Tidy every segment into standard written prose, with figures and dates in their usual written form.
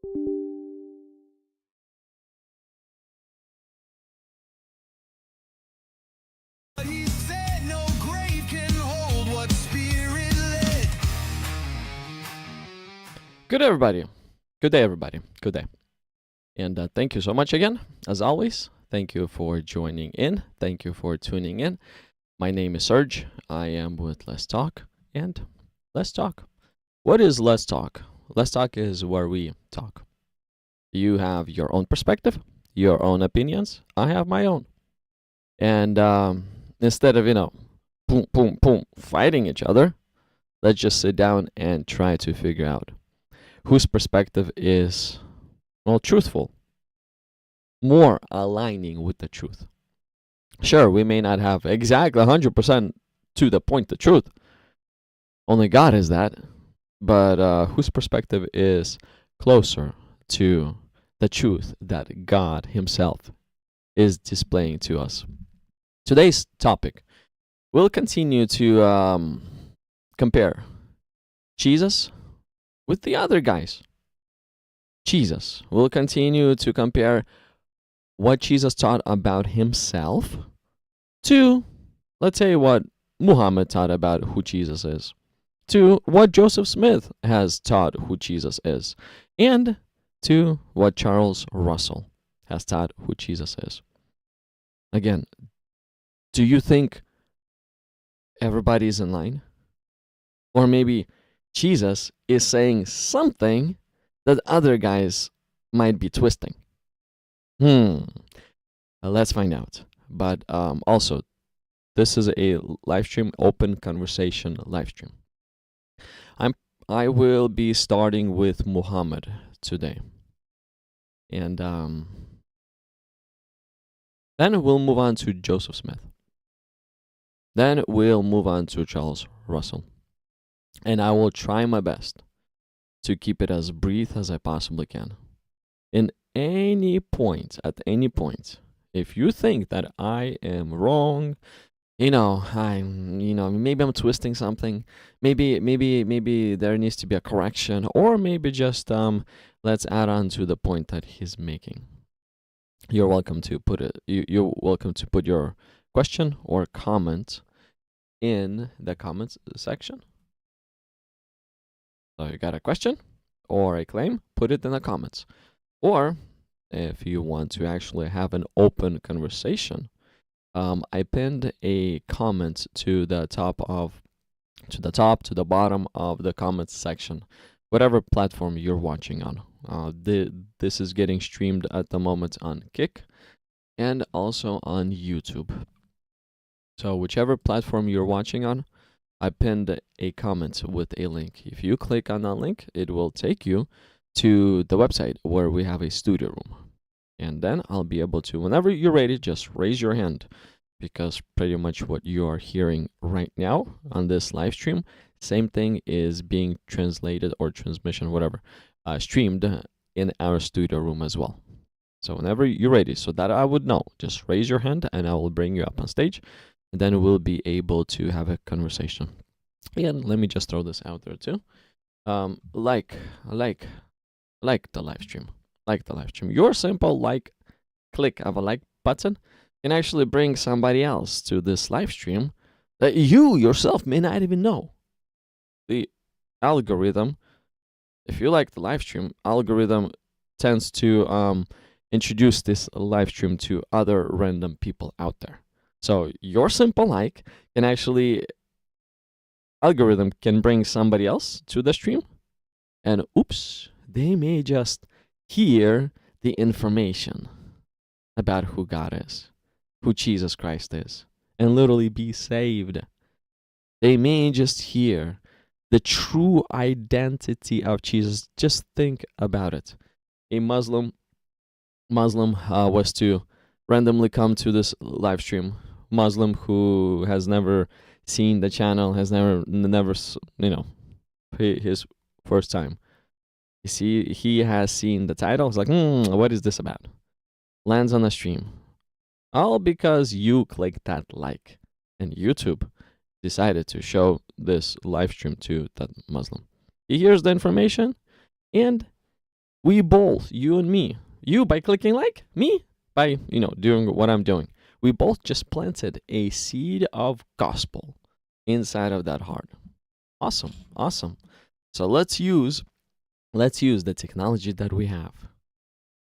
He said no grave can hold what spirit led. Good day, everybody. Good day, everybody. Good day. And thank you so much again, as always. Thank you for joining in. Thank you for tuning in. My name is Serge. I am with Let's Talk. And Let's Talk. What is Let's Talk? Let's Talk is where we talk. You have your own perspective, your own opinions. I have my own. And instead of, boom, boom, boom, fighting each other, let's just sit down and try to figure out whose perspective is, well, truthful, more aligning with the truth. Sure, we may not have exactly 100% to the point the truth. Only God is that. But whose perspective is closer to the truth that God himself is displaying to us. Today's topic, we'll continue to compare Jesus with the other guys. Jesus. We'll continue to compare what Jesus taught about himself to, let's say, what Muhammad taught about who Jesus is, to what Joseph Smith has taught who Jesus is, and to what Charles Russell has taught who Jesus is. Again, do you think everybody's in line? Or maybe Jesus is saying something that other guys might be twisting? Let's find out. But also, this is a live stream, open conversation live stream. I will be starting with Muhammad today. And then we'll move on to Joseph Smith. Then we'll move on to Charles Russell. And I will try my best to keep it as brief as I possibly can. At any point, if you think that I am wrong, maybe I'm twisting something, maybe there needs to be a correction, or maybe just let's add on to the point that he's making. You're welcome to put it. You're welcome to put your question or comment in the comments section. So you got a question or a claim, put it in the comments. Or if you want to actually have an open conversation, I pinned a comment to the bottom of the comments section, whatever platform you're watching on. This is getting streamed at the moment on Kick and also on YouTube. So whichever platform you're watching on, I pinned a comment with a link. If you click on that link, it will take you to the website where we have a studio room. And then I'll be able to, whenever you're ready, just raise your hand, because pretty much what you are hearing right now on this live stream, same thing is being translated or transmission, whatever, streamed in our studio room as well. So whenever you're ready, so that I would know, just raise your hand and I will bring you up on stage. And then we'll be able to have a conversation. And let me just throw this out there too. Like the live stream. Like the live stream. Your simple click of a like button can actually bring somebody else to this live stream that you yourself may not even know. The algorithm, if you like the live stream, algorithm tends to introduce this live stream to other random people out there. So your simple like can actually, algorithm can bring somebody else to the stream, and oops, they may just hear the information about who God is, who Jesus Christ is, and literally be saved. They may just hear the true identity of Jesus. Just think about it. A Muslim was to randomly come to this live stream. Muslim who has never seen the channel, has never, his first time. You see, he has seen the title. He's like, what is this about? Lands on the stream. All because you clicked that like. And YouTube decided to show this live stream to that Muslim. He hears the information and We both, you and me, you by clicking like, me by, doing what I'm doing. We both just planted a seed of gospel inside of that heart. Awesome, awesome. So let's use the technology that we have.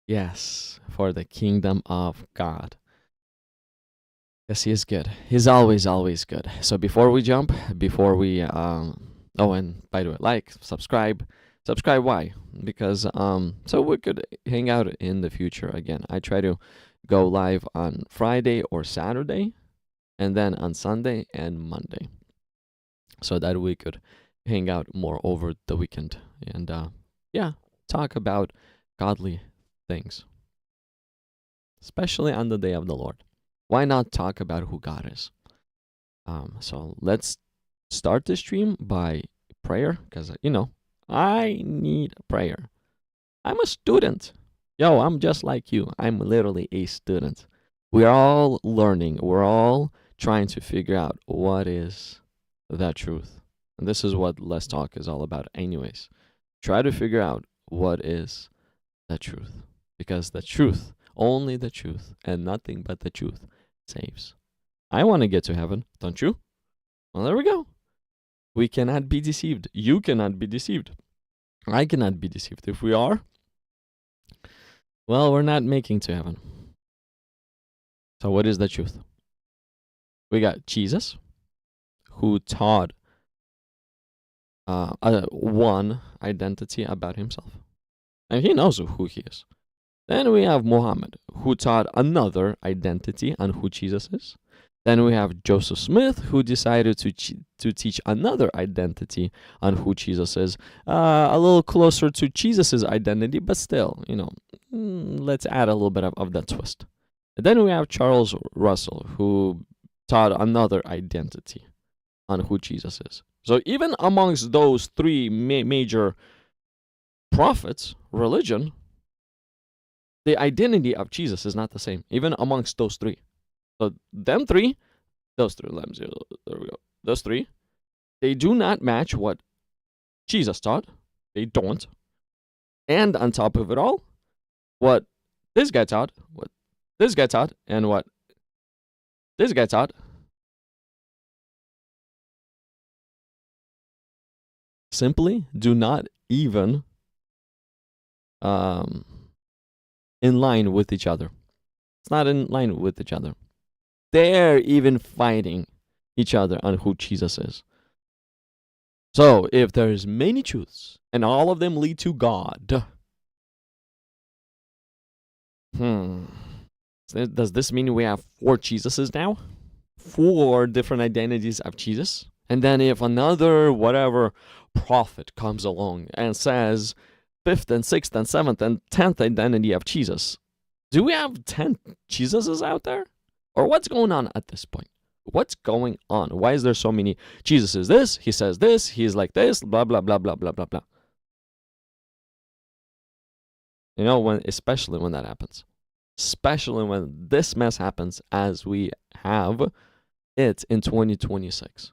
Yes, for the kingdom of God. Yes, he is good. He's always, always good. So before we jump, and by the way, subscribe. Subscribe, why? Because so we could hang out in the future again. I try to go live on Friday or Saturday, and then on Sunday and Monday, so that we could hang out more over the weekend and talk about godly things, especially on the day of the Lord. Why not talk about who God is? So let's start the stream by prayer, because I need prayer. I'm a student. I'm just like you. I'm literally a student. We're all learning. We're all trying to figure out what is the truth. And this is what LetsTalk is all about anyways. Try to figure out what is the truth. Because the truth, only the truth, and nothing but the truth saves. I want to get to heaven, don't you? Well, there we go. We cannot be deceived. You cannot be deceived. I cannot be deceived. If we are, well, we're not making to heaven. So what is the truth? We got Jesus, who taught one identity about himself. And he knows who he is. Then we have Muhammad, who taught another identity on who Jesus is. Then we have Joseph Smith, who decided to teach another identity on who Jesus is, a little closer to Jesus's identity, but still, let's add a little bit of that twist. And then we have Charles Russell, who taught another identity on who Jesus is. So even amongst those three major prophets, religion, the identity of Jesus is not the same, even amongst those three. So those three, there we go. Those three, they do not match what Jesus taught. They don't. And on top of it all, what this guy taught, what this guy taught, and what this guy taught, simply do not even in line with each other. It's not in line with each other. They're even fighting each other on who Jesus is. So if there's many truths and all of them lead to God, does this mean we have 4 Jesuses now? 4 different identities of Jesus? And then if another whatever prophet comes along and says 5th and 6th and 7th and 10th identity of Jesus, do we have 10 Jesuses out there? Or what's going on at this point? What's going on? Why is there so many Jesuses? This, he says this, he's like this, blah, blah, blah, blah, blah, blah, blah. Especially when that happens. Especially when this mess happens as we have it in 2026.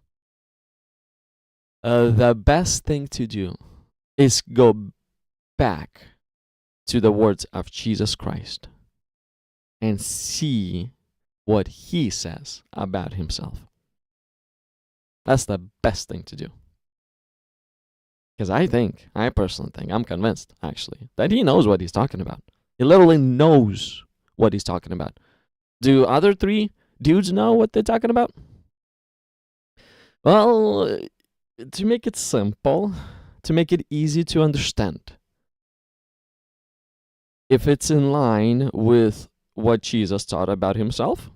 The best thing to do is go back to the words of Jesus Christ and see what he says about himself. That's the best thing to do. Because I personally think, I'm convinced actually, that he knows what he's talking about. He literally knows what he's talking about. Do other 3 dudes know what they're talking about? Well, to make it simple, to make it easy to understand, if it's in line with what Jesus taught about himself,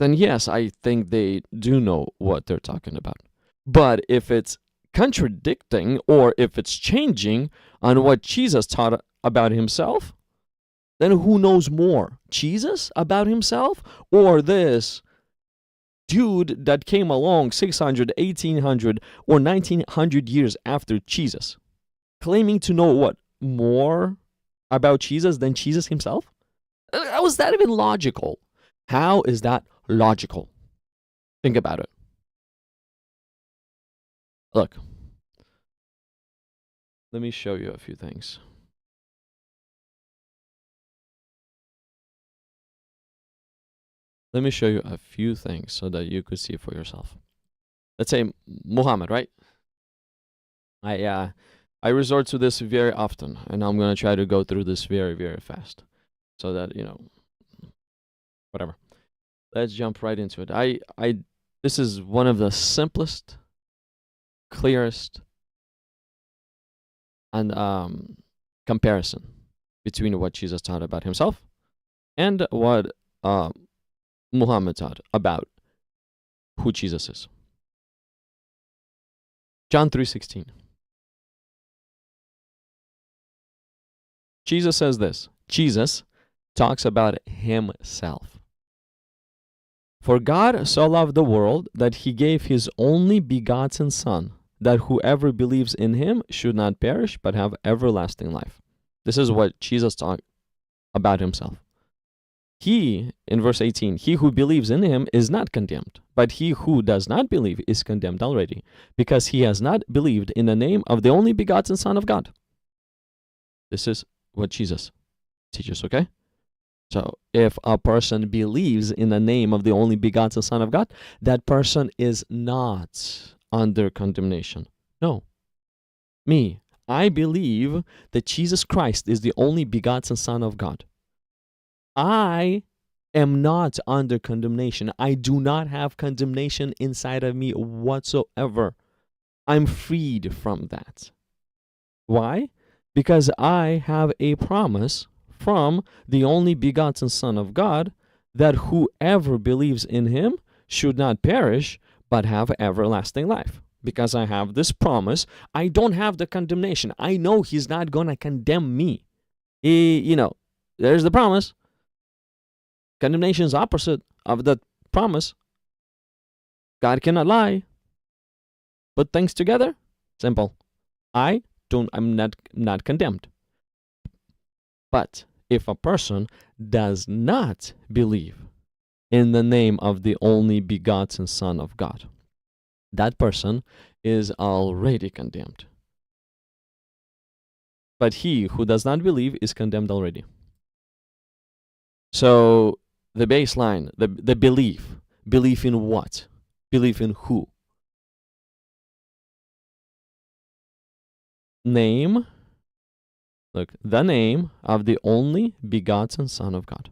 then yes, I think they do know what they're talking about. But if it's contradicting or if it's changing on what Jesus taught about himself, then who knows more? Jesus about himself, or this dude that came along 600, 1800, or 1900 years after Jesus, claiming to know what? More about Jesus than Jesus himself? How is that even logical? How is that logical? Think about it. Look, let me show you a few things. let me show you a few things so that you could see for yourself. Let's say Muhammad, right? I resort to this very often, and I'm gonna try to go through this very, very fast, so that whatever. Let's jump right into it. This is one of the simplest, clearest, and comparison between what Jesus taught about himself and what Muhammad taught about who Jesus is. John 3:16. Jesus says this. Jesus talks about himself. For God so loved the world that he gave his only begotten Son, that whoever believes in him should not perish but have everlasting life. This is what Jesus talked about himself. He, in verse 18, he who believes in him is not condemned, but he who does not believe is condemned already, because he has not believed in the name of the only begotten Son of God. This is what Jesus teaches, okay? So if a person believes in the name of the only begotten Son of God, that person is not under condemnation. No. Me, I believe that Jesus Christ is the only begotten Son of God. I am not under condemnation. I do not have condemnation inside of me whatsoever. I'm freed from that. Why? Because I have a promise from the only begotten Son of God that whoever believes in him should not perish but have everlasting life. Because I have this promise, I don't have the condemnation. I know he's not going to condemn me. There's the promise. Condemnation is opposite of the promise. God cannot lie. Put things together. Simple. I'm not condemned. But if a person does not believe in the name of the only begotten Son of God, that person is already condemned. But he who does not believe is condemned already. So the baseline, the belief in what? Belief in who? Name, look, the name of the only begotten Son of God.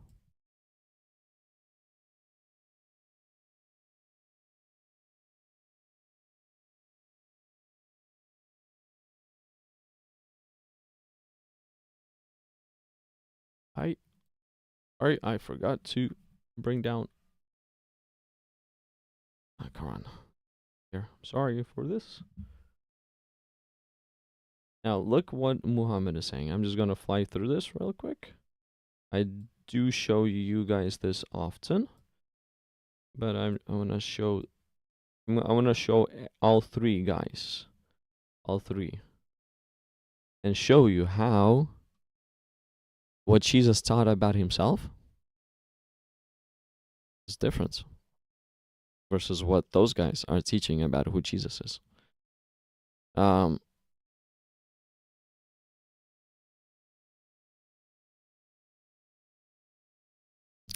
I forgot to bring down a Quran. Here, sorry for this. Now look what Muhammad is saying. I'm just gonna fly through this real quick. I do show you guys this often, but I wanna show all three guys, all three, and show you how what Jesus taught about himself is different versus what those guys are teaching about who Jesus is.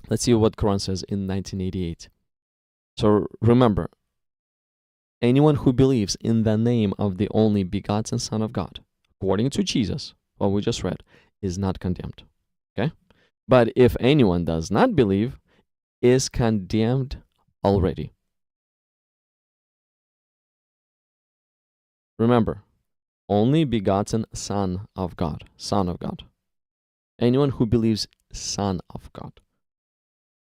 Let's see what Quran says in 1988. So remember, anyone who believes in the name of the only begotten Son of God, according to Jesus, what we just read, is not condemned. Okay? But if anyone does not believe, is condemned already. Remember, only begotten Son of God. Son of God. Anyone who believes Son of God.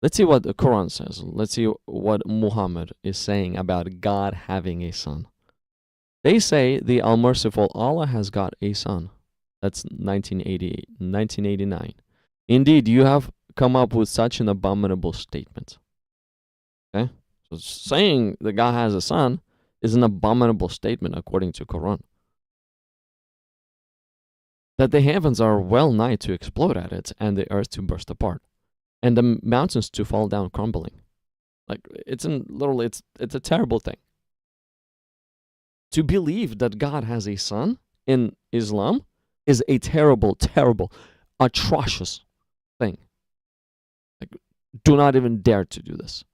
Let's see what the Quran says. Let's see what Muhammad is saying about God having a son. They say the All-Merciful Allah has got a son. That's 1989. Indeed, you have come up with such an abominable statement. Okay? So saying that God has a son is an abominable statement according to Quran. That the heavens are well nigh to explode at it and the earth to burst apart, and the mountains to fall down crumbling. Like, it's a terrible thing. To believe that God has a son in Islam is a terrible, terrible, atrocious thing. Like, Do not even dare to do this.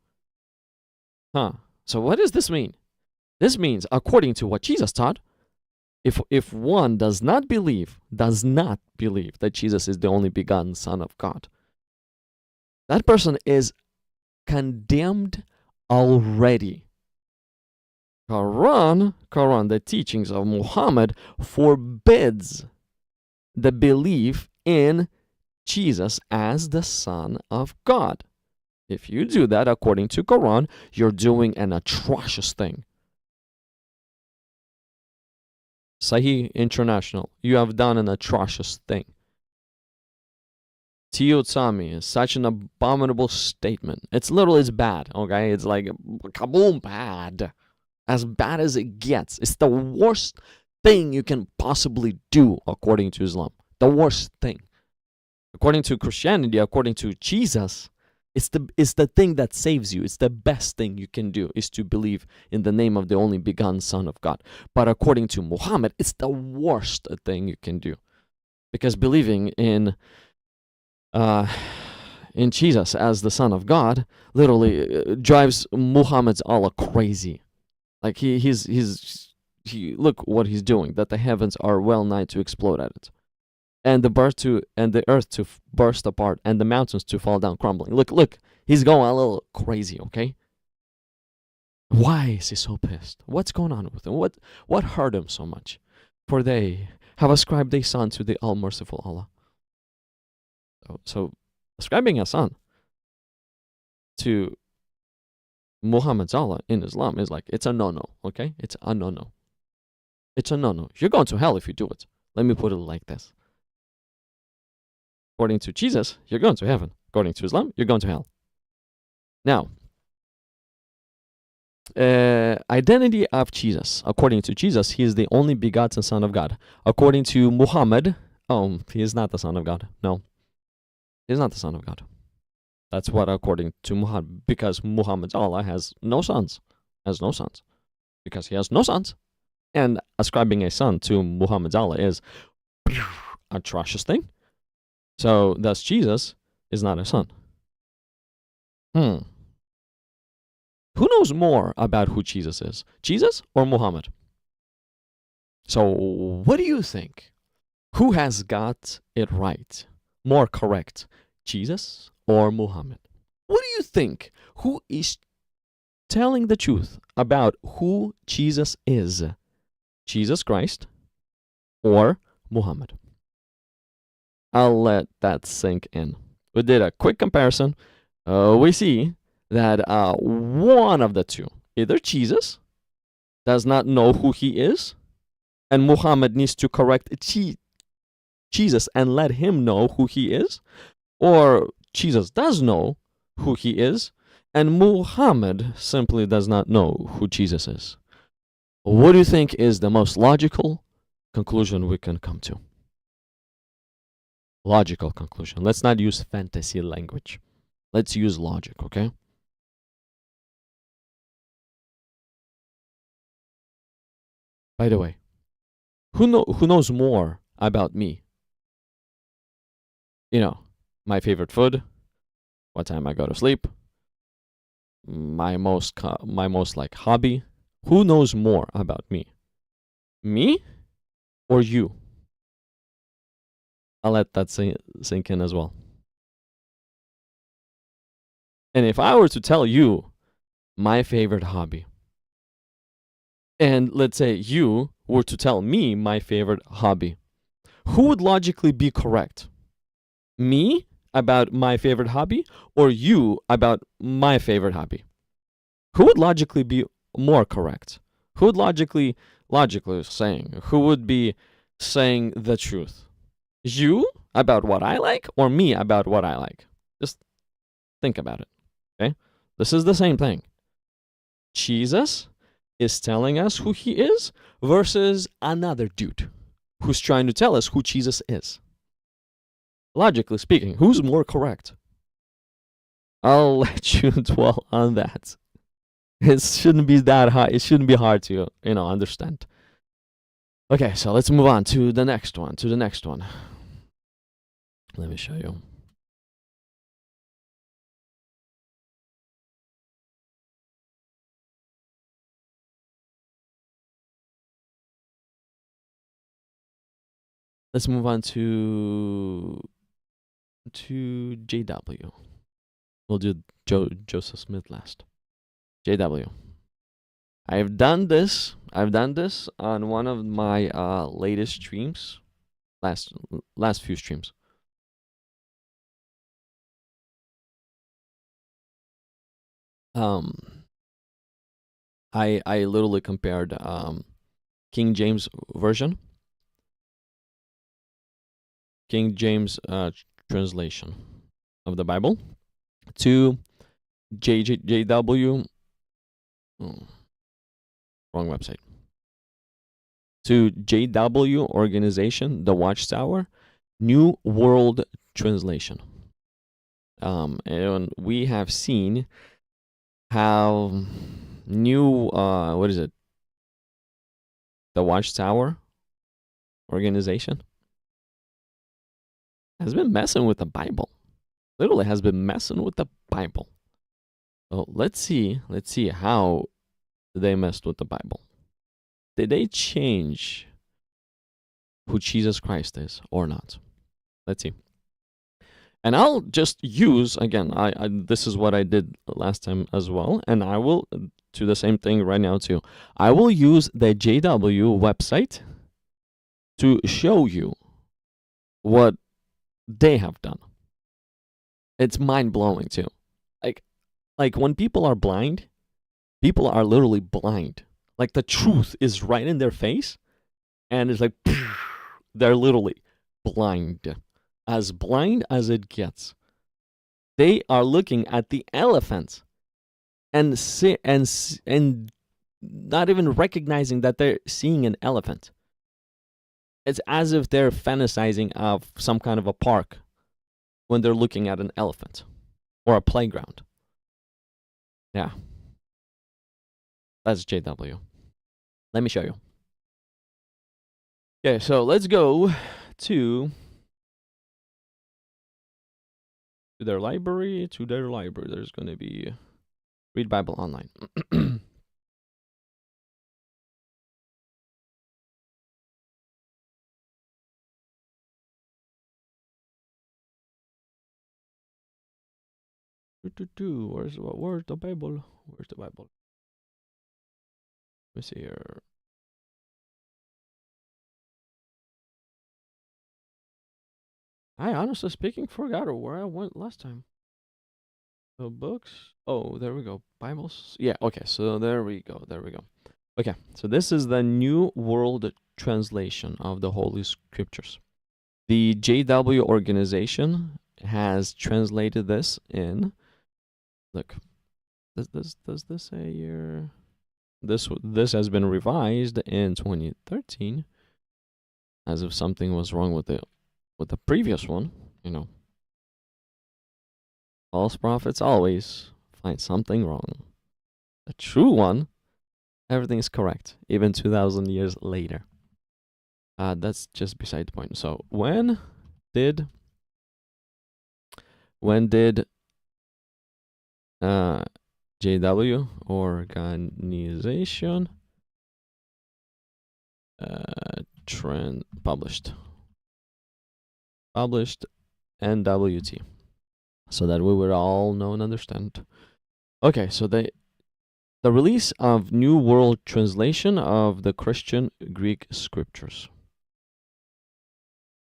Huh. So what does this mean? This means, according to what Jesus taught, if one does not believe that Jesus is the only begotten Son of God, that person is condemned already. Quran, the teachings of Muhammad, forbids the belief in Jesus as the Son of God. If you do that, according to Quran, you're doing an atrocious thing. Sahih International, you have done an atrocious thing. Tiyutsami is such an abominable statement. It's bad, okay? It's like, kaboom, bad. As bad as it gets. It's the worst thing you can possibly do, according to Islam. The worst thing. According to Christianity, according to Jesus, it's the thing that saves you. It's the best thing you can do, is to believe in the name of the only begotten Son of God. But according to Muhammad, it's the worst thing you can do. Because believing in Jesus as the Son of God literally drives Muhammad's Allah crazy. Like he look what he's doing, that the heavens are well nigh to explode at it. And the earth to burst apart, and the mountains to fall down crumbling. Look, he's going a little crazy, okay? Why is he so pissed? What's going on with him? What hurt him so much? For they have ascribed a son to the all-merciful Allah. So ascribing a son to Muhammad's Allah in Islam is like, it's a no-no, okay? It's a no-no. It's a no-no. You're going to hell if you do it. Let me put it like this. According to Jesus, you're going to heaven. According to Islam, you're going to hell. Now, identity of Jesus. According to Jesus, he is the only begotten Son of God. According to Muhammad, he is not the Son of God. No, he is not the Son of God. That's what according to Muhammad, because Muhammad's Allah has no sons. Because he has no sons. And ascribing a son to Muhammad's Allah is an atrocious thing. So thus Jesus is not a son. Who knows more about who Jesus is? Jesus or Muhammad? So what do you think? Who has got it right? More correct? Jesus or Muhammad? What do you think? Who is telling the truth about who Jesus is? Jesus Christ or Muhammad? I'll let that sink in. We did a quick comparison. We see that one of the two, either Jesus does not know who he is, and Muhammad needs to correct Jesus and let him know who he is, or Jesus does know who he is, and Muhammad simply does not know who Jesus is. What do you think is the most logical conclusion we can come to? Logical conclusion. Let's not use fantasy language. Let's use logic, okay? By the way, who knows more about me? You know, my favorite food, what time I go to sleep, my most like hobby. Who knows more about me? Me or you? I'll let that sink in as well. And if I were to tell you my favorite hobby, and let's say you were to tell me my favorite hobby, who would logically be correct? Me about my favorite hobby, or you about my favorite hobby? Who would logically be more correct? Who would logically saying, who would be saying the truth? You about what I like, or me about what I like? Just think about it, okay? This is the same thing. Jesus is telling us who he is versus another dude who's trying to tell us who Jesus is. Logically speaking, who's more correct? I'll let you dwell on that. It shouldn't be that hard. It shouldn't be hard to, understand. Okay, so let's move on to the next one. Let me show you. Let's move on to JW. We'll do Joseph Smith last. JW. I've done this on one of my latest streams, last few streams. I literally compared King James version, King James translation of the Bible, to JW. Wrong website. To JW organization, the Watchtower, New World Translation. And we have seen how new what is it? The Watchtower organization has been messing with the Bible. Literally has been messing with the Bible. So let's see how they messed with the Bible. Did they change who Jesus Christ is or not? Let's see. And I'll just use, again, I this is what I did last time as well, and I will do the same thing right now too. I will use the JW website to show you what they have done. It's mind-blowing too. Like when people are blind, people are literally blind. Like the truth is right in their face, and it's like they're literally blind as it gets. They are looking at the elephant and not even recognizing that they're seeing an elephant. It's as if they're fantasizing of some kind of a park when they're looking at an elephant or a playground. Yeah. That's JW. Let me show you. Okay, so let's go to their library. There's going to be Read Bible Online. Where's the Bible? Where's the Bible? Let me see here. I honestly speaking forgot where I went last time. So books. Oh, there we go. Bibles. Yeah, okay. So there we go. Okay, so this is the New World Translation of the Holy Scriptures. The JW organization has translated this in. Look, does this say here? This has been revised in 2013, as if something was wrong with the previous one. You know, false prophets always find something wrong. The true one, everything is correct, even 2,000 years later. That's just beside the point. So when did JW organization published NWT, so that we would all know and understand. Okay, so the release of New World Translation of the Christian Greek Scriptures.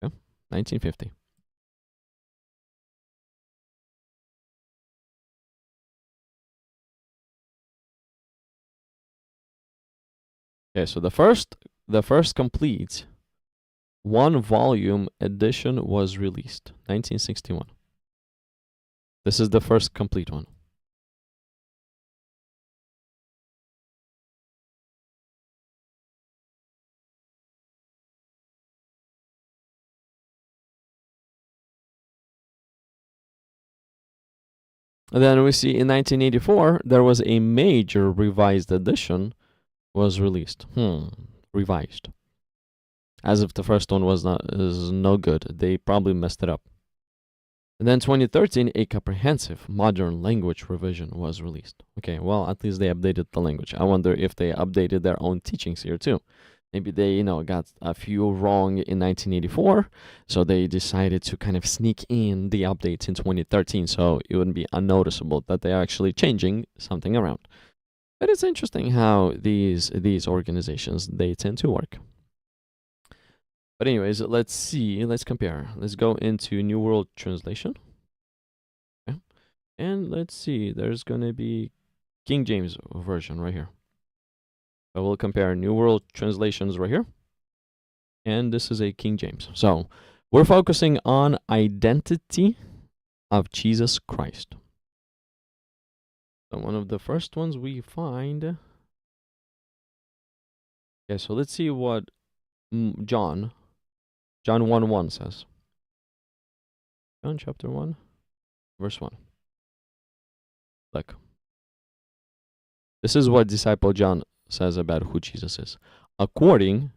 Okay, 1950. Okay, so the first complete one-volume edition was released, 1961. This is the first complete one. And then we see in 1984 there was a major revised edition was released. Revised. As if the first one is no good. They probably messed it up. And then 2013, a comprehensive modern language revision was released. Okay, well, at least they updated the language. I wonder if they updated their own teachings here too. Maybe they, got a few wrong in 1984, so they decided to kind of sneak in the updates in 2013, so it wouldn't be unnoticeable that they're actually changing something around. But it's interesting how these organizations, they tend to work. But anyways, let's see, let's compare. Let's go into New World Translation. Okay. And let's see, there's going to be King James Version right here. I will compare New World Translations right here. And this is a King James. So we're focusing on identity of Jesus Christ. So one of the first ones we find. Okay, so let's see what John 1:1 says. John chapter 1, verse 1. Look. This is what disciple John says about who Jesus is. According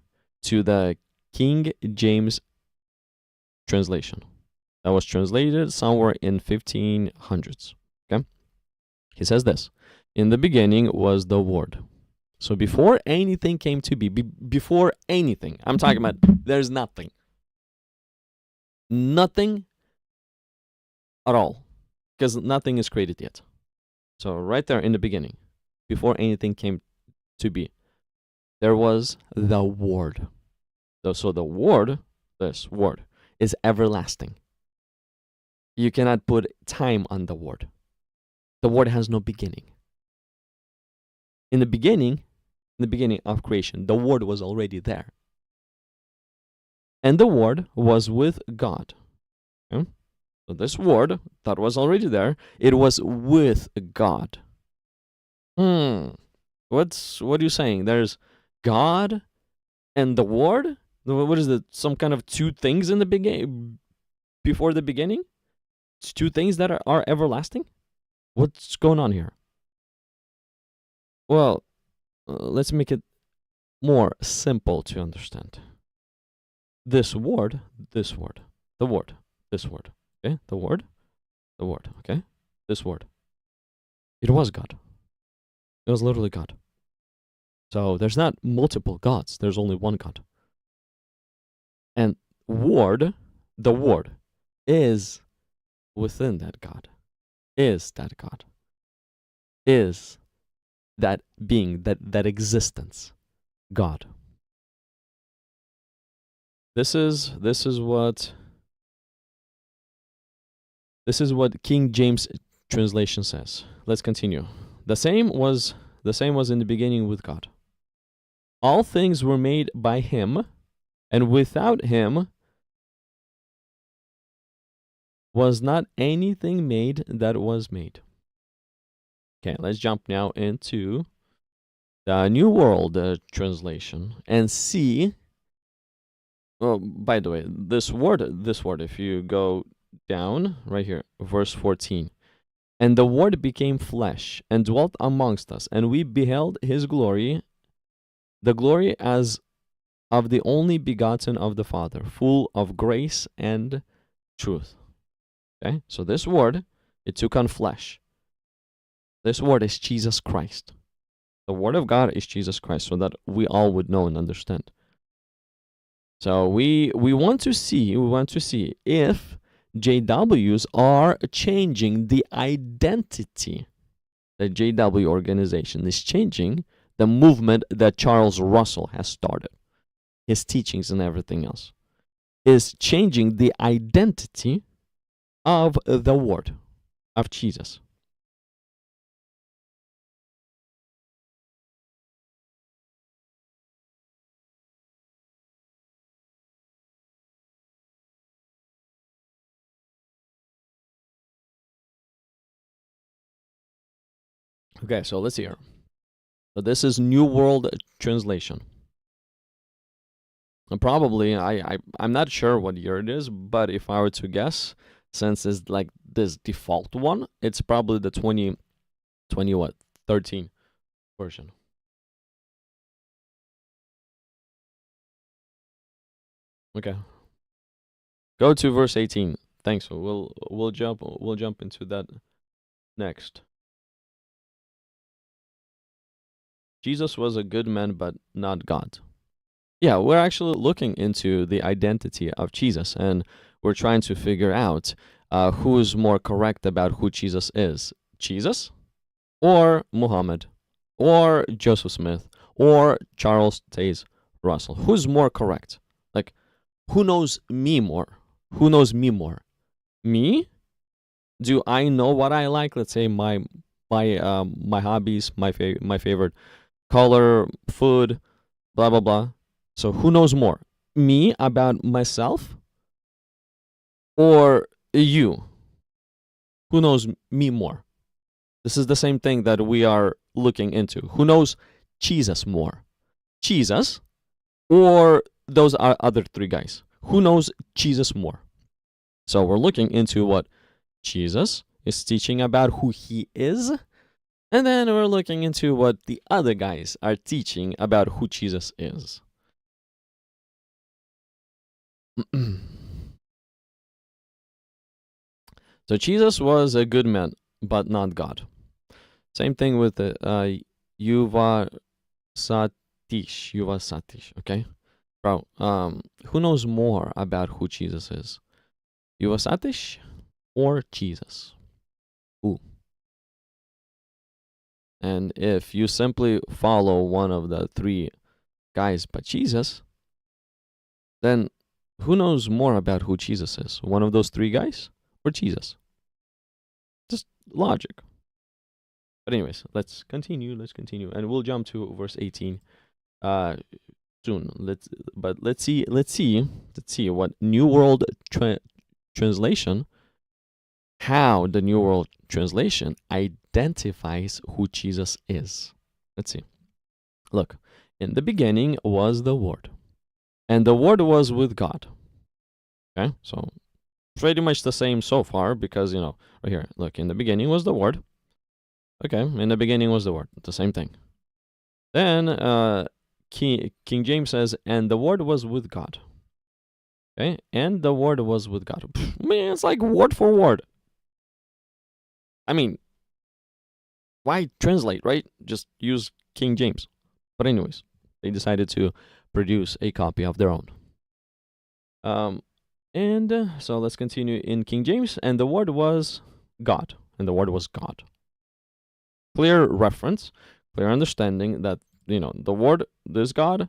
to the King James translation. That was translated somewhere in 1500s. Okay? He says this. In the beginning was the Word. So before anything came to be, before anything, I'm talking about there's nothing. Nothing at all. Because nothing is created yet. So right there in the beginning, before anything came to be, there was the Word. So the Word, this Word, is everlasting. You cannot put time on the Word. The Word has no beginning. In the beginning of creation, the Word was already there. And the Word was with God. Okay? So this Word that was already there, it was with God. What are you saying? There's God and the Word? What is it? Some kind of two things in the beginning, before the beginning? It's two things that are everlasting? What's going on here? Well, let's make it more simple to understand. This word, the Word, this Word, okay? The Word, okay? This Word. It was God. It was literally God. So there's not multiple gods, there's only one God. And Word, the Word, is within that God, is that God, is that being, that existence, God. This is what King James translation says. Let's continue. The same was in the beginning with God. All things were made by him, and without him was not anything made that was made. Okay, let's jump now into the New World Translation and see. Oh, by the way, this word, if you go down right here, verse 14. And the Word became flesh and dwelt amongst us, and we beheld his glory, the glory as of the only begotten of the Father, full of grace and truth. Okay, so this Word, it took on flesh. This Word is Jesus Christ. The Word of God is Jesus Christ, so that we all would know and understand. So we want to see if JWs are changing the identity. The JW organization is changing the movement that Charles Russell has started. His teachings and everything else is changing the identity of the Word of Jesus. Okay, so let's hear. So this is New World Translation. And probably, I'm not sure what year it is, but if I were to guess, since it's like this default one, it's probably the 13 version. Okay. Go to verse 18. Thanks. We'll jump into that next. Jesus was a good man, but not God. Yeah, we're actually looking into the identity of Jesus, and we're trying to figure out who's more correct about who Jesus is. Jesus or Muhammad or Joseph Smith or Charles Taze Russell. Who's more correct? Like, who knows me more? Who knows me more? Me? Do I know what I like? Let's say my hobbies, my favorite color, food, blah blah blah. So who knows more? Me about myself or you? Who knows me more? This is the same thing that we are looking into. Who knows Jesus more? Jesus or those are other three guys? Who knows Jesus more? So we're looking into what Jesus is teaching about who he is, and then we're looking into what the other guys are teaching about who Jesus is. So Jesus was a good man, but not God. Same thing with the Yuva Satish, okay? Bro, who knows more about who Jesus is? Yuva Satish or Jesus? Who? And if you simply follow one of the three guys but Jesus, then who knows more about who Jesus is? One of those three guys or Jesus? Just logic. But anyways, let's continue, and we'll jump to verse 18 soon. Let's see what New World Translation, how the New World Translation identifies who Jesus is. Let's see. Look, in the beginning was the Word, and the Word was with God. Okay, so pretty much the same so far, because, right here, look, in the beginning was the Word. Okay, in the beginning was the Word. The same thing. Then King James says, and the Word was with God. Okay, and the Word was with God. Man, it's like word for word. I mean, why translate, right? Just use King James. But anyways, they decided to produce a copy of their own. So let's continue in King James. And the Word was God. And the Word was God. Clear reference, clear understanding that, the Word, this God,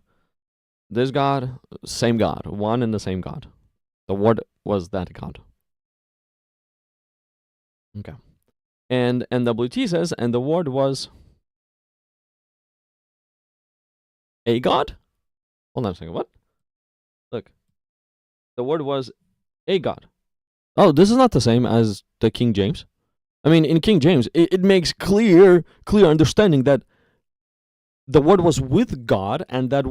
same God, one and the same God. The Word was that God. Okay. And NWT says, and the Word was a God? Hold on a second, what? Look. The Word was a God. Oh, this is not the same as the King James. I mean, in King James, it makes clear understanding that the Word was with God, and the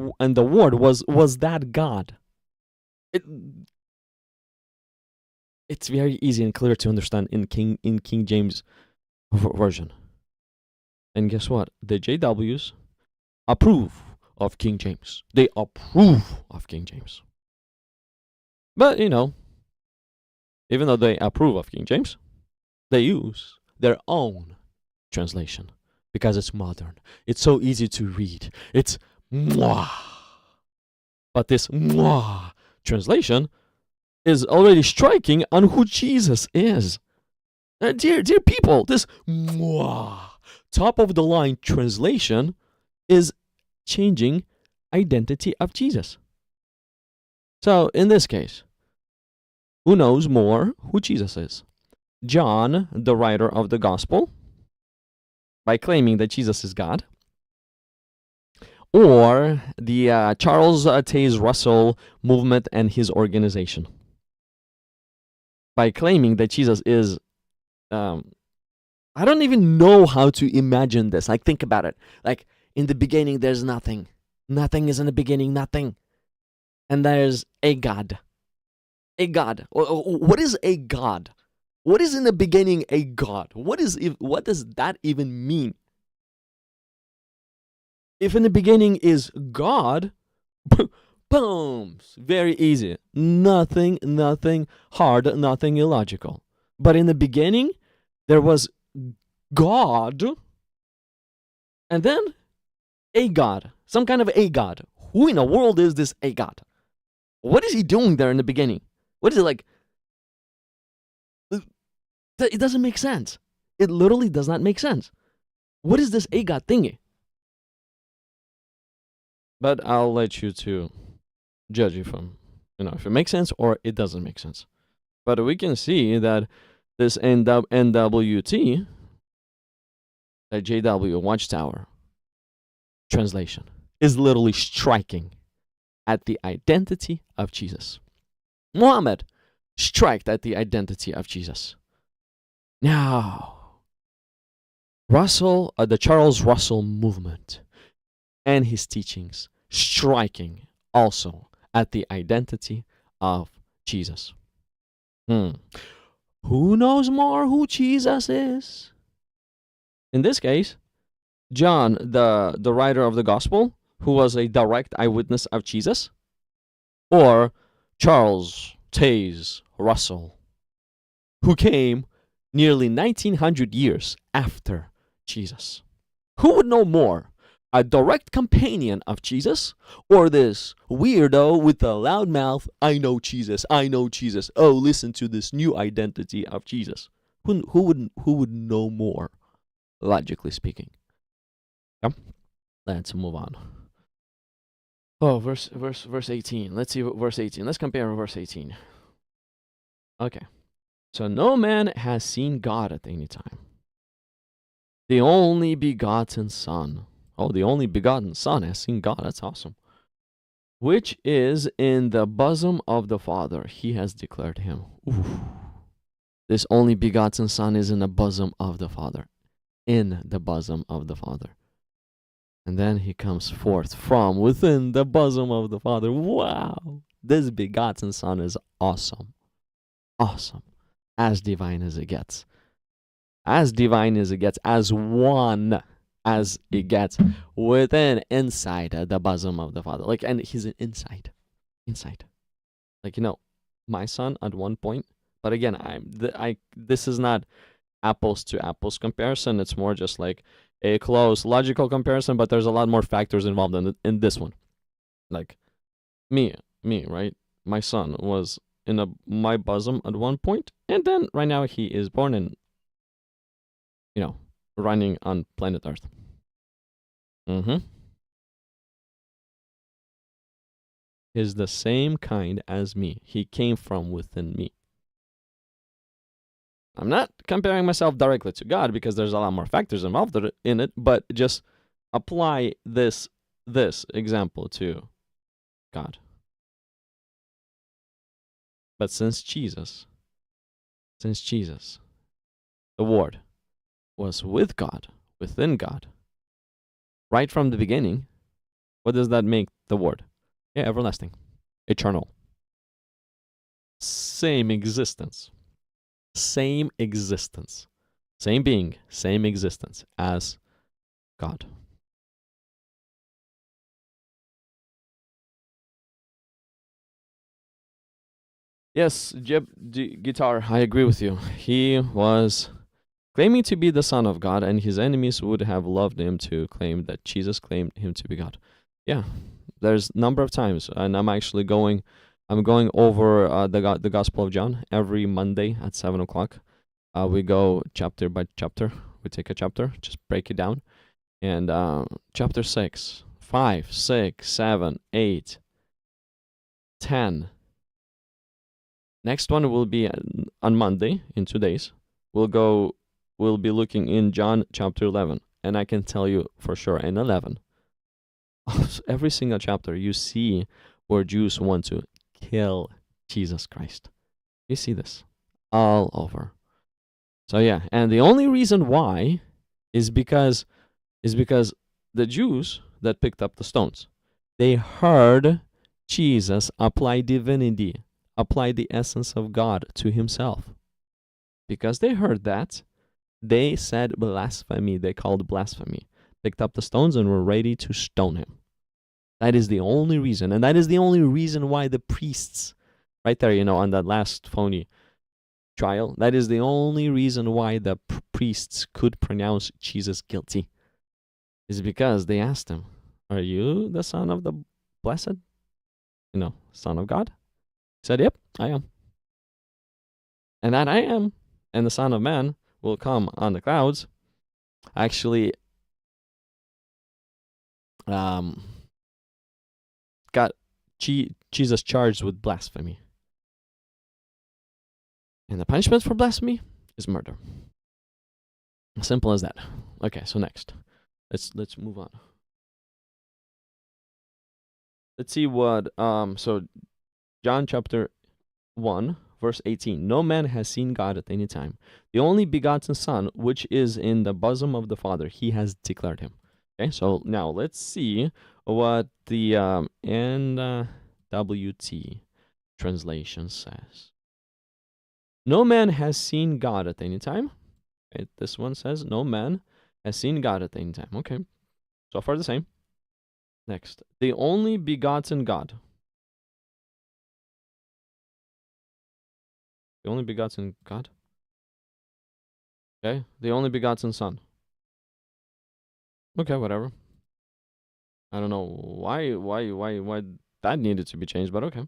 Word was that God. It's very easy and clear to understand in King James version. And guess what? The JWs approve of King James. They approve of King James. But even though they approve of King James, they use their own translation because it's modern. It's so easy to read. It's mwah. But this mwah translation is already striking on who Jesus is. Dear people, this mwah, top of the line translation is changing identity of Jesus. So in this case, who knows more who Jesus is? John, the writer of the gospel, by claiming that Jesus is God, or the Charles Taze Russell movement and his organization, by claiming that Jesus is, I don't even know how to imagine this. Like, think about it. Like, in the beginning, there's nothing. Nothing is in the beginning, nothing. And there's a God. A God. What is a God? What is in the beginning a God? What does that even mean? If in the beginning is God, boom, very easy. Nothing hard, nothing illogical. But in the beginning, there was God, and then a God, some kind of a God. who in the world is this a God? What is he doing there in the beginning? What is it like? It doesn't make sense. It literally does not make sense. What is this a God thingy? But I'll let you to judge if if it makes sense or it doesn't make sense. But we can see that this NWT, the JW Watchtower translation, is literally striking at the identity of Jesus. Muhammad striked at the identity of Jesus. Now, Russell, the Charles Russell movement and his teachings striking also at the identity of Jesus. Who knows more who Jesus is? In this case, John, the writer of the gospel, who was a direct eyewitness of Jesus, or Charles Taze Russell, who came nearly 1900 years after Jesus. Who would know more? A direct companion of Jesus, or this weirdo with the loud mouth, I know Jesus, oh, listen to this new identity of Jesus. Who would know more, logically speaking? Yep. Let's move on. Oh, verse 18. Let's see verse 18. Let's compare verse 18. Okay. So no man has seen God at any time. The only begotten Son. Oh, the only begotten Son has seen God. That's awesome. Which is in the bosom of the Father. He has declared him. Ooh. This only begotten Son is in the bosom of the Father. In the bosom of the Father. And then he comes forth from within the bosom of the Father. Wow. This begotten Son is awesome. Awesome. As divine as it gets. As divine as it gets. As one as it gets within, inside the bosom of the Father. Like, and he's inside. Like, my son at one point, but again, this is not apples to apples comparison. It's more just like a close logical comparison, but there's a lot more factors involved in this one. Like me, right? My son was in my bosom at one point, and then right now he is born and running on planet Earth. Is the same kind as me. He came from within me. I'm not comparing myself directly to God because there's a lot more factors involved in it, but just apply this example to God. But since Jesus, the Word was with God, within God, right from the beginning, what does that make the Word? Yeah, everlasting, eternal. Same existence. Same being, same existence as God. Yes, Jeb Guitar, I agree with you. He was claiming to be the Son of God, and his enemies would have loved him to claim that Jesus claimed him to be God. Yeah, there's a number of times, and I'm going over the Gospel of John every Monday at 7 o'clock. We go chapter by chapter. We take a chapter, just break it down. And chapter 6, 5, 6, 7, 8, 10. Next one will be on Monday, in 2 days. We'll be looking in John chapter 11. And I can tell you for sure, in 11, every single chapter, you see where Jews want to kill Jesus Christ. You see this all over. So yeah, and the only reason why is because the Jews that picked up the stones, they heard Jesus apply divinity, apply the essence of God to himself. Because they heard that, they said blasphemy, they called blasphemy, picked up the stones and were ready to stone him. That is the only reason. And that is the only reason why the priests, right there, on that last phony trial, that is the only reason why the priests could pronounce Jesus guilty. Is because they asked him, are you the son of the blessed, Son of God? He said, yep, I am. And that I am, and the Son of Man will come on the clouds, actually got Jesus charged with blasphemy. And the punishment for blasphemy is murder. Simple as that. Okay, so next. Let's move on. Let's see what so John chapter 1 verse 18. No man has seen God at any time. The only begotten Son, which is in the bosom of the Father, he has declared him. Okay, so now let's see what the NWT translation says. No man has seen God at any time. Okay, this one says, no man has seen God at any time. Okay, so far the same. Next, the only begotten God. The only begotten God. Okay, the only begotten Son. Okay, whatever. I don't know why that needed to be changed, but okay.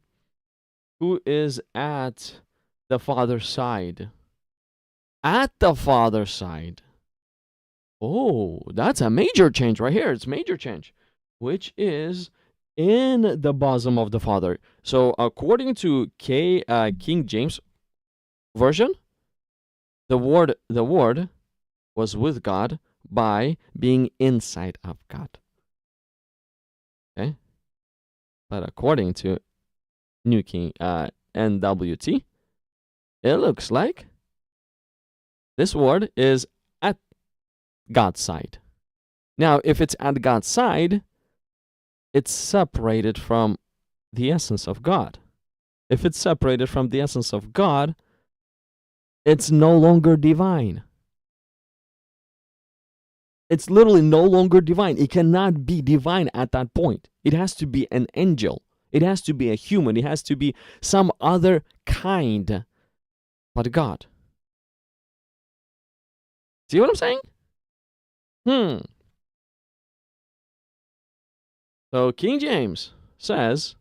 Who is at the Father's side? At the Father's side. Oh, that's a major change right here. It's major change. Which is in the bosom of the Father. So according to King James Version, the word was with God by being inside of God. Okay? But according to New King NWT, it looks like this word is at God's side. Now, if it's at God's side, it's separated from the essence of God. If it's separated from the essence of God, it's no longer divine. It's literally no longer divine. It cannot be divine at that point. It has to be an angel. It has to be a human. It has to be some other kind but God. See what I'm saying? So King James says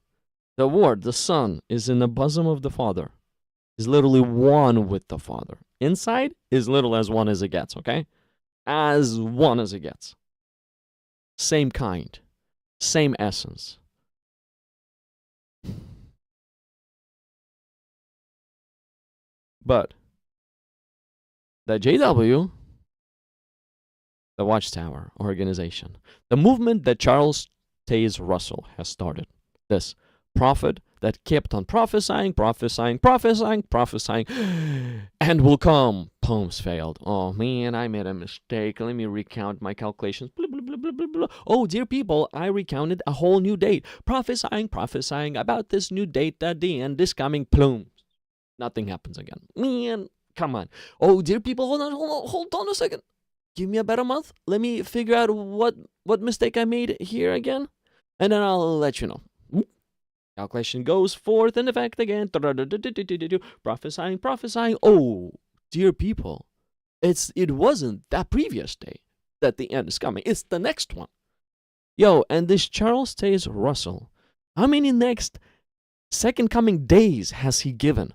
the Word, the Son, is in the bosom of the Father. Is literally one with the Father. Inside is little as one as it gets, okay? As one as it gets. Same kind. Same essence. But the JW, the Watchtower organization, the movement that Charles Taze Russell has started, this prophet that kept on prophesying, and will come. Poems failed. Oh man, I made a mistake. Let me recount my calculations. Blah, blah, blah, blah, blah, blah. Oh, dear people, I recounted a whole new date. Prophesying about this new date at the end, this coming plume. Nothing happens again. Man, come on. Oh, dear people, hold on a second. Give me about a month. Let me figure out what mistake I made here again, and then I'll let you know. Calculation goes forth in effect again. Prophesying. Oh, dear people, it wasn't that previous day that the end is coming. It's the next one. Yo, and this Charles Taze Russell, how many next second coming days has he given?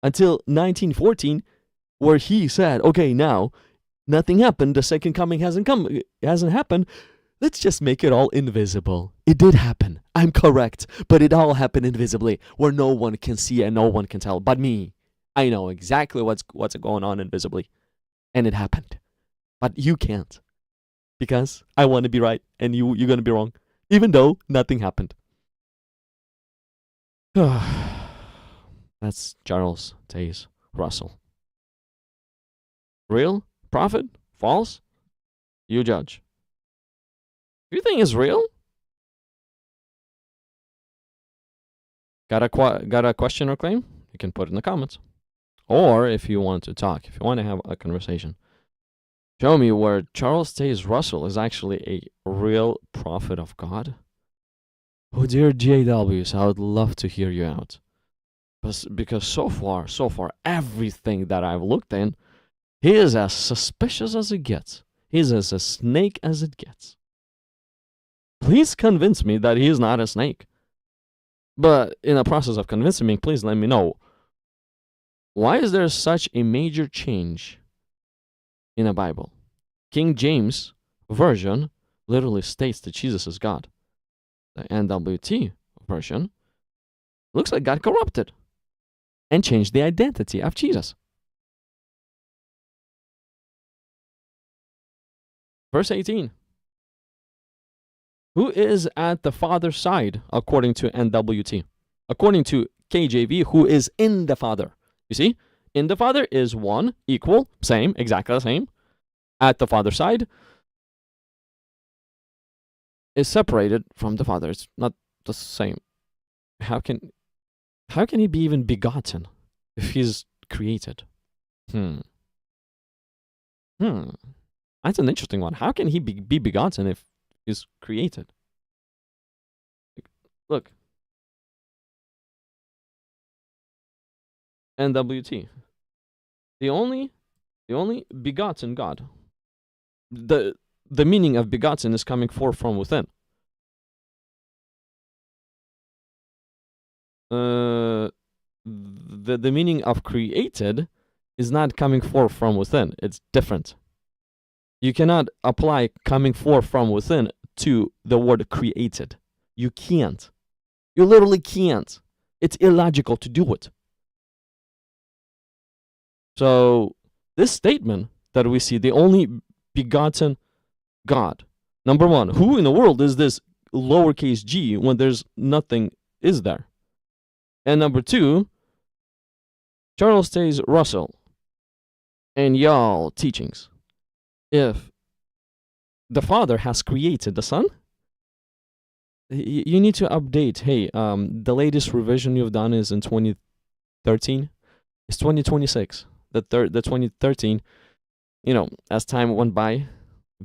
Until 1914, where he said, okay, now nothing happened. The second coming hasn't happened. Let's just make it all invisible. It did happen. I'm correct. But it all happened invisibly, where no one can see and no one can tell. But me, I know exactly what's going on invisibly. And it happened. But you can't. Because I want to be right and you're going to be wrong. Even though nothing happened. That's Charles Taze Russell. Real? Prophet? False? You judge. Do you think it's real? Got a question or claim? You can put it in the comments. Or if you want to talk, if you want to have a conversation, show me where Charles Taze Russell is actually a real prophet of God. Oh, dear JWs, I would love to hear you out. Because so far, everything that I've looked in, he is as suspicious as it gets. He's as a snake as it gets. Please convince me that he is not a snake. But in the process of convincing me, please let me know, why is there such a major change in the Bible? King James Version literally states that Jesus is God. The NWT version looks like God corrupted and changed the identity of Jesus. Verse 18. Who is at the Father's side, according to NWT? According to KJV, who is in the Father? You see, in the Father is one, equal, same, exactly the same. At the Father's side is separated from the Father. It's not the same. How can he be even begotten if he's created? That's an interesting one. How can he be begotten if he's created? Look. NWT. The only begotten God. The meaning of begotten is coming forth from within. The meaning of created is not coming forth from within. It's different. You cannot apply coming forth from within to the word created. You can't. You literally can't. It's illogical to do it. So this statement that we see, the only begotten God. Number one, who in the world is this lowercase g when there's nothing is there? And number two, Charles Taze Russell and y'all teachings. If the Father has created the Son, you need to update. Hey, the latest revision you've done is in 2013. It's 2026. The 2013, as time went by,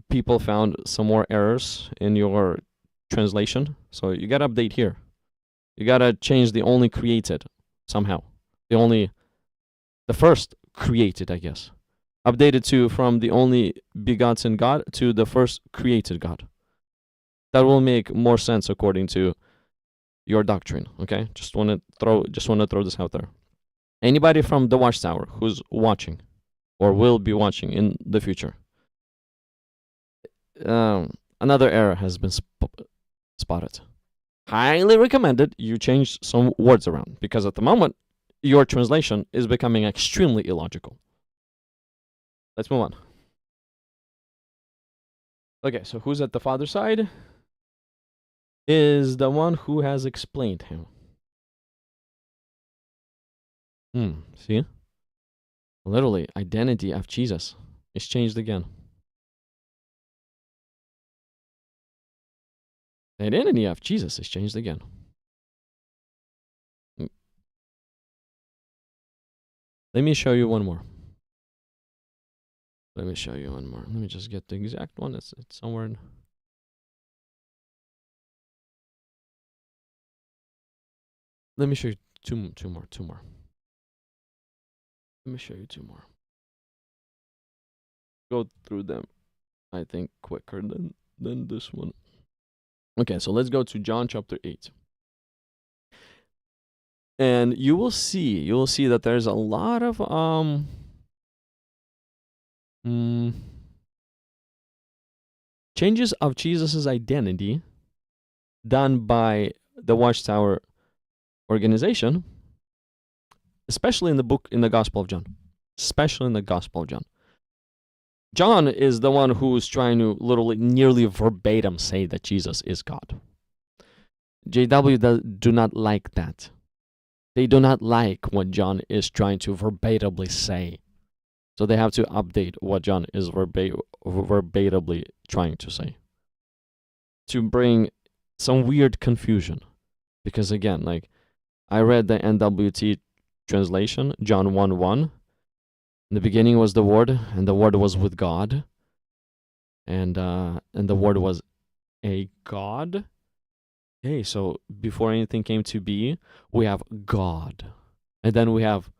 people found some more errors in your translation. So you gotta update here. You gotta change the only created somehow. The first created, I guess. Updated to from the only begotten God to the first created God. That will make more sense according to your doctrine. Okay, just wanna throw this out there. Anybody from the Watchtower who's watching or will be watching in the future, another error has been spotted. Highly recommended you change some words around, because at the moment, your translation is becoming extremely illogical. Let's move on. Okay, so who's at the Father's side? Is the one who has explained him. See? Literally, identity of Jesus is changed again. The identity of Jesus is changed again. Let me show you one more. Let me just get the exact one. It's somewhere in... Let me show you two more. Let me show you two more. Go through them, I think, quicker than this one. Okay, so let's go to John chapter 8. And you will see that there's a lot of changes of Jesus' identity done by the Watchtower organization, especially in the Gospel of John. John is the one who's trying to literally nearly verbatim say that Jesus is God. JW do not like that. They do not like what John is trying to verbatimly say. So they have to update what John is verbatimly trying to say, to bring some weird confusion. Because again, like, I read the NWT translation, John 1:1. In the beginning was the Word, and the Word was with God, and the Word was a God. Okay, so before anything came to be, we have God, and then we have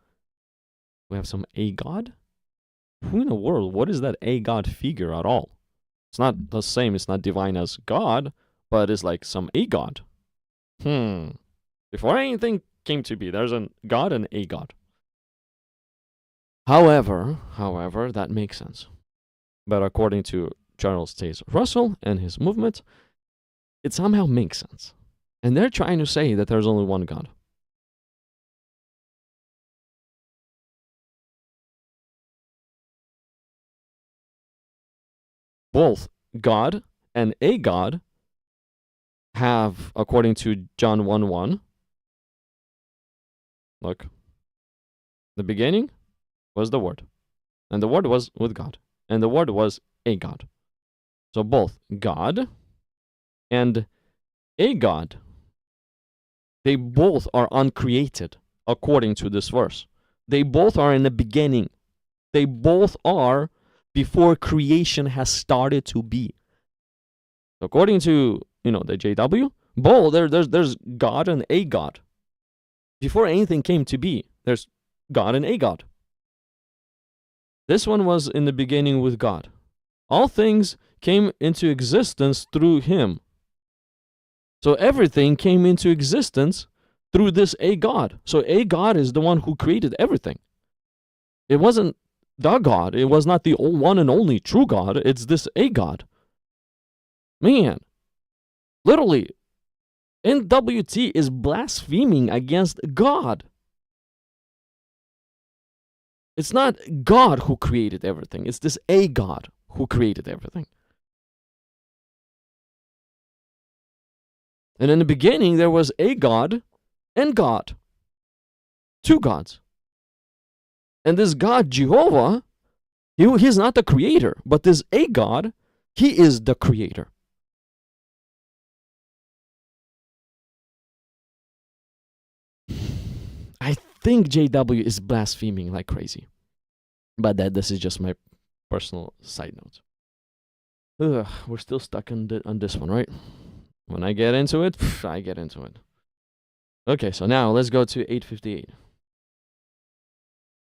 some a God. Who in the world? What is that a God figure at all? It's not the same. It's not divine as God, but it's like some a god. Before anything came to be, there's a god and a god. However, that makes sense. But according to Charles Taze Russell and his movement, it somehow makes sense. And they're trying to say that there's only one God. Both God and a God have, according to John 1:1, look, the beginning was the Word, and the Word was with God, and the Word was a God. So both God and a God, they both are uncreated, according to this verse. They both are in the beginning. They both are before creation has started to be. According to, the JW, there's God and a God. Before anything came to be, there's God and a God. This one was in the beginning with God. All things came into existence through him. So everything came into existence through this a God. So a God is the one who created everything. It wasn't the God. It was not the one and only true God. It's this a God. Man, literally, NWT is blaspheming against God. It's not God who created everything. It's this a God who created everything. And in the beginning, there was a God and God. Two gods. And this God, Jehovah, he's not the creator, but this a God, he is the creator. I think JW is blaspheming like crazy. But this is just my personal side note. We're still stuck on this one, right? When I get into it, I get into it. Okay, so now let's go to 858.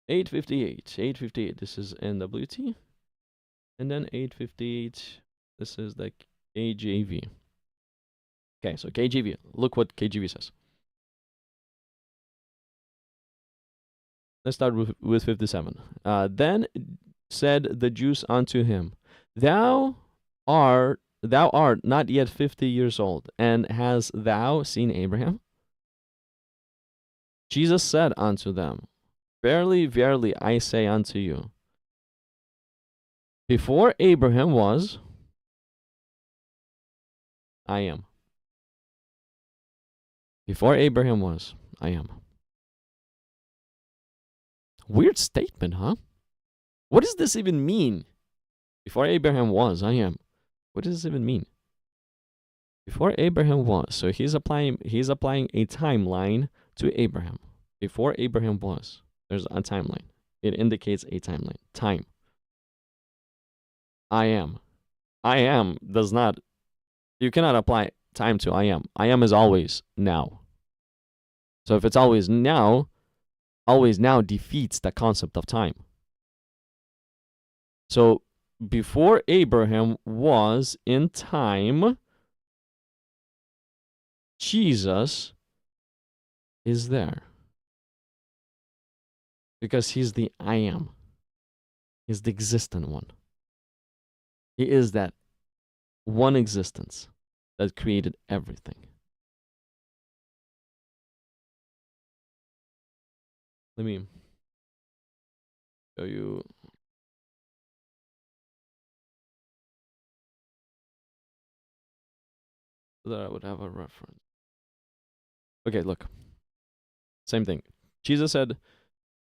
858. This is NWT. And then 858, this is the KJV. Okay, so KJV. Look what KJV says. Let's start with 57. Then said the Jews unto him, Thou art not yet 50 years old, and hast thou seen Abraham? Jesus said unto them, Verily, verily, I say unto you, before Abraham was, I am. Before Abraham was, I am. Weird statement, huh? What does this even mean? Before Abraham was, I am. What does this even mean? Before Abraham was. So he's applying a timeline to Abraham. Before Abraham was. There's a timeline. It indicates a timeline. Time. I am. I am does not. You cannot apply time to I am. I am is always now. So if it's always now defeats the concept of time. So before Abraham was in time, Jesus is there. Because he's the I am. He's the existent one. He is that one existence that created everything. Let me show you. So that I would have a reference. Okay, look. Same thing. Jesus said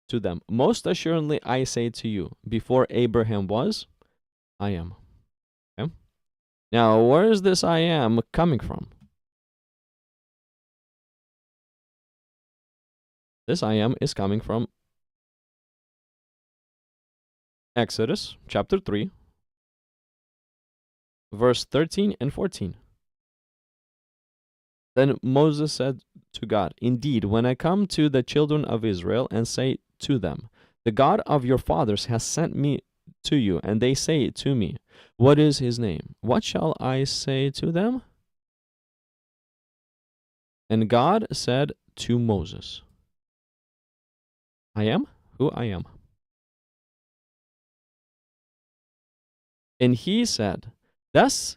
to them, Most assuredly I say to you, before Abraham was, I am. Okay? Now, where is this I am coming from? This I am is coming from Exodus chapter 3, verse 13 and 14. Then Moses said to God, Indeed, when I come to the children of Israel and say to them, The God of your fathers has sent me to you, and they say to me, What is his name? What shall I say to them? And God said to Moses, I am who I am. And he said, thus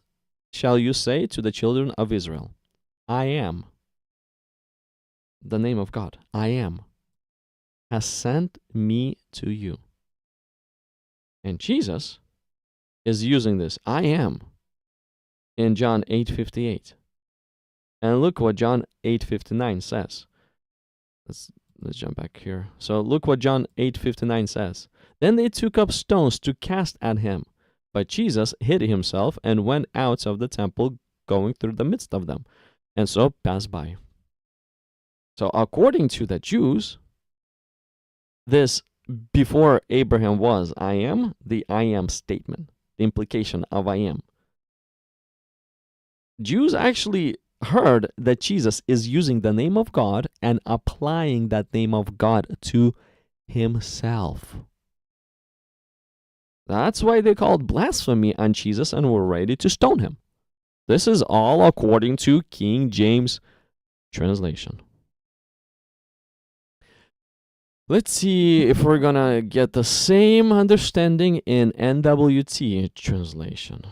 shall you say to the children of Israel, I am, the name of God, I am, has sent me to you. And Jesus is using this, I am, in John 8:58. And look what John 8:59 says. Let's jump back here. So look what John 8:59 says. Then they took up stones to cast at him. But Jesus hid himself and went out of the temple, going through the midst of them, and so passed by. So according to the Jews, this before Abraham was, I am, the I am statement, the implication of I am. Jews actually heard that Jesus is using the name of God and applying that name of God to himself. That's why they called blasphemy on Jesus and were ready to stone him. This is all according to King James translation. Let's see if we're gonna get the same understanding in NWT translation.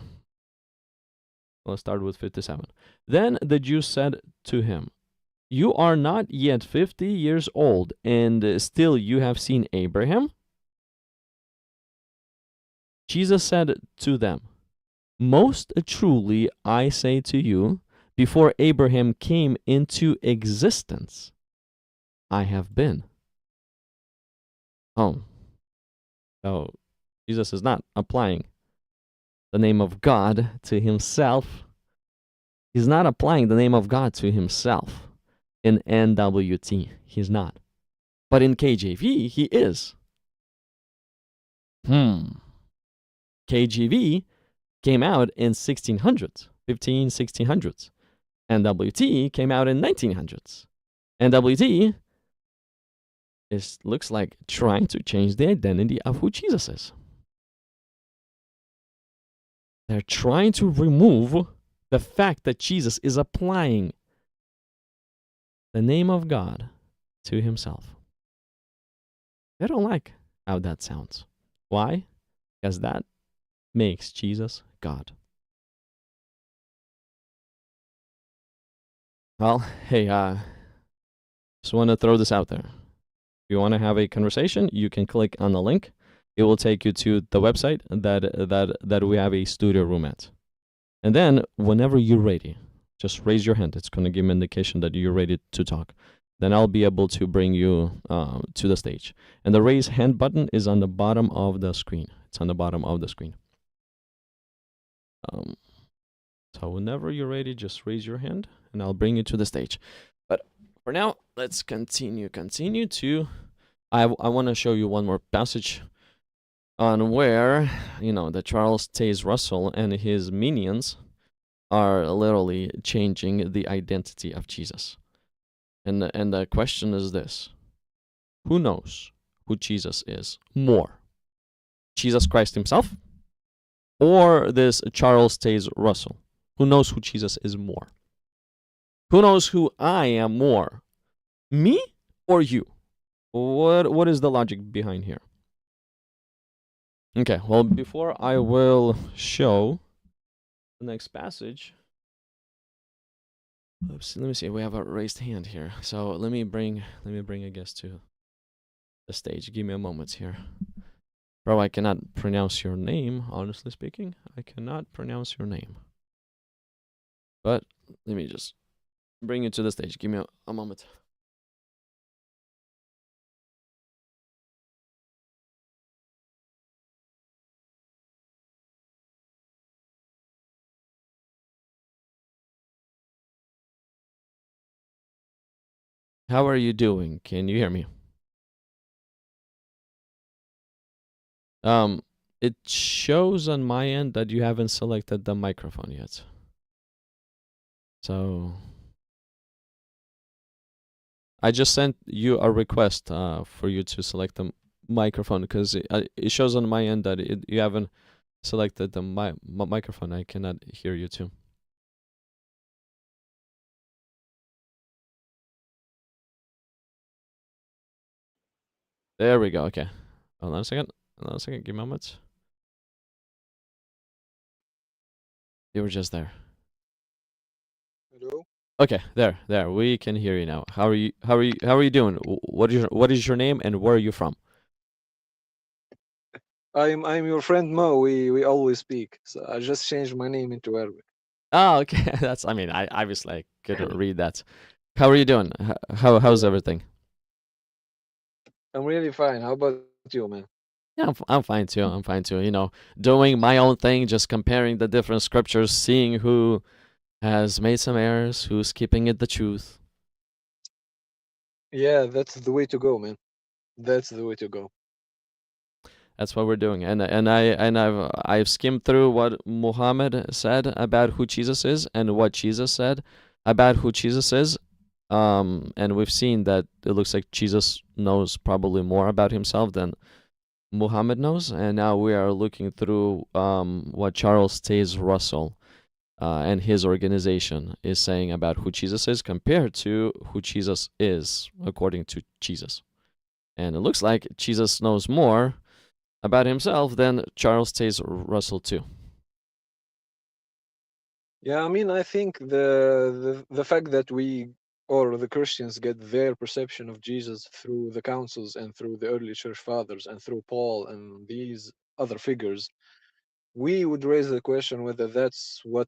Let's start with 57. Then the Jews said to him, you are not yet 50 years old, and still you have seen Abraham? Jesus said to them, most truly I say to you, before Abraham came into existence, I have been. Oh, so Jesus is not applying the name of God to himself. He's not applying the name of God to himself in NWT. He's not. But in KJV, he is. KJV came out in 1600s, 1600s. NWT came out in 1900s. NWT looks like trying to change the identity of who Jesus is. They're trying to remove the fact that Jesus is applying the name of God to himself. They don't like how that sounds. Why? Because that makes Jesus God. Well, hey, just want to throw this out there. If you want to have a conversation, you can click on the link. It will take you to the website that we have a studio room at. And then whenever you're ready, just raise your hand. It's going to give me an indication that you're ready to talk. Then I'll be able to bring you to the stage. And the raise hand button is on the bottom of the screen. It's on the bottom of the screen. So whenever you're ready, just raise your hand and I'll bring you to the stage. But for now, let's continue to, I want to show you one more passage on where, the Charles Taze Russell and his minions are literally changing the identity of Jesus. And the question is this: who knows who Jesus is more? Jesus Christ himself or this Charles Taze Russell? Who knows who Jesus is more? Who knows who I am more? Me or you? What is the logic behind here? Okay, well, before I will show the next passage, oops, let me see. We have a raised hand here, so let me bring a guest to the stage. Give me a moment here, bro. I cannot pronounce your name. Honestly speaking, I cannot pronounce your name. But let me just bring you to the stage. Give me a moment. How are you doing? Can you hear me? It shows on my end that you haven't selected the microphone yet. So I just sent you a request for you to select the microphone because it shows on my end that you haven't selected the microphone. I cannot hear you too. There we go. Okay. Hold on a second. Hold on a second. Give me a moment. You were just there. Hello. Okay, there. We can hear you now. How are you? How are you doing? What is your name and where are you from? I'm your friend Mo. We always speak. So I just changed my name into Arabic. Oh, okay. That's. I mean, I obviously I could read that. How are you doing? How's Yeah, everything? I'm really fine. How about you, man? Yeah, I'm fine too. I'm fine too. You know, doing my own thing, just comparing the different scriptures, seeing who has made some errors, who's keeping it the truth. Yeah, that's the way to go, man. That's the way to go. That's what we're doing. And I've skimmed through what Muhammad said about who Jesus is and what Jesus said about who Jesus is. And we've seen that it looks like Jesus knows probably more about himself than Muhammad knows. And now we are looking through what Charles Taze Russell and his organization is saying about who Jesus is compared to who Jesus is according to Jesus. And it looks like Jesus knows more about himself than Charles Taze Russell too. Yeah, I mean, I think the fact that we or the Christians get their perception of Jesus through the councils and through the early church fathers and through Paul and these other figures, we would raise the question whether that's what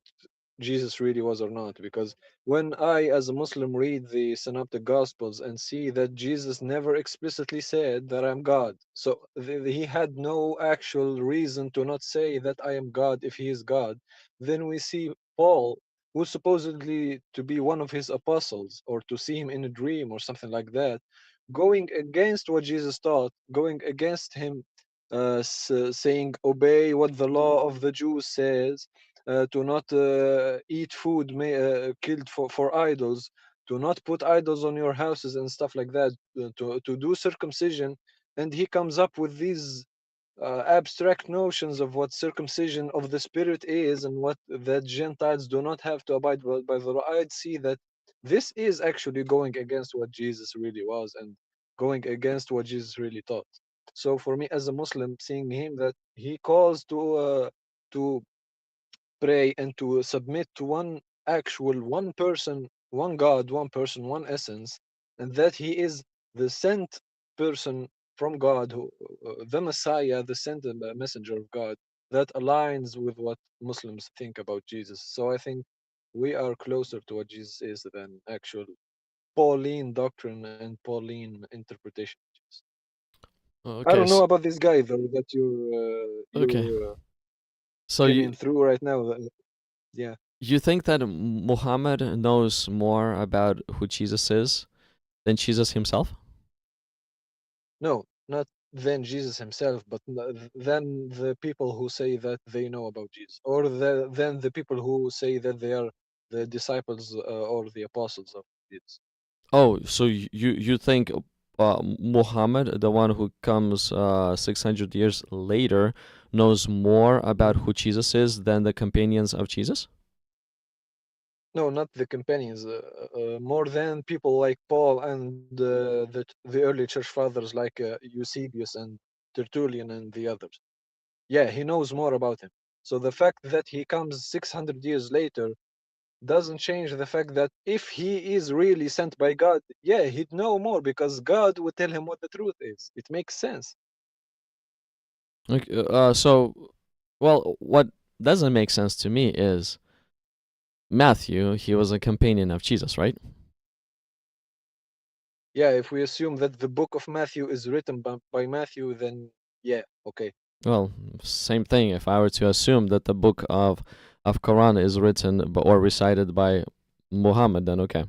Jesus really was or not. Because when I, as a Muslim, read the Synoptic Gospels and see that Jesus never explicitly said that I'm God, so he had no actual reason to not say that I am God if he is God, then we see Paul, who's supposedly to be one of his apostles, or to see him in a dream or something like that, going against what Jesus taught, going against him saying, obey what the law of the Jews says, to not eat food killed for idols, to not put idols on your houses and stuff like that, to do circumcision. And he comes up with these abstract notions of what circumcision of the spirit is and what that Gentiles do not have to abide by the law. I'd see that this is actually going against what Jesus really was and going against what Jesus really taught. So for me as a Muslim, seeing him that he calls to pray and to submit to one actual one person, one God, one person, one essence, and that he is the sent person from God, who, the Messiah, the sent messenger of God, that aligns with what Muslims think about Jesus. So I think we are closer to what Jesus is than actual Pauline doctrine and Pauline interpretation. I don't Okay, know about this guy though that you're okay. So you skimming through right now. Yeah. you think that Muhammad knows more about who Jesus is than Jesus himself? No, not than Jesus himself, but than the people who say that they know about Jesus, or than the people who say that they are the disciples or the apostles of Jesus. Oh, so you think Muhammad, the one who comes 600 years later, knows more about who Jesus is than the companions of Jesus? No, not the companions, more than people like Paul and the early church fathers like Eusebius and Tertullian and the others. Yeah, he knows more about him. So the fact that he comes 600 years later doesn't change the fact that if he is really sent by God, yeah, he'd know more because God would tell him what the truth is. It makes sense. Okay, well, what doesn't make sense to me is Matthew, he was a companion of Jesus, right? Yeah, if we assume that the book of Matthew is written by Matthew, then yeah, okay. Well, same thing. If I were to assume that the book of Quran is written or recited by Muhammad, then okay.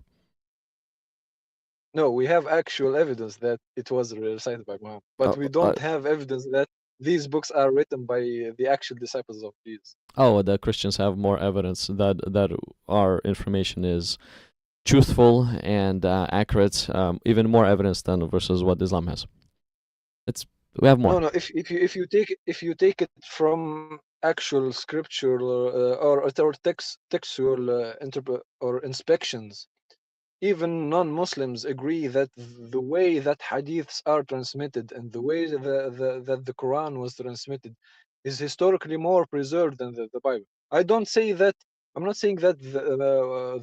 No, we have actual evidence that it was recited by Muhammad, but Uh, we uh, don't have evidence that these books are written by the actual disciples of Jesus. oh, the Christians have more evidence that our information is truthful and accurate. Even more evidence than versus what Islam has. It's we have more. No, no. If you take it from actual scriptural or textual or inspections, even non-Muslims agree that the way that hadiths are transmitted and the way that the Quran was transmitted is historically more preserved than the Bible. I don't say that. I'm not saying that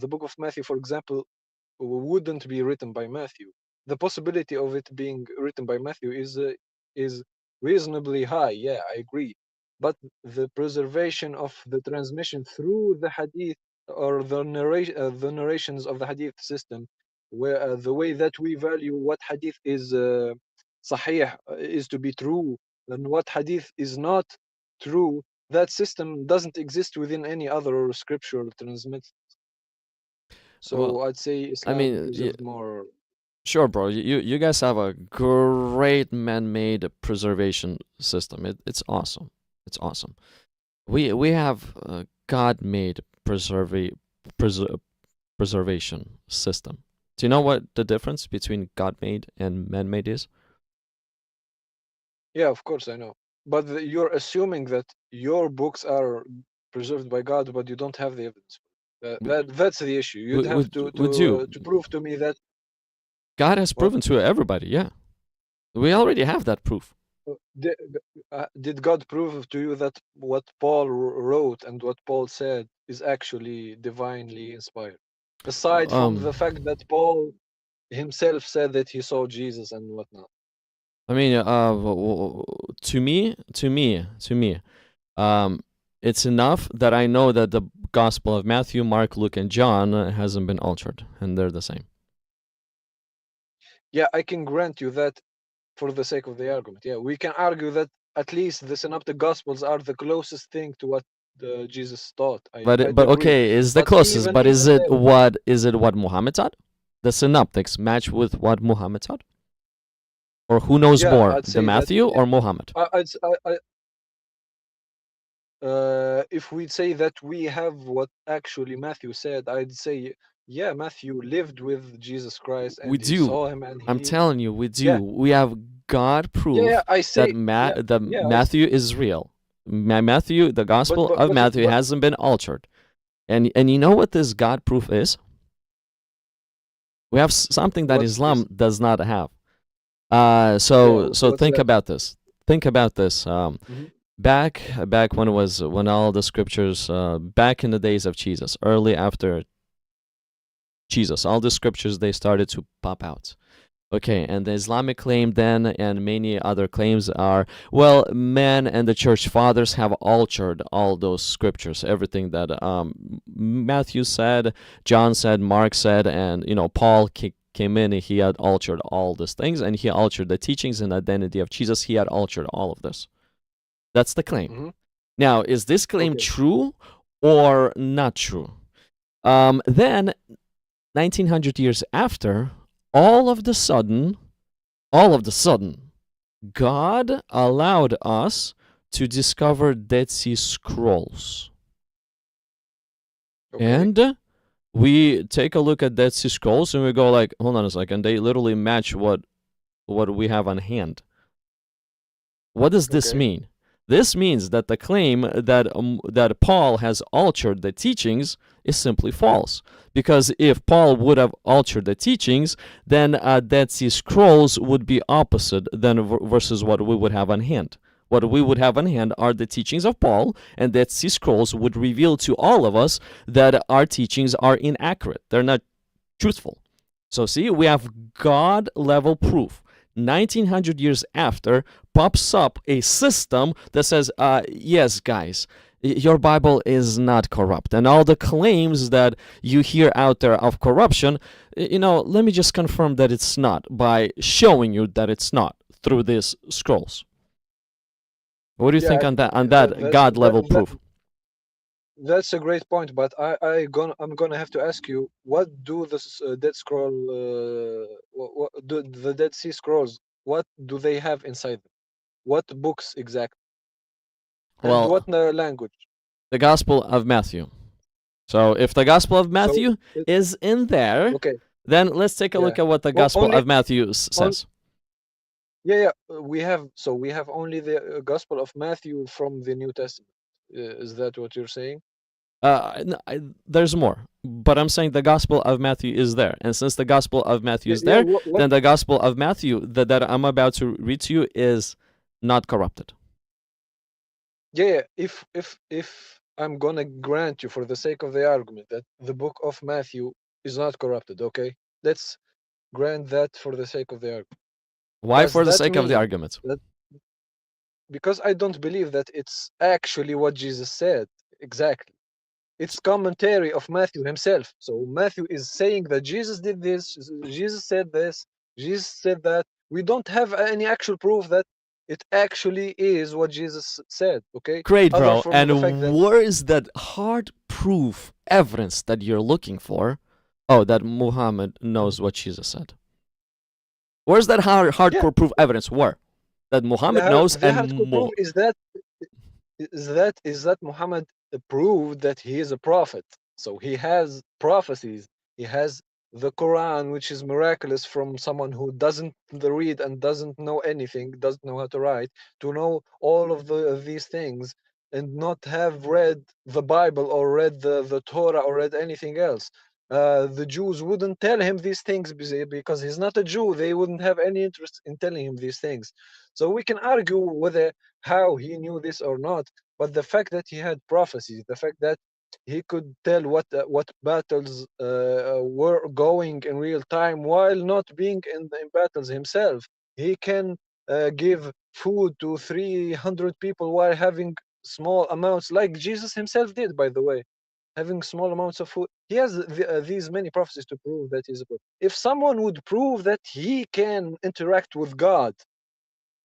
the book of Matthew, for example, wouldn't be written by Matthew. The possibility of it being written by Matthew is reasonably high. Yeah, I agree. But the preservation of the transmission through the hadith or the narrations of the hadith system, where the way that we value what hadith is sahih, is to be true, and what hadith is not true, that system doesn't exist within any other scriptural transmit. Well, So I'd say I Islam mean, preserved more. sure, bro. You guys have a great man-made preservation system. It's awesome. It's awesome. We have a God-made preservation system. Do you know what the difference between God-made and man-made is? Yeah, of course I know. But you're assuming that your books are preserved by God, but you don't have the evidence. That's the issue. You'd have Would you? to prove to me that God has what proven to everybody. Yeah, we already have that proof. did, did God prove to you that what Paul wrote and what Paul said is actually divinely inspired? Aside from the fact that Paul himself said that he saw Jesus and whatnot. I mean, to me, it's enough that I know that the Gospel of Matthew, Mark, Luke, and John hasn't been altered, and they're the same. Yeah, I can grant you that for the sake of the argument. Yeah, we can argue that at least the synoptic gospels are the closest thing to what Jesus taught. I'd But agree. okay, is the But closest. But even then, is it what Muhammad taught? The synoptics match with what Muhammad taught, or who knows yeah, more, I'd the say that Matthew or Muhammad? if we'd say that we have what actually Matthew said, I'd say yeah, Matthew lived with Jesus Christ We and he do. saw him and I'm he telling you, we do. yeah We have God yeah proof I that say yeah yeah Matthew is real. Matthew, the but Gospel but of but Matthew but hasn't been altered. And you know what this God proof is? We have something that what's this? Islam does not have. Yeah, So what's think that? about this. Think about this. Hmm. Back when all the scriptures, back in the days of Jesus, early after Jesus, all the scriptures they started to pop out. Okay, and the Islamic claim then and many other claims are, well, man and the church fathers have altered all those scriptures, everything that Matthew said, John said, Mark said, and Paul came in and he had altered all these things, and he altered the teachings and identity of Jesus. He had altered all of this. That's the claim. Hmm. Now, is this claim Okay. true or not true? Then 1900 years after, all of the sudden, God allowed us to discover Dead Sea Scrolls. Okay. And we take a look at Dead Sea Scrolls and we go like, hold on a second, they literally match what we have on hand. What does this Okay. mean? This means that the claim that Paul has altered the teachings is simply false. Because if Paul would have altered the teachings, then Dead Sea Scrolls would be opposite than versus what we would have on hand. What we would have on hand are the teachings of Paul, and Dead Sea Scrolls would reveal to all of us that our teachings are inaccurate. They're not truthful. So see, we have God-level proof. 1900 years after, pops up a system that says, yes, guys, your Bible is not corrupt. And all the claims that you hear out there of corruption, let me just confirm that it's not by showing you that it's not through these scrolls. What do you think on that God level proof? That's a great point, but I'm gonna have to ask you, what do the Dead Scroll, what do the Dead Sea Scrolls? What do they have inside them? What books exactly? And Well, what language? the Gospel of Matthew. So if the Gospel of So Matthew is in there, okay, then let's take a yeah. look at what the Well, Gospel only of Matthew says. yeah. We have only the Gospel of Matthew from the New Testament. Is that what you're saying? There's more, but I'm saying the Gospel of Matthew is there, and since the Gospel of Matthew is Yeah, there, what then the Gospel of Matthew that I'm about to read to you is not corrupted. yeah, if I'm gonna grant you for the sake of the argument that the book of Matthew is not corrupted, okay? Let's grant that for the sake of the argument. Why, Does for the that sake of the mean argument? that because I don't believe that it's actually what Jesus said exactly. It's commentary of Matthew himself. So Matthew is saying that Jesus did this, Jesus said this, Jesus said that. We don't have any actual proof that it actually is what Jesus said, okay? Great, Other bro. from the fact that And where is that hard proof evidence that you're looking for? Oh, that Muhammad knows what Jesus said. Where's that yeah, hardcore proof evidence? Where? That Muhammad knows the and hardcore proof is that Muhammad proved that he is a prophet. So he has prophecies. He has the Quran, which is miraculous from someone who doesn't read and doesn't know anything, doesn't know how to write, to know all of these things and not have read the Bible or read the Torah or read anything else. The Jews wouldn't tell him these things because he's not a Jew. They wouldn't have any interest in telling him these things. So we can argue whether how he knew this or not, but the fact that he had prophecies, the fact that he could tell what battles were going in real time while not being in battles himself, he can give food to 300 people while having small amounts, like Jesus himself did, by the way, having small amounts of food. He has these many prophecies to prove that he's a prophet. If someone would prove that he can interact with God,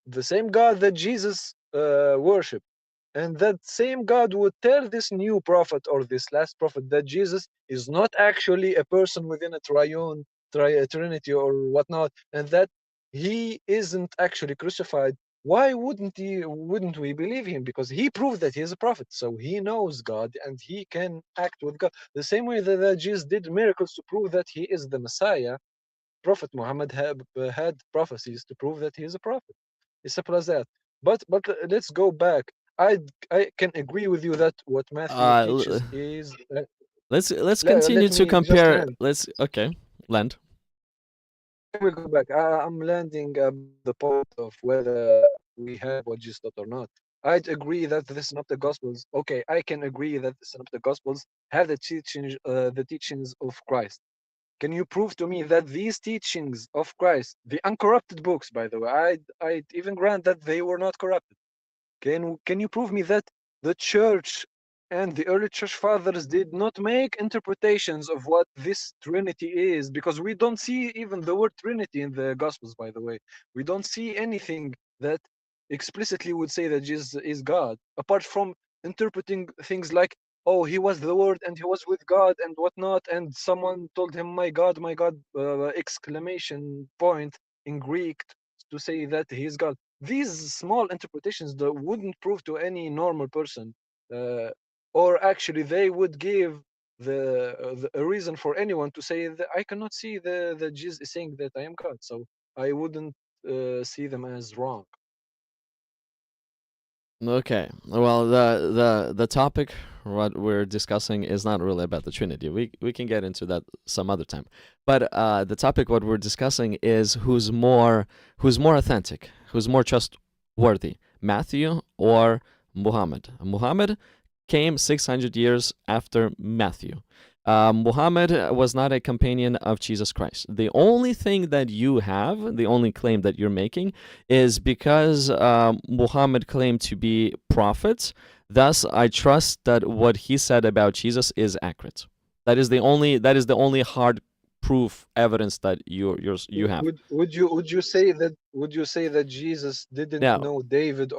the same God that Jesus worshiped, and that same God would tell this new prophet or this last prophet that Jesus is not actually a person within a trinity or whatnot, and that he isn't actually crucified. Why wouldn't we believe him? Because he proved that he is a prophet, so he knows God and he can act with God. The same way that Jesus did miracles to prove that he is the Messiah, Prophet Muhammad had prophecies to prove that he is a prophet. It's simple as that. But let's go back. I can agree with you that what Matthew teaches is. Let's continue Let to me just compare. land. Let's okay, land. I will go back. I'm landing at the point of whether we have what Jesus taught or not. I'd agree that the Synoptic Gospels. Okay, I can agree that the Synoptic Gospels have the teachings of Christ. Can you prove to me that these teachings of Christ, the uncorrupted books, by the way, I'd even grant that they were not corrupted. Can you prove me that the church and the early church fathers did not make interpretations of what this Trinity is? Because we don't see even the word Trinity in the Gospels, by the way. We don't see anything that explicitly would say that Jesus is God, apart from interpreting things like, oh, he was the Word and he was with God and whatnot, and someone told him, my God, exclamation point in Greek to say that he is God. These small interpretations that wouldn't prove to any normal person, uh, or actually they would give a reason for anyone to say that I cannot see the Jesus is saying that I am God. So I wouldn't see them as wrong. Okay. Well, the topic what we're discussing is not really about the Trinity. We can get into that some other time. But the topic what we're discussing is who's more authentic, who's more trustworthy, Matthew or Muhammad. Muhammad came 600 years after Matthew. Muhammad was not a companion of Jesus Christ. The only thing that you have, the only claim that you're making, is because Muhammad claimed to be prophet. Thus, I trust that what he said about Jesus is accurate. That is the only hard proof evidence that you have. Would you say that Jesus didn't Now, know David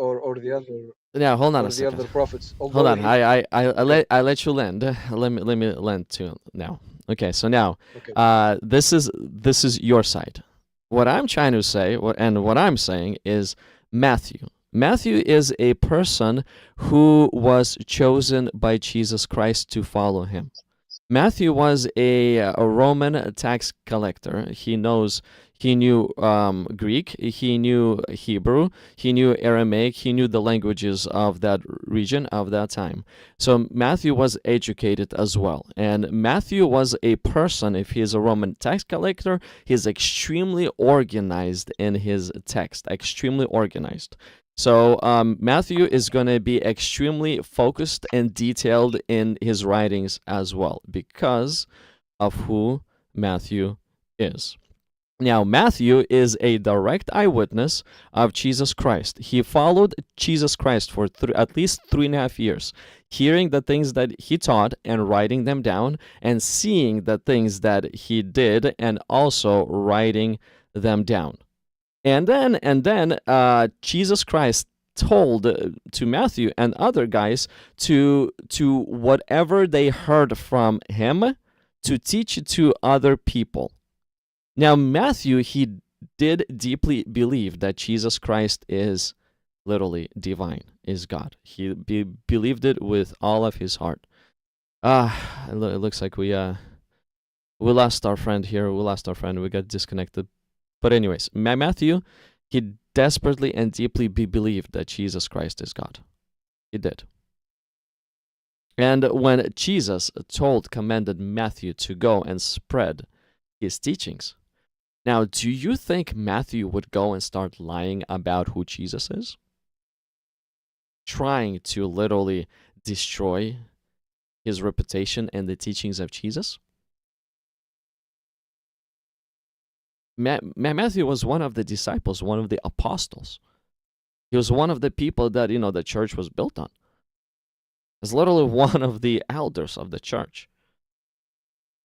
now hold on a or the second. other prophets, Hold although on. he I okay let you land. Let me land too now. Okay, so now okay this is your side. What I'm trying to say, and what I'm saying is Matthew. Matthew is a person who was chosen by Jesus Christ to follow him. Matthew was a Roman tax collector. He knew Greek, he knew Hebrew, he knew Aramaic, he knew the languages of that region of that time. So Matthew was educated as well. And Matthew was a person, if he is a Roman tax collector, he's extremely organized in his text, extremely organized. So Matthew is going to be extremely focused and detailed in his writings as well because of who Matthew is. Now, Matthew is a direct eyewitness of Jesus Christ. He followed Jesus Christ for at least 3.5 years, hearing the things that he taught and writing them down, and seeing the things that he did and also writing them down. And then Jesus Christ told to Matthew and other guys to whatever they heard from him to teach it to other people. Now Matthew, he did deeply believe that Jesus Christ is literally divine, is God. He believed it with all of his heart. It looks like we lost our friend here. We lost our friend. We got disconnected. But anyways, Matthew, he desperately and deeply believed that Jesus Christ is God. He did. And when Jesus commanded Matthew to go and spread his teachings, now, do you think Matthew would go and start lying about who Jesus is? Trying to literally destroy his reputation and the teachings of Jesus? Matthew was one of the disciples, one of the apostles. He was one of the people that, the church was built on. He's literally one of the elders of the church.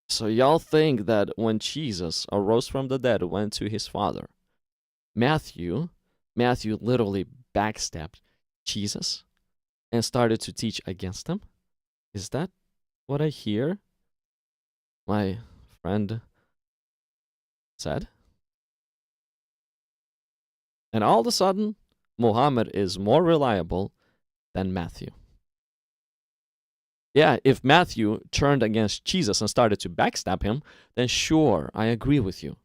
So y'all think that when Jesus arose from the dead, went to his Father, Matthew literally backstabbed Jesus and started to teach against him? Is that what I hear my friend said? And all of a sudden, Muhammad is more reliable than Matthew. Yeah, if Matthew turned against Jesus and started to backstab him, then sure, I agree with you.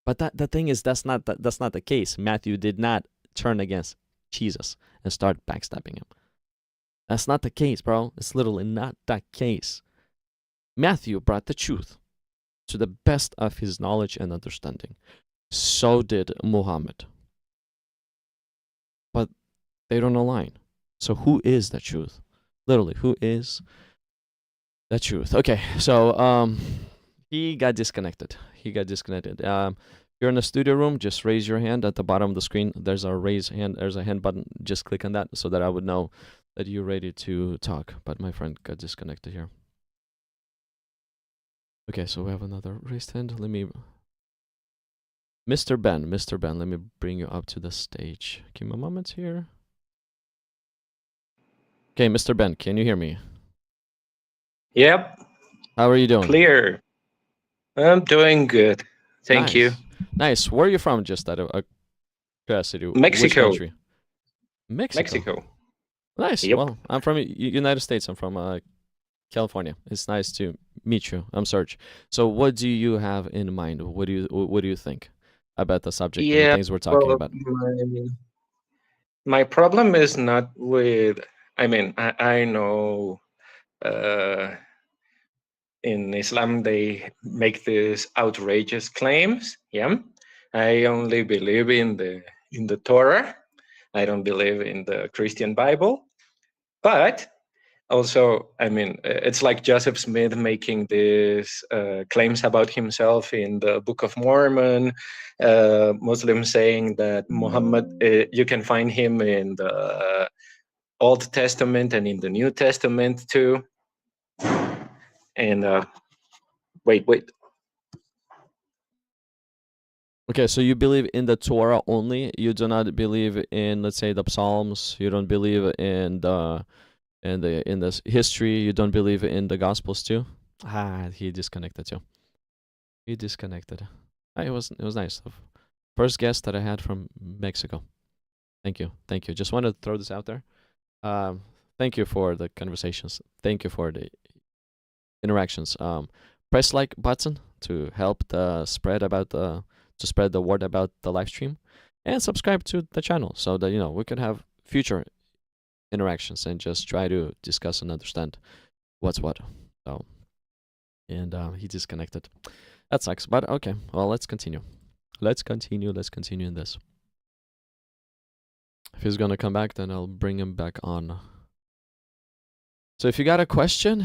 But the thing is, that's not the case. Matthew did not turn against Jesus and start backstabbing him. That's not the case, bro. It's literally not the case. Matthew brought the truth to the best of his knowledge and understanding. So did Muhammad. But they don't align. So who is the truth? Literally, who is the truth? Okay, so he got disconnected. You're in the studio room, just raise your hand at the bottom of the screen. There's a hand button. Just click on that so that I would know that you're ready to talk. But my friend got disconnected here. Okay, so we have another raised hand. Mr. Ben, let me bring you up to the stage. Give me a moment here. Okay, Mr. Ben, can you hear me? Yep. How are you doing? Clear. I'm doing good. Thank you. Nice. Where are you from, just out of curiosity? Mexico. Which country? Mexico. Nice. Yep. Well, I'm from United States. I'm from California. It's nice to meet you. I'm Serge. So what do you have in mind? What do you think about the subject and the things we're talking about? My problem is not with, I know in Islam they make these outrageous claims. Yeah. I only believe in the Torah. I don't believe in the Christian Bible. But also, it's like Joseph Smith making these claims about himself in the Book of Mormon, Muslims saying that Muhammad, you can find him in the Old Testament and in the New Testament too. And wait. Okay, so you believe in the Torah only. You do not believe in, let's say, the Psalms. You don't believe in the history. You don't believe in the Gospels too. He disconnected too. It was nice. First guest that I had from Mexico. Thank you. Just wanted to throw this out there. Thank you for the conversations. Thank you for the interactions. Press like button to help the spread about the to spread the word about the live stream, and subscribe to the channel so that we can have future interactions and just try to discuss and understand what's what. So, and he disconnected. That sucks, but okay. Well, let's continue. Let's continue in this. If he's gonna come back, then I'll bring him back on. So if you got a question,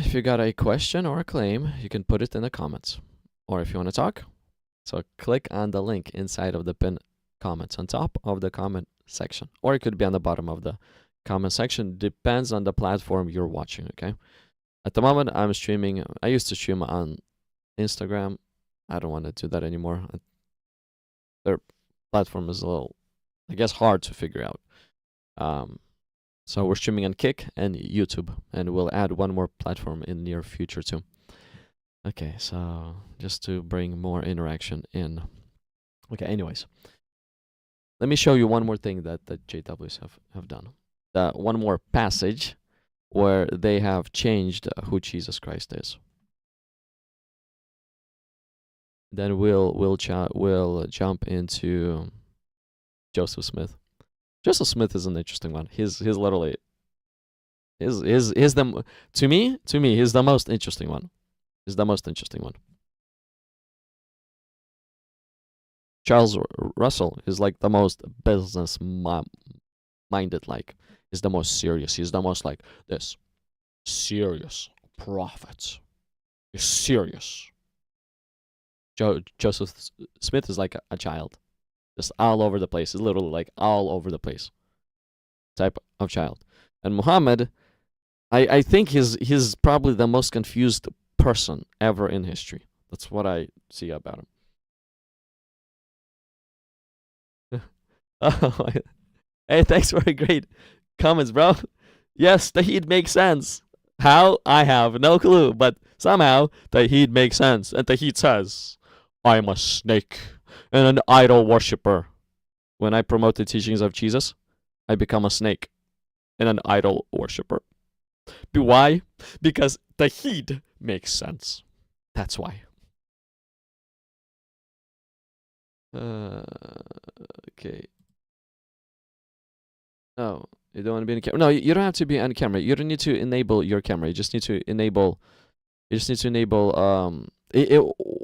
or a claim, you can put it in the comments. Or if you want to talk, so click on the link inside of the pinned comments on top of the comment section. Or it could be on the bottom of the comment section. Depends on the platform you're watching, okay? At the moment, I'm streaming. I used to stream on Instagram. I don't want to do that anymore. Their platform is a little, I guess, hard to figure out. So we're streaming on Kick and YouTube, and we'll add one more platform in the near future too. Okay, so just to bring more interaction in. Okay, anyways. Let me show you one more thing that the JWs have done. One more passage where they have changed who Jesus Christ is. Then we'll jump into Joseph Smith. Joseph Smith is an interesting one. He's literally to me he's the most interesting one. He's the most interesting one. Charles Russell is like the most business minded, like he's the most serious. He's the most like this serious prophet. He's serious. Joseph Smith is like a child. Just all over the place. It's literally like all over the place type of child. And Muhammad, I think he's probably the most confused person ever in history. That's what I see about him. Oh, hey, thanks for a great comments, bro. Yes, the heat makes sense. How? I have no clue, but somehow the heat makes sense. And the heat says, I'm a snake and an idol worshiper. When I promote the teachings of Jesus, I become a snake and an idol worshiper. Why? Because the heat makes sense. That's why. Okay. No, you don't want to be in camera. No, you don't have to be on camera. You don't need to enable your camera. You just need to enable.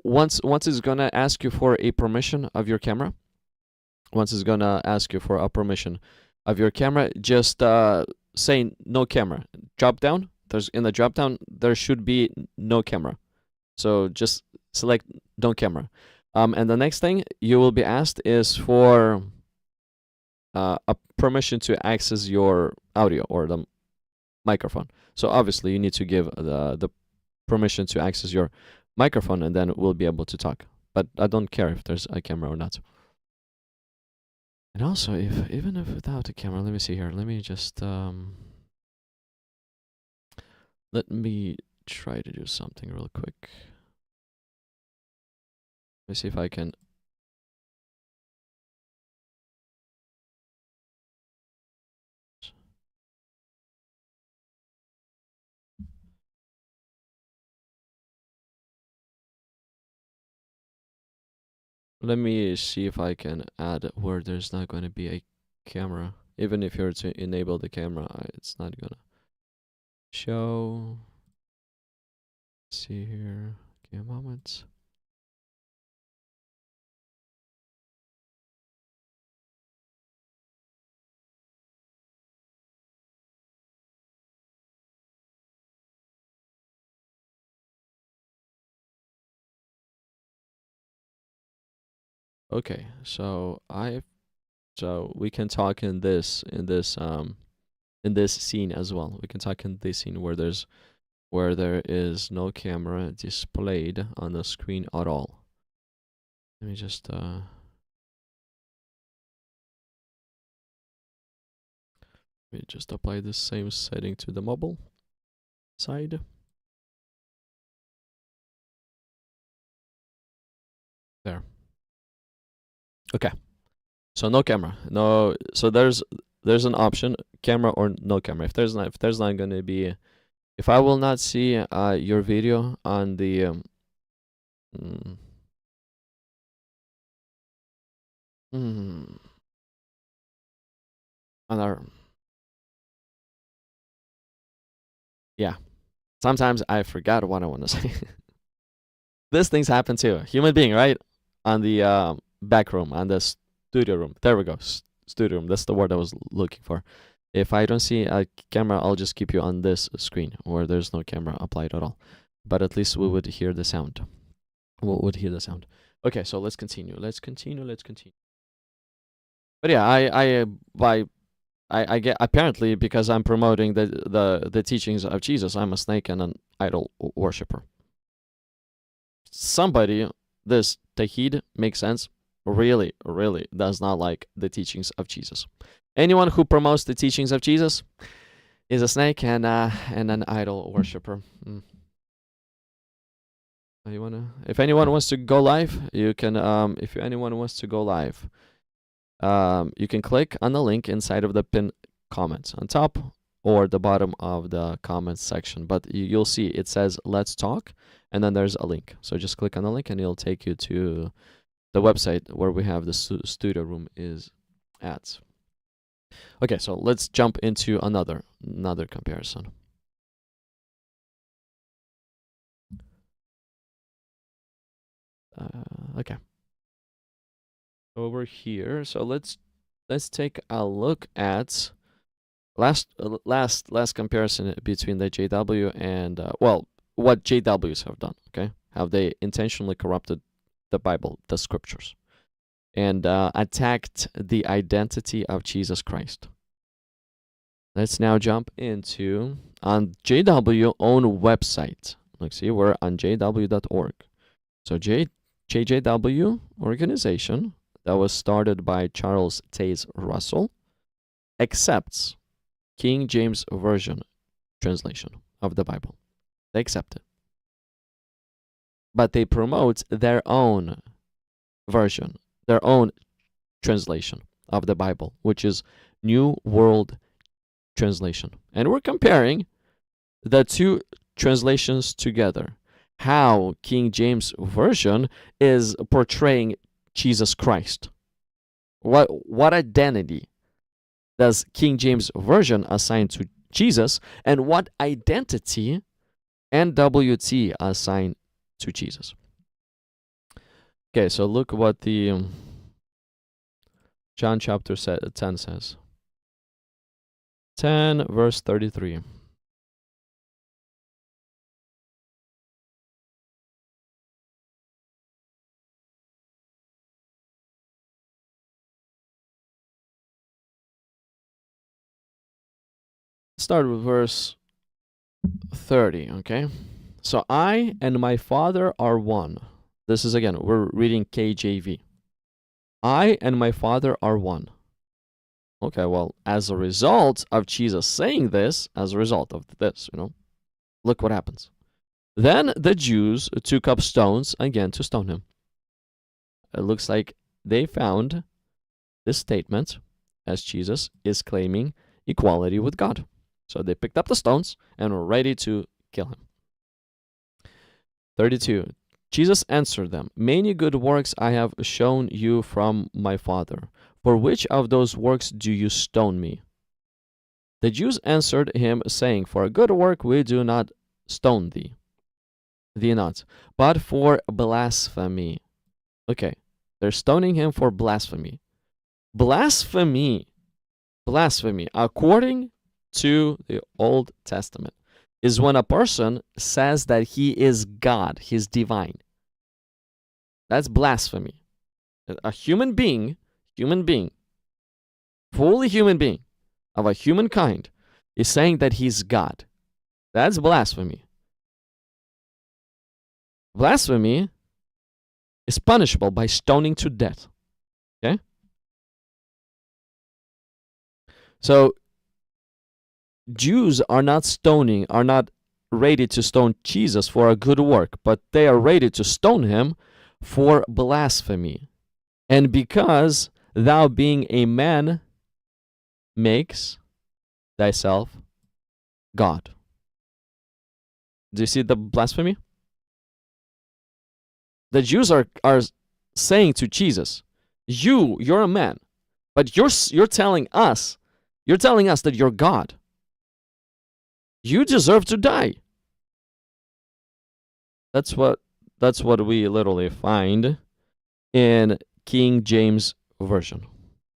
Once it's gonna ask you for a permission of your camera. Once it's gonna ask you for a permission of your camera, just say no camera. Drop down. In the drop down there should be no camera. So just select no camera. And the next thing you will be asked is for a permission to access your audio or the microphone. So obviously you need to give the permission to access your microphone, and then we'll be able to talk. But I don't care if there's a camera or not. And also, even if without a camera, let me see here. Let me just let me try to do something real quick. Let me see if I can. Let me see if I can add where there's not going to be a camera. Even if you're to enable the camera, it's not gonna show. Let's see here. Okay, a moment. Okay, so we can talk in this scene as well. We can talk in this scene where there is no camera displayed on the screen at all. Let me just apply the same setting to the mobile side. There. Okay. So no camera. No. So there's an option, camera or no camera. If there's not going to be If I will not see your video on the mm, on our, yeah, sometimes I forgot what I want to say. These things happen too. Human being, right? On the back room, on the studio room. There we go. Studio room. That's the word I was looking for. If I don't see a camera, I'll just keep you on this screen where there's no camera applied at all. But at least we would hear the sound. We would hear the sound. Okay, so let's continue. Let's continue. But yeah, I get, apparently, because I'm promoting the teachings of Jesus, I'm a snake and an idol worshiper. Somebody, this Tahid makes sense, really does not like the teachings of Jesus. Anyone who promotes the teachings of Jesus is a snake and an idol worshiper. If anyone wants to go live, you can. If anyone wants to go live, you can click on the link inside of the pinned comments on top or the bottom of the comments section. But you'll see it says "Let's Talk," and then there's a link. So just click on the link, and it'll take you to the website where we have the studio room is at. Okay, so let's jump into another comparison. Okay. Over here, so let's take a look at last comparison between the JW and what JWs have done. Okay, have they intentionally corrupted the Bible, the scriptures, and attacked the identity of Jesus Christ? Let's now jump into on JW own website. Let's see, we're on jw.org. So JJW organization that was started by Charles Taze Russell accepts King James Version translation of the Bible. They accept it. But they promote their own version, their own translation of the Bible, which is New World Translation. And we're comparing the two translations together. How King James Version is portraying Jesus Christ. What identity does King James Version assign to Jesus, and what identity NWT assign to Jesus? Okay, so look what the John chapter 10 says. 10 verse 33. Start with verse 30, okay? So I and my Father are one. This is, again, we're reading KJV. I and my Father are one. Okay, well, as a result of Jesus saying this, look what happens. Then the Jews took up stones again to stone him. It looks like they found this statement as Jesus is claiming equality with God. So they picked up the stones and were ready to kill him. 32. Jesus answered them, "Many good works I have shown you from my Father. For which of those works do you stone me?" The Jews answered him, saying, "For a good work we do not stone thee not, but for blasphemy." Okay, they're stoning him for blasphemy. Blasphemy, according to the Old Testament, is when a person says that he is God, he's divine. That's blasphemy. A human being, fully human being, of a human kind, is saying that he's God. That's blasphemy. Blasphemy is punishable by stoning to death. Okay? So Jews are not ready to stone Jesus for a good work, but they are ready to stone him for blasphemy. And because thou being a man makes thyself God. Do you see the blasphemy? The Jews are saying to Jesus, you're a man, but you're telling us that you're God. You deserve to die. That's what we literally find in King James Version.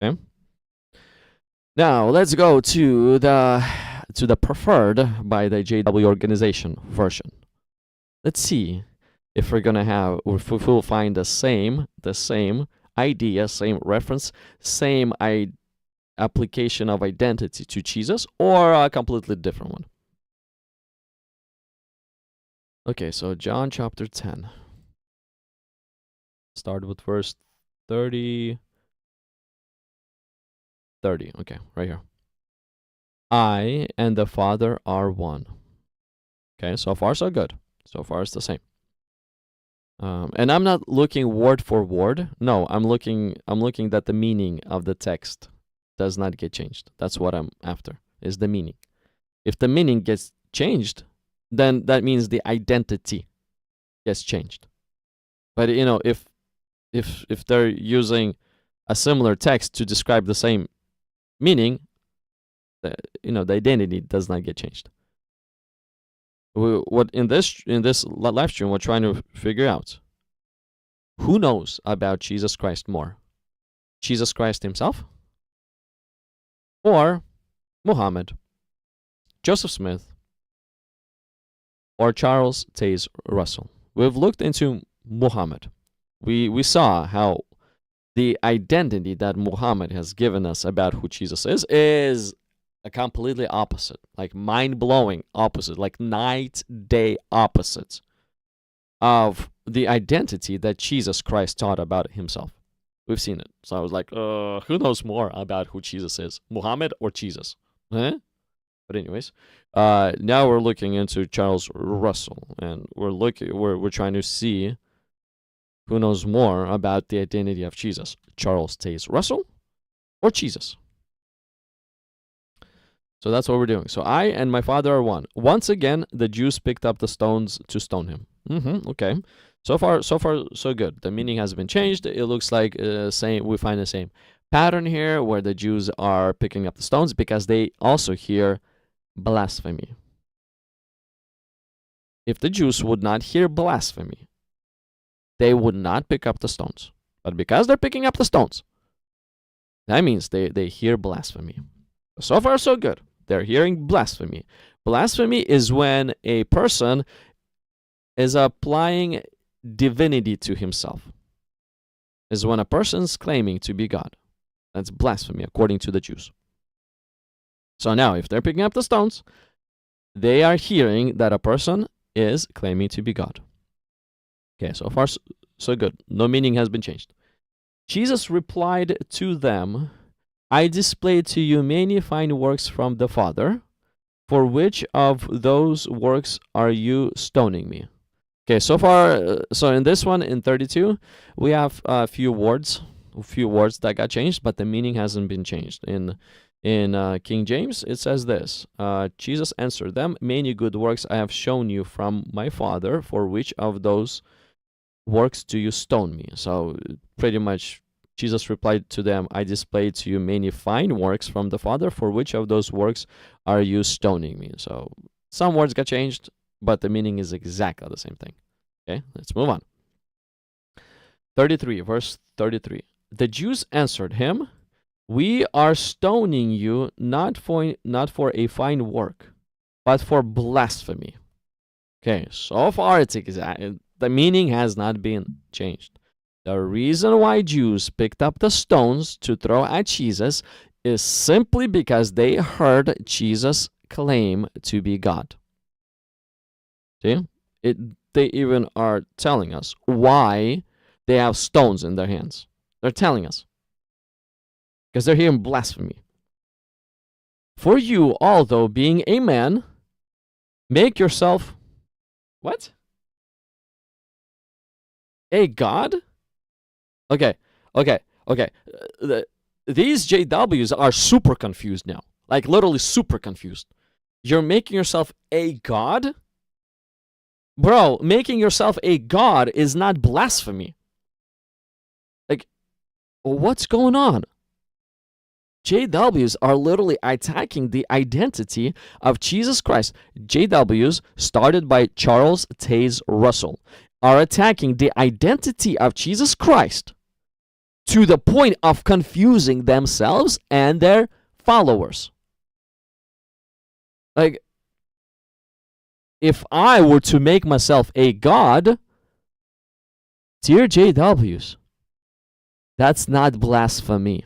Okay. Now let's go to the preferred by the JW organization version. Let's see if we're gonna have, or if we'll find the same idea, same reference, same application of identity to Jesus, or a completely different one. Okay, so John chapter 10. Start with verse 30. Okay, right here. I and the Father are one. Okay, so far so good. So far it's the same. And I'm not looking word for word. No, I'm looking that the meaning of the text does not get changed. That's what I'm after, is the meaning. If the meaning gets changed, then that means the identity gets changed. But if they're using a similar text to describe the same meaning, the identity does not get changed. What in this live stream we're trying to figure out, who knows about Jesus Christ more? Jesus Christ himself? Or Muhammad, Joseph Smith, or Charles Taze Russell? We've looked into Muhammad. We saw how the identity that Muhammad has given us about who Jesus is a completely opposite, like mind-blowing opposite, like night-day opposite of the identity that Jesus Christ taught about himself. We've seen it. So I was like, who knows more about who Jesus is, Muhammad or Jesus? Huh? But anyways, now we're looking into Charles Russell, and we're trying to see who knows more about the identity of Jesus, Charles Taze Russell or Jesus. So that's what we're doing. So I and my Father are one. Once again, the Jews picked up the stones to stone him. Okay. So far, so good. The meaning has been changed. It looks like we find the same pattern here, where the Jews are picking up the stones because they also hear blasphemy. If the Jews would not hear blasphemy, they would not pick up the stones. But because they're picking up the stones, that means they hear blasphemy. So far, so good. They're hearing blasphemy. Blasphemy is when a person is applying divinity to himself. Is when a person's claiming to be God. That's blasphemy, according to the Jews. So now, if they're picking up the stones, they are hearing that a person is claiming to be God. Okay, so far, so good. No meaning has been changed. Jesus replied to them, I displayed to you many fine works from the Father. For which of those works are you stoning me? Okay, so far, so in this one, in 32, we have a few words that got changed, but the meaning hasn't been changed. In King James, it says this, Jesus answered them, many good works I have shown you from my Father. For which of those works do you stone me? So pretty much, Jesus replied to them, I displayed to you many fine works from the Father. For which of those works are you stoning me? So some words got changed, but the meaning is exactly the same thing. Okay, let's move on. 33, verse 33. The Jews answered him, we are stoning you not for a fine work, but for blasphemy. Okay, so far it's exact. The meaning has not been changed. The reason why Jews picked up the stones to throw at Jesus is simply because they heard Jesus claim to be God. See? They even are telling us why they have stones in their hands. They're telling us. Because they're hearing blasphemy. For you, although being a man, make yourself, what? A God? Okay. These JWs are super confused now. Like literally super confused. You're making yourself a God? Bro, making yourself a god is not blasphemy. Like, what's going on? JWs are literally attacking the identity of Jesus Christ. JWs, started by Charles Taze Russell, are attacking the identity of Jesus Christ to the point of confusing themselves and their followers. Like, if I were to make myself a god, dear JWs, that's not blasphemy.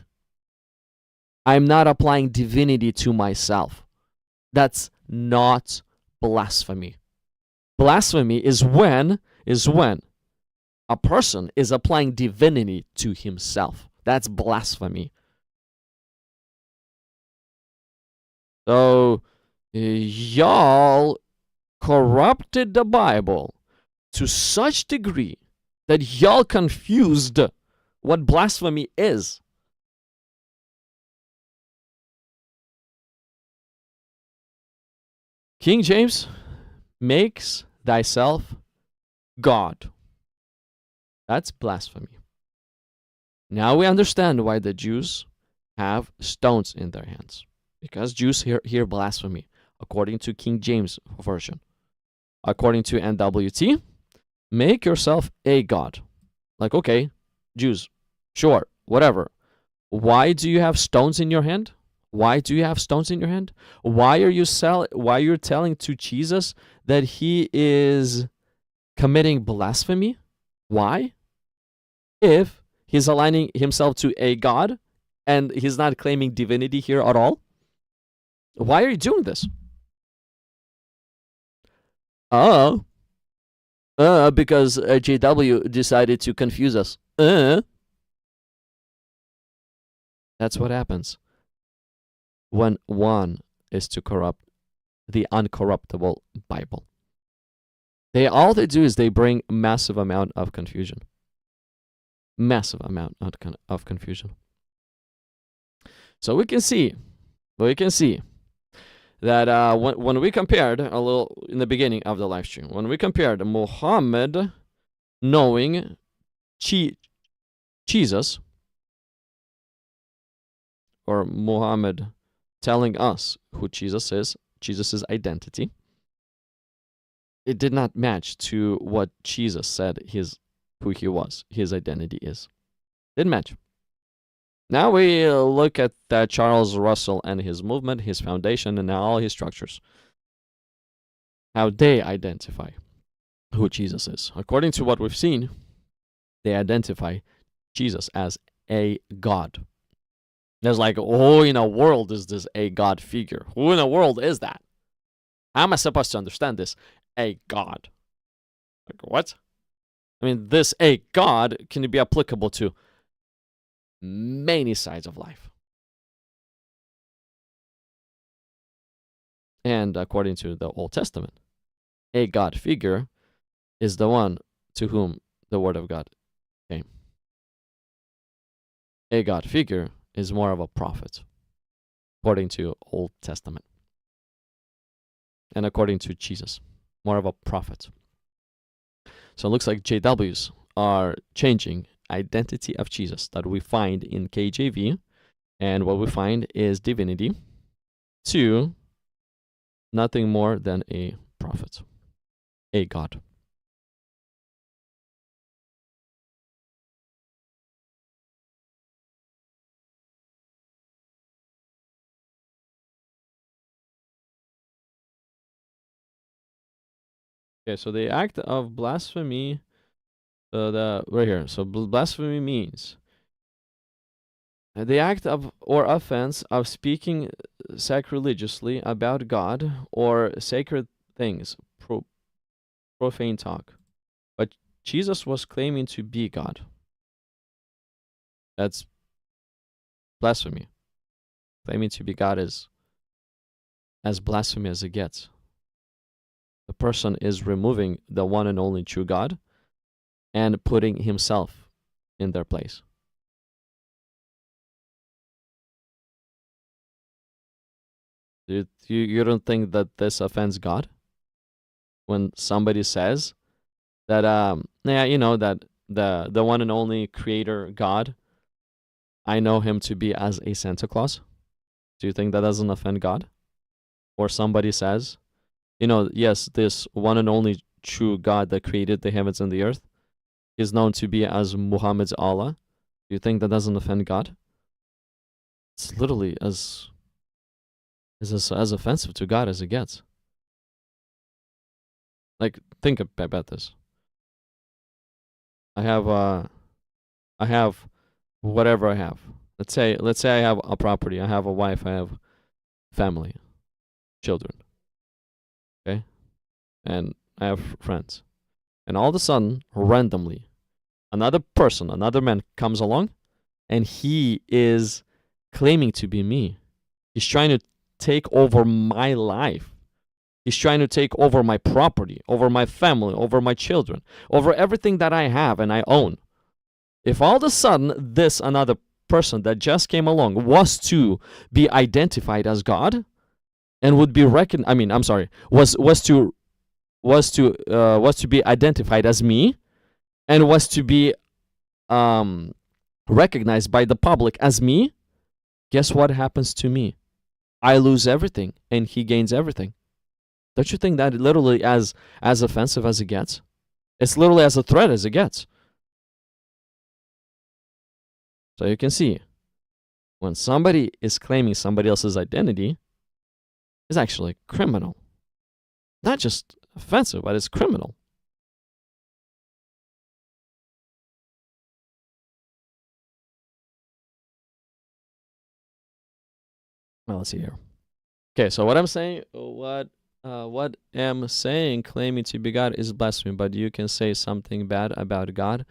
I'm not applying divinity to myself. That's not blasphemy. Blasphemy is when a person is applying divinity to himself. That's blasphemy. So, y'all corrupted the Bible to such degree that y'all confused what blasphemy is. King James makes thyself God. That's blasphemy. Now we understand why the Jews have stones in their hands. Because Jews hear blasphemy, according to King James Version. According to NWT, make yourself a god. Like, okay, Jews, sure, whatever. Why do you have stones in your hand? Why do you have stones in your hand? Why are you telling to Jesus that he is committing blasphemy? Why? If he's aligning himself to a god and he's not claiming divinity here at all? Why are you doing this? Because JW decided to confuse us. That's what happens when one is to corrupt the uncorruptible Bible. All they do is they bring massive amount of confusion. Massive amount of confusion. So we can see that when we compared a little in the beginning of the live stream, when we compared Muhammad knowing Jesus, or Muhammad telling us who Jesus is, Jesus' identity, it did not match to what Jesus said who he was, his identity is. Didn't match. Now we look at Charles Russell and his movement, his foundation, and all his structures. How they identify who Jesus is. According to what we've seen, they identify Jesus as a God. There's like, who in the world is this a God figure? Who in the world is that? How am I supposed to understand this? A God. Like, what? I mean, this a God can be applicable to many sides of life. And according to the Old Testament, a God figure is the one to whom the Word of God came. A God figure is more of a prophet, according to Old Testament. And according to Jesus, more of a prophet. So it looks like JWs are changing identity of Jesus that we find in KJV, and what we find is divinity, to nothing more than a prophet, a God. Okay, so the act of blasphemy, right here. So blasphemy means the act of or offense of speaking sacrilegiously about God or sacred things, profane talk. But Jesus was claiming to be God. That's blasphemy. Claiming to be God is as blasphemy as it gets. The person is removing the one and only true God and putting himself in their place. You don't think that this offends God? when somebody says that yeah, you know, that the one and only creator God, I know him to be as a Santa Claus? Do you think that doesn't offend God? Or somebody says, you know, yes, this one and only true God that created the heavens and the earth is known to be as Muhammad's Allah. Do you think that doesn't offend God? It's literally as offensive to God as it gets. Like, think about this. I have whatever I have. Let's say I have a property, I have a wife, I have family, children, okay? And I have friends. And all of a sudden, randomly, another person, another man comes along and he is claiming to be me. He's trying to take over my life. He's trying to take over my property, over my family, over my children, over everything that I have and I own. If all of a sudden this another person that just came along was to be identified as God and would be recognized, I mean, I'm sorry, was to be identified as me and was to be recognized by the public as me, guess what happens to me? I lose everything and he gains everything. Don't you think that literally as offensive as it gets? It's literally as a threat as it gets. So you can see, when somebody is claiming somebody else's identity, it's actually criminal. Not just offensive, but it's criminal. Well, let's see here. Okay, so what I'm saying, what am saying, claiming to be God is blasphemy, but you can say something bad about God,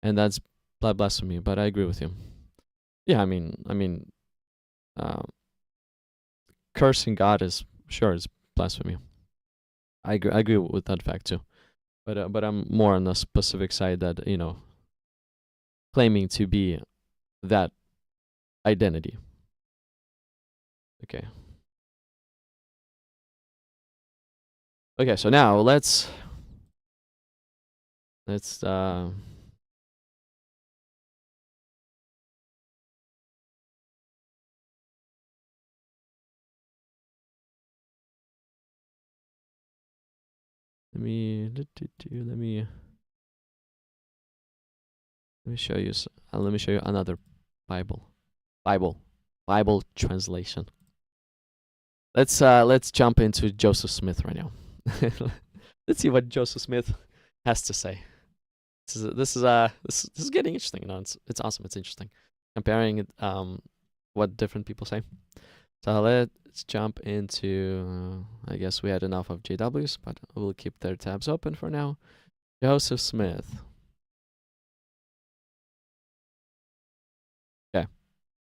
and that's blasphemy. But I agree with you. Yeah, I mean, cursing God is sure it's blasphemy. I agree with that fact too. But I'm more on the specific side that, you know, claiming to be that identity. Okay. Okay, so now let's let me show you another Bible translation. Let's jump into Joseph Smith right now. Let's see what Joseph Smith has to say. This is getting interesting. You know, it's awesome. It's interesting comparing it, what different people say. So let's jump into. I guess we had enough of JWs, but we'll keep their tabs open for now. Joseph Smith. Okay,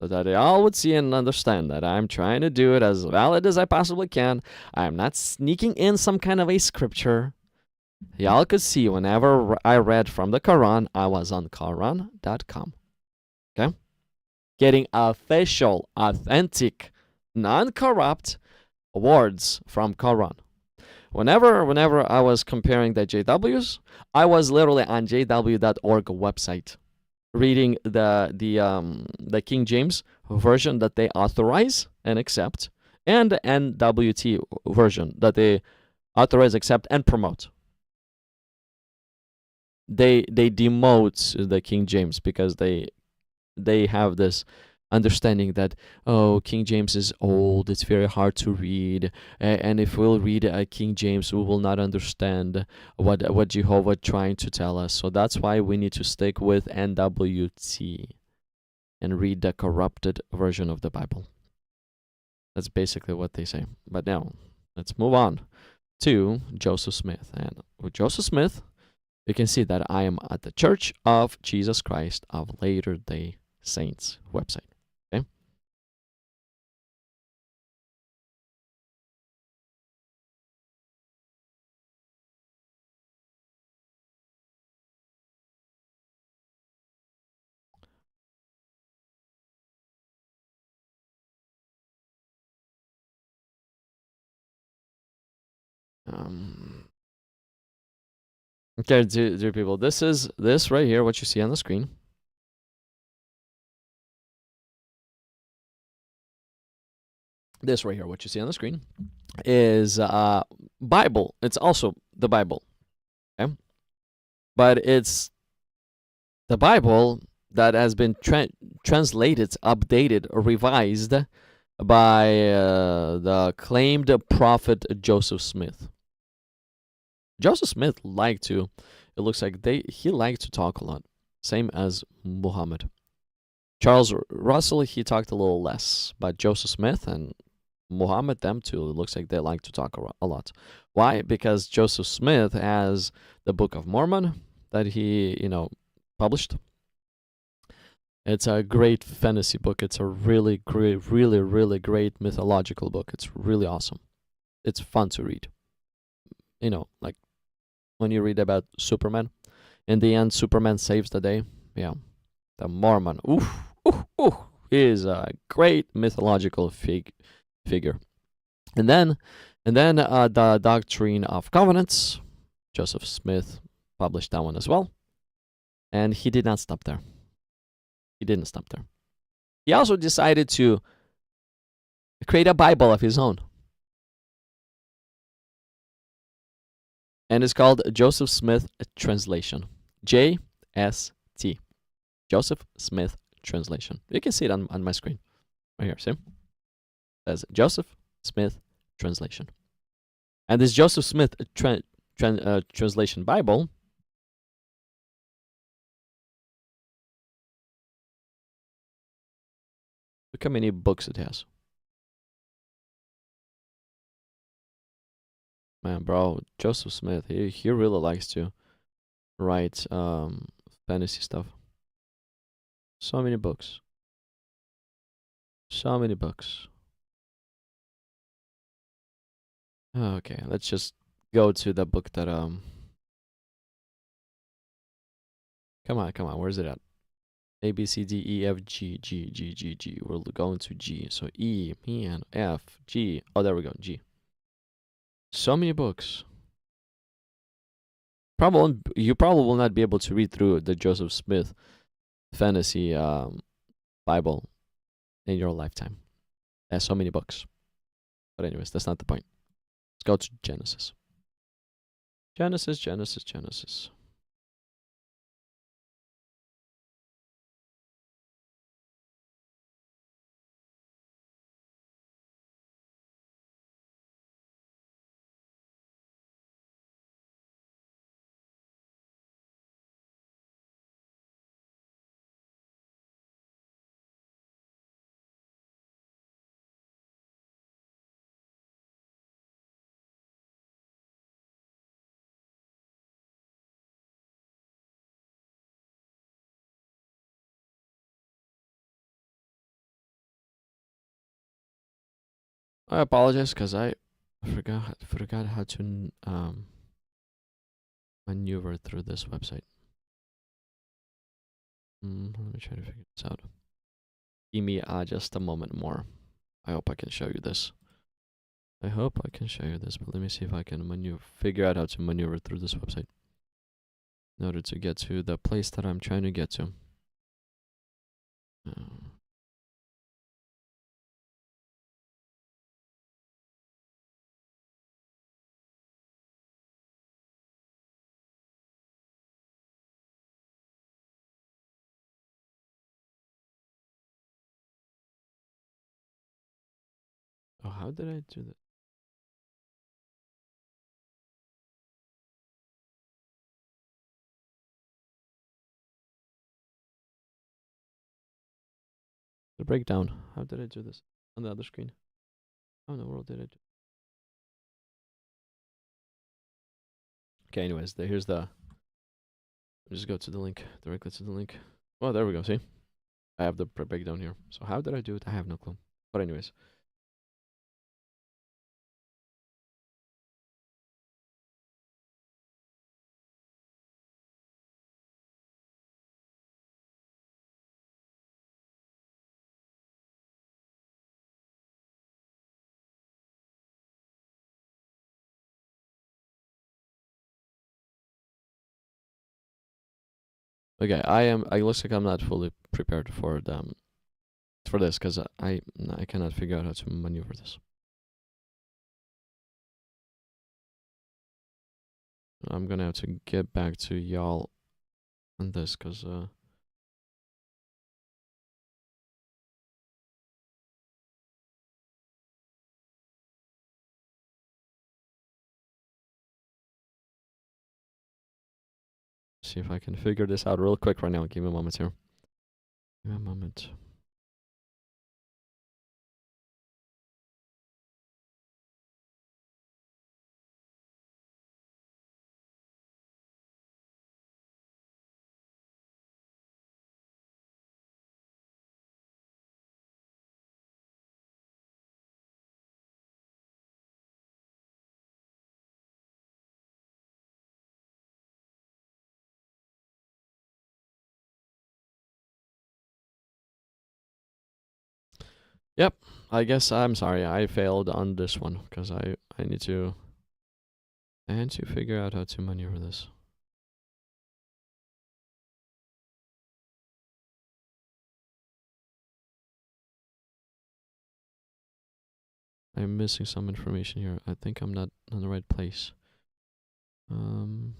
so that they all would see and understand that I'm trying to do it as valid as I possibly can. I'm not sneaking in some kind of a scripture. Y'all could see whenever I read from the Quran, I was on Quran.com. Okay? Getting official, authentic, non-corrupt words from Quran. Whenever I was comparing the JWs, I was literally on jw.org website reading the King James version that they authorize and accept, and the NWT version that they authorize, accept, and promote. They demote the King James because they have this understanding that, oh, King James is old, it's very hard to read, and if we'll read King James, we will not understand what Jehovah trying to tell us. So that's why we need to stick with NWT and read the corrupted version of the Bible. That's basically what they say. But now, let's move on to Joseph Smith. And with Joseph Smith, you can see that I am at the Church of Jesus Christ of Latter-day Saints website. Okay. Okay, dear people, this right here, what you see on the screen. This right here, what you see on the screen, is Bible. It's also the Bible, okay? But it's the Bible that has been translated, updated, or revised by the acclaimed prophet Joseph Smith. Joseph Smith liked to, it looks like he liked to talk a lot, same as Muhammad. Charles Russell, he talked a little less, but Joseph Smith and Muhammad, them two, it looks like they like to talk a lot. Why? Because Joseph Smith has the Book of Mormon that he, published. It's a great fantasy book. It's a really great, really great mythological book. It's really awesome. It's fun to read. Like when you read about Superman, in the end, Superman saves the day. Yeah, the Mormon. He is a great mythological figure. And then the Doctrine of Covenants. Joseph Smith published that one as well. And he did not stop there. He didn't stop there. He also decided to create a Bible of his own. And it's called Joseph Smith Translation. JST. Joseph Smith Translation. You can see it on my screen. Right here, see? It says Joseph Smith Translation. And this Joseph Smith Translation Bible, look how many books it has. Man, bro, Joseph Smith, he really likes to write fantasy stuff. So many books. So many books. Okay, let's just go to the book that come on, where's it at? A, B, C, D, E, F, G, G, G, G, G. We're going to G. So E, man, F, G. Oh, there we go, G. So many books. You probably will not be able to read through the Joseph Smith fantasy Bible in your lifetime. There's so many books. But anyways, that's not the point. Let's go to Genesis. Genesis. I apologize because I forgot how to maneuver through this website. Let me try to figure this out. Give me just a moment more. I hope I can show you this. But let me see if I can figure out how to maneuver through this website in order to get to the place that I'm trying to get to. Oh, how did I do that? The breakdown. How did I do this? On the other screen. How in the world did I do? Okay, anyways, here's the. Just go to the link, directly to the link. Well, there we go. See, I have the breakdown here. So how did I do it? I have no clue. But anyways, Okay, I looks like I'm not fully prepared for this because I cannot figure out how to maneuver this. I'm gonna have to get back to y'all on this because see if I can figure this out real quick right now. Give me a moment here. Give me a moment. Yep, I guess I'm sorry. I failed on this one because I need to figure out how to maneuver this. I'm missing some information here. I think I'm not on the right place. I'm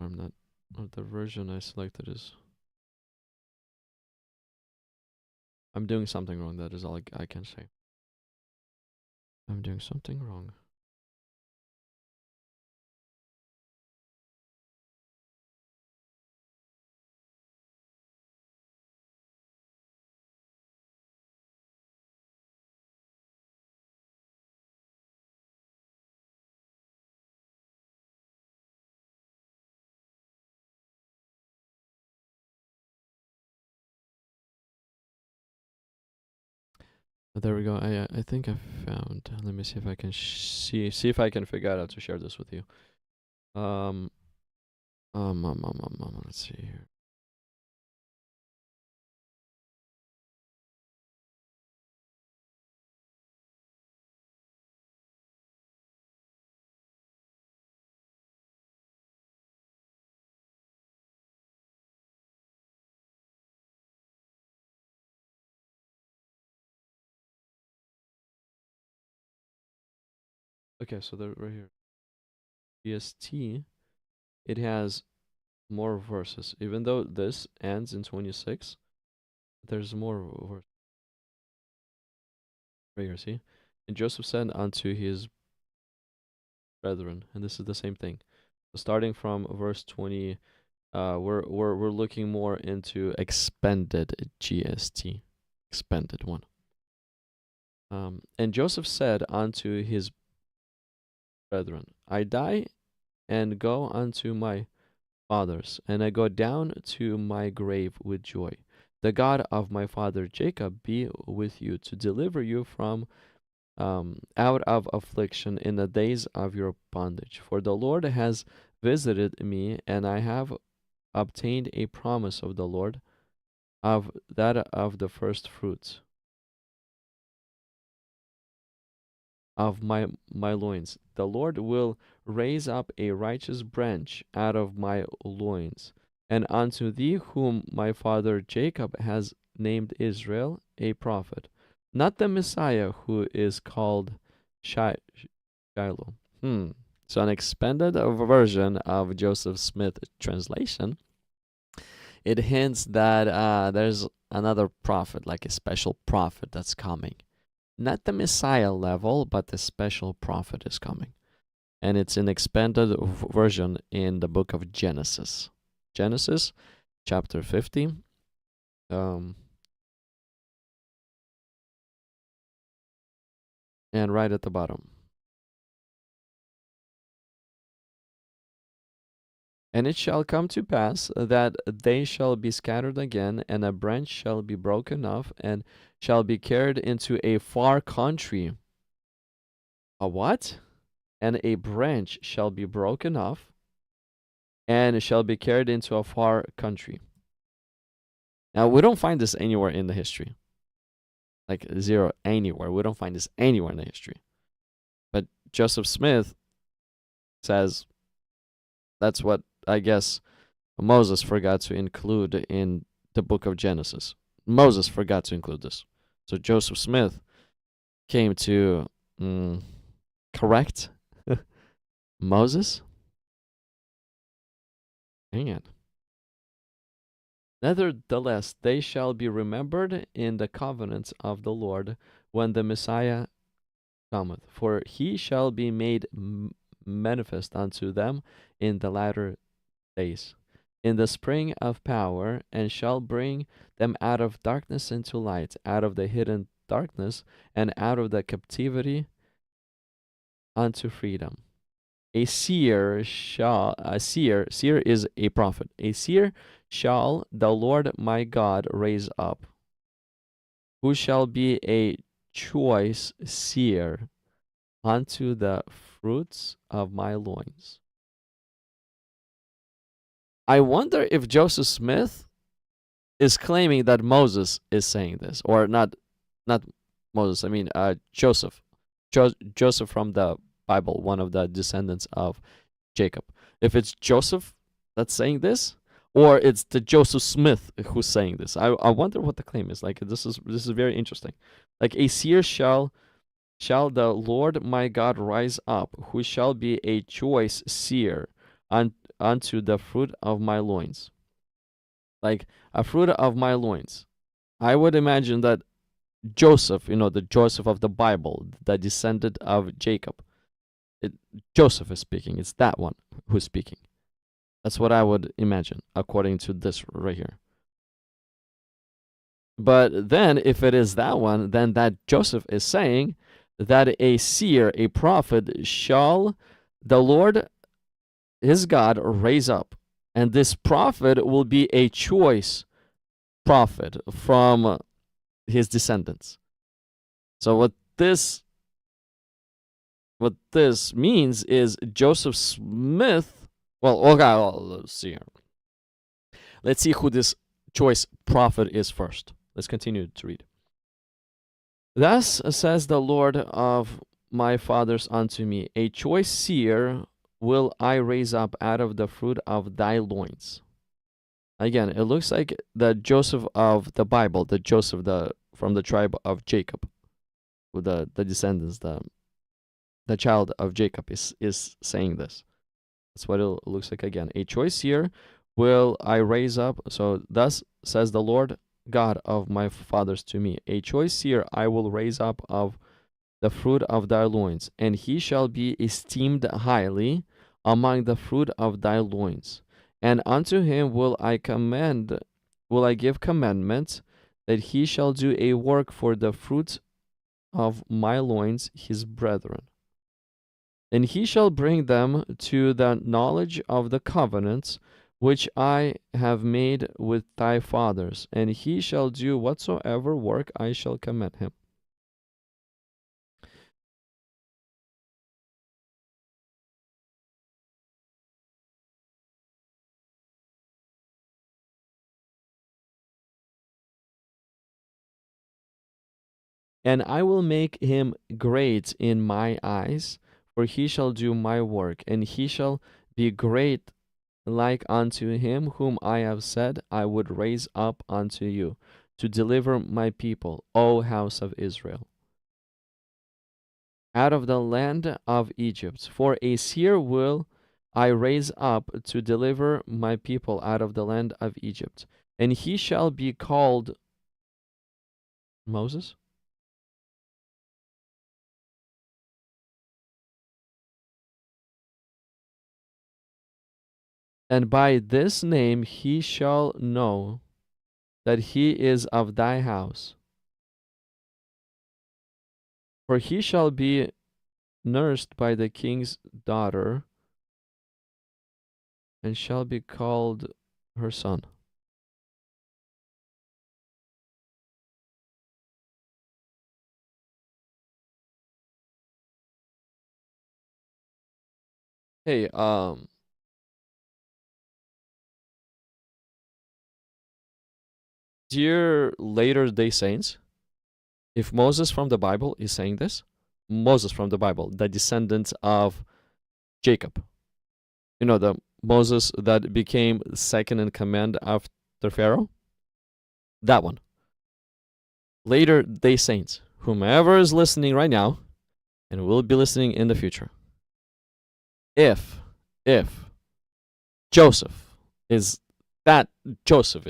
not. Or the version I selected is. I'm doing something wrong. That is all I can say. I'm doing something wrong. There we go. I think I found. Let me see if I can see if I can figure out how to share this with you. Let's see here. Okay, so they're right here. GST, it has more verses. Even though this ends in 26, there's more verses. Right here, see? And Joseph said unto his brethren, and this is the same thing. So starting from verse 20, we're looking more into expanded GST, expanded one. And Joseph said unto his brethren, I die and go unto my fathers, and I go down to my grave with joy. The God of my father Jacob be with you to deliver you from out of affliction in the days of your bondage. For the Lord has visited me, and I have obtained a promise of the Lord of that of the first fruits of my loins. The Lord will raise up a righteous branch out of my loins, and unto thee whom my father Jacob has named Israel, a prophet, not the Messiah who is called Shiloh. So an expanded version of Joseph Smith translation. It hints that there's another prophet, like a special prophet that's coming. Not the Messiah level, but the special prophet is coming. And it's an expanded version in the book of Genesis. Genesis chapter 50. And right at the bottom. And it shall come to pass that they shall be scattered again, and a branch shall be broken off, and shall be carried into a far country. A what? And a branch shall be broken off, and shall be carried into a far country. Now, we don't find this anywhere in the history. Like zero anywhere. We don't find this anywhere in the history. But Joseph Smith says that's what I guess Moses forgot to include in the book of Genesis. Moses forgot to include this. So Joseph Smith came to correct Moses. Hang on. Nevertheless, they shall be remembered in the covenants of the Lord when the Messiah cometh, for he shall be made manifest unto them in the latter days, in the spring of power, and shall bring them out of darkness into light, out of the hidden darkness, and out of the captivity unto freedom. A seer is a prophet. A seer shall the Lord my God raise up, who shall be a choice seer unto the fruits of my loins. I wonder if Joseph Smith is claiming that Moses is saying this, or not Moses. I mean Joseph. Joseph from the Bible, one of the descendants of Jacob. If it's Joseph that's saying this, or it's the Joseph Smith who's saying this. I wonder what the claim is. Like this is very interesting. Like a seer shall the Lord my God rise up, who shall be a choice seer unto the fruit of my loins. Like a fruit of my loins. I would imagine that Joseph, the Joseph of the Bible, the descendant of Jacob. Joseph is speaking. It's that one who's speaking. That's what I would imagine, according to this right here. But then, if it is that one, then that Joseph is saying that a seer, a prophet, shall the Lord his God raise up. And this prophet will be a choice prophet from his descendants. So what this means is Joseph Smith. Well, okay, let's see here. Let's see who this choice prophet is first. Let's continue to read. Thus says the Lord of my fathers unto me, a choice seer will I raise up out of the fruit of thy loins. Again, it looks like the Joseph of the Bible, the Joseph from the tribe of Jacob, with the descendants, the child of Jacob is saying this. That's what it looks like again. A choice seer will I raise up. So thus says the Lord God of my fathers to me, a choice seer I will raise up of the fruit of thy loins, and he shall be esteemed highly among the fruit of thy loins. And unto him will I give commandments, that he shall do a work for the fruit of my loins, his brethren. And he shall bring them to the knowledge of the covenants which I have made with thy fathers, and he shall do whatsoever work I shall command him. And I will make him great in my eyes, for he shall do my work, and he shall be great like unto him whom I have said I would raise up unto you, to deliver my people, O house of Israel, out of the land of Egypt. For a seer will I raise up to deliver my people out of the land of Egypt, and he shall be called Moses. And by this name he shall know that he is of thy house. For he shall be nursed by the king's daughter, and shall be called her son. Hey, dear Latter Day Saints, if Moses from the Bible is saying this, Moses from the Bible, the descendant of Jacob, the Moses that became second in command after Pharaoh? That one. Later day saints, whomever is listening right now and will be listening in the future. If Joseph is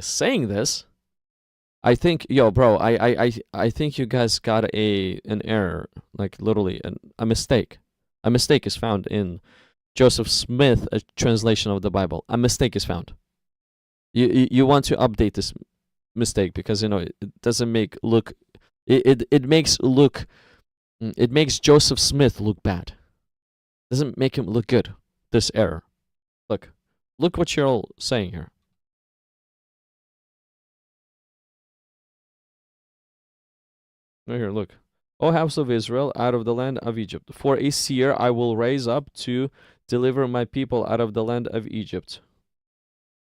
saying this, I think, yo, bro, I think you guys got an error, like literally a mistake. A mistake is found in Joseph Smith, a translation of the Bible. A mistake is found. You want to update this mistake because it doesn't make look. It makes Joseph Smith look bad. Doesn't make him look good. This error. Look what you're all saying here. Right here, look. O house of Israel, out of the land of Egypt. For a seer I will raise up to deliver my people out of the land of Egypt.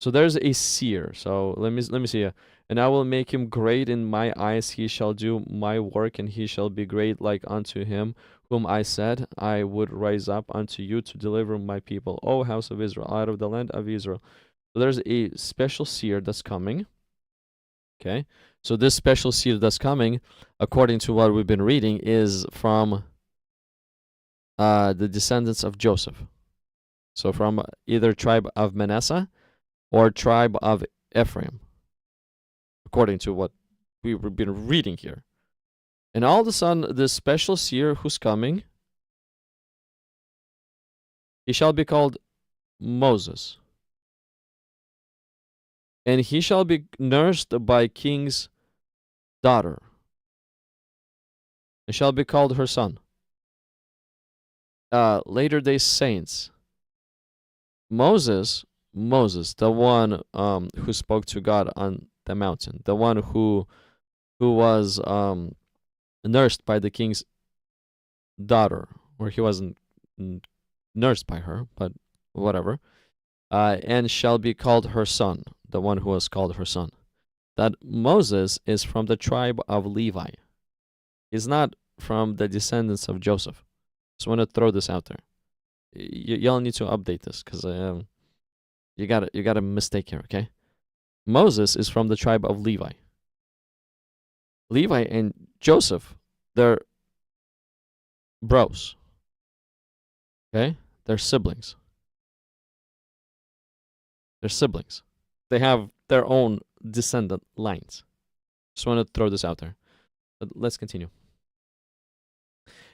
So there's a seer. So let me see. And I will make him great in my eyes. He shall do my work, and he shall be great like unto him whom I said I would raise up unto you to deliver my people, O house of Israel, out of the land of Israel. So there's a special seer that's coming. Okay, so this special seer that's coming, according to what we've been reading, is from the descendants of Joseph. So from either tribe of Manasseh or tribe of Ephraim, according to what we've been reading here. And all of a sudden, this special seer who's coming, he shall be called Moses. And he shall be nursed by king's daughter, and shall be called her son. Later day saints. Moses, the one who spoke to God on the mountain, the one who was nursed by the king's daughter, or he wasn't nursed by her, but whatever, and shall be called her son, the one who was called her son. That Moses is from the tribe of Levi. He's not from the descendants of Joseph. Just want to throw this out there. Y'all need to update this because you got a mistake here, okay? Moses is from the tribe of Levi. Levi and Joseph, they're bros. Okay? They're siblings. They're siblings. They have their own descendant lines. Just want to throw this out there. But let's continue.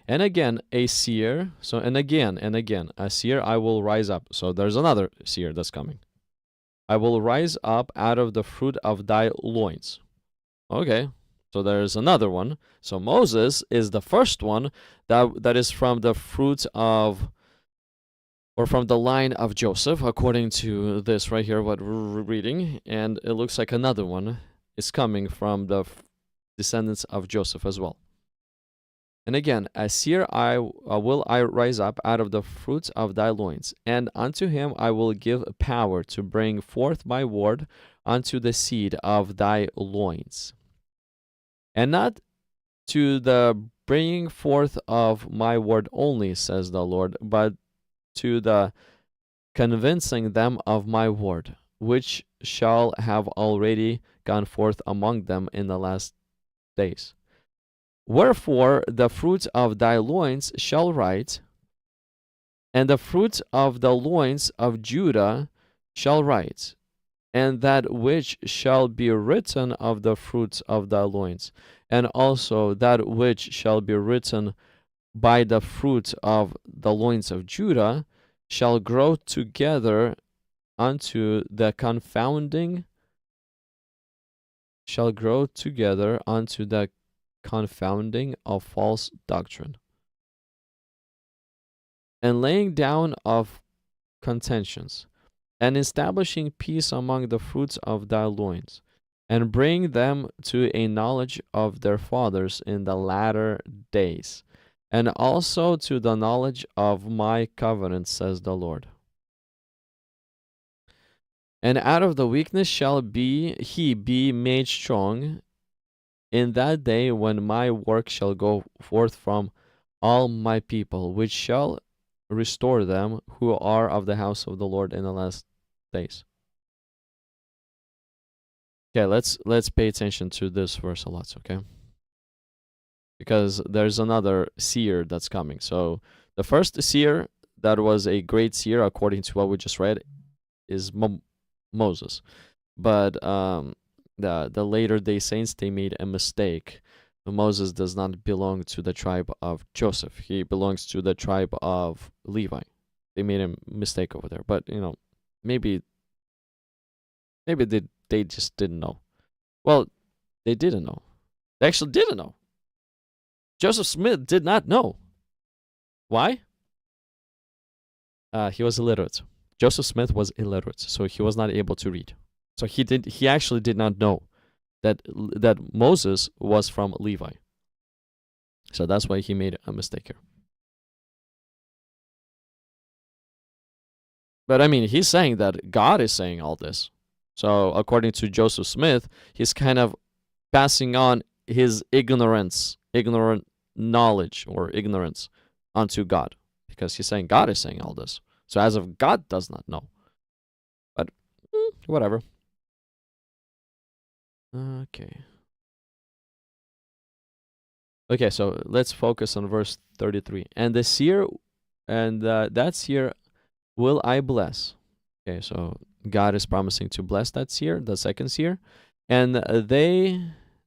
And again, a seer. So, and again, a seer I will rise up. So there's another seer that's coming. I will rise up out of the fruit of thy loins. Okay. So there's another one. So Moses is the first one that is from the fruit of, or from the line of Joseph, according to this right here, what we're reading. And it looks like another one is coming from the descendants of Joseph as well. And again, a seer will I rise up out of the fruits of thy loins, and unto him I will give power to bring forth my word unto the seed of thy loins. And not to the bringing forth of my word only, says the Lord, but to the convincing them of my word, which shall have already gone forth among them in the last days. Wherefore the fruit of thy loins shall write, and the fruit of the loins of Judah shall write, and that which shall be written of the fruits of thy loins, and also that which shall be written by the fruit of the loins of Judah shall grow together unto the confounding of false doctrine, and laying down of contentions, and establishing peace among the fruits of thy loins, and bring them to a knowledge of their fathers in the latter days, and also to the knowledge of my covenant, says the Lord. And out of the weakness shall he be made strong in that day when my work shall go forth from all my people, which shall restore them who are of the house of the Lord in the last days. Okay, let's pay attention to this verse a lot, okay? Because there's another seer that's coming. So the first seer that was a great seer, according to what we just read, is Moses. But the later day saints, they made a mistake. Moses does not belong to the tribe of Joseph. He belongs to the tribe of Levi. They made a mistake over there. But maybe they just didn't know. Well, they didn't know. They actually didn't know. Joseph Smith did not know. Why? He was illiterate. Joseph Smith was illiterate, so he was not able to read. So he actually did not know that Moses was from Levi. So that's why he made a mistake here. But I mean, he's saying that God is saying all this. So according to Joseph Smith, he's kind of passing on his ignorant knowledge or ignorance onto God, because he's saying God is saying all this. So as if God does not know. But whatever. Okay. Okay, so let's focus on verse 33. And the seer, and that seer will I bless. Okay, so God is promising to bless that seer, the second seer. And they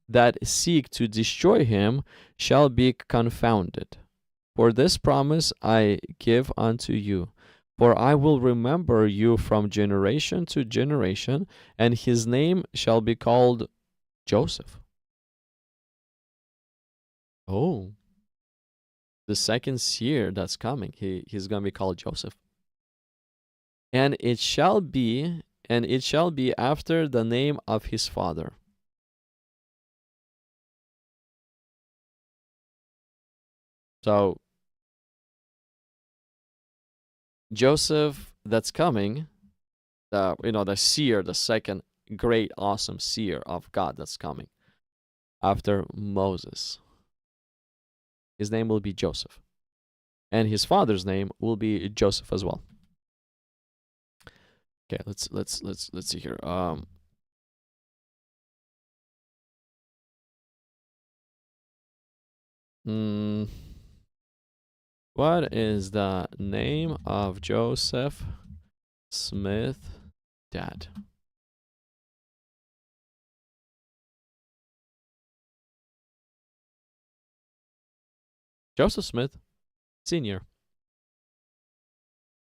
that seek to destroy him shall be confounded. For this promise I give unto you. For I will remember you from generation to generation, and his name shall be called Joseph. Oh, the second seer that's coming, he's going to be called Joseph. And it shall be after the name of his father. So Joseph that's coming, the seer, the second great awesome seer of God that's coming after Moses. His name will be Joseph. And his father's name will be Joseph as well. Okay, let's see here. What is the name of Joseph Smith dad? Joseph Smith Sr.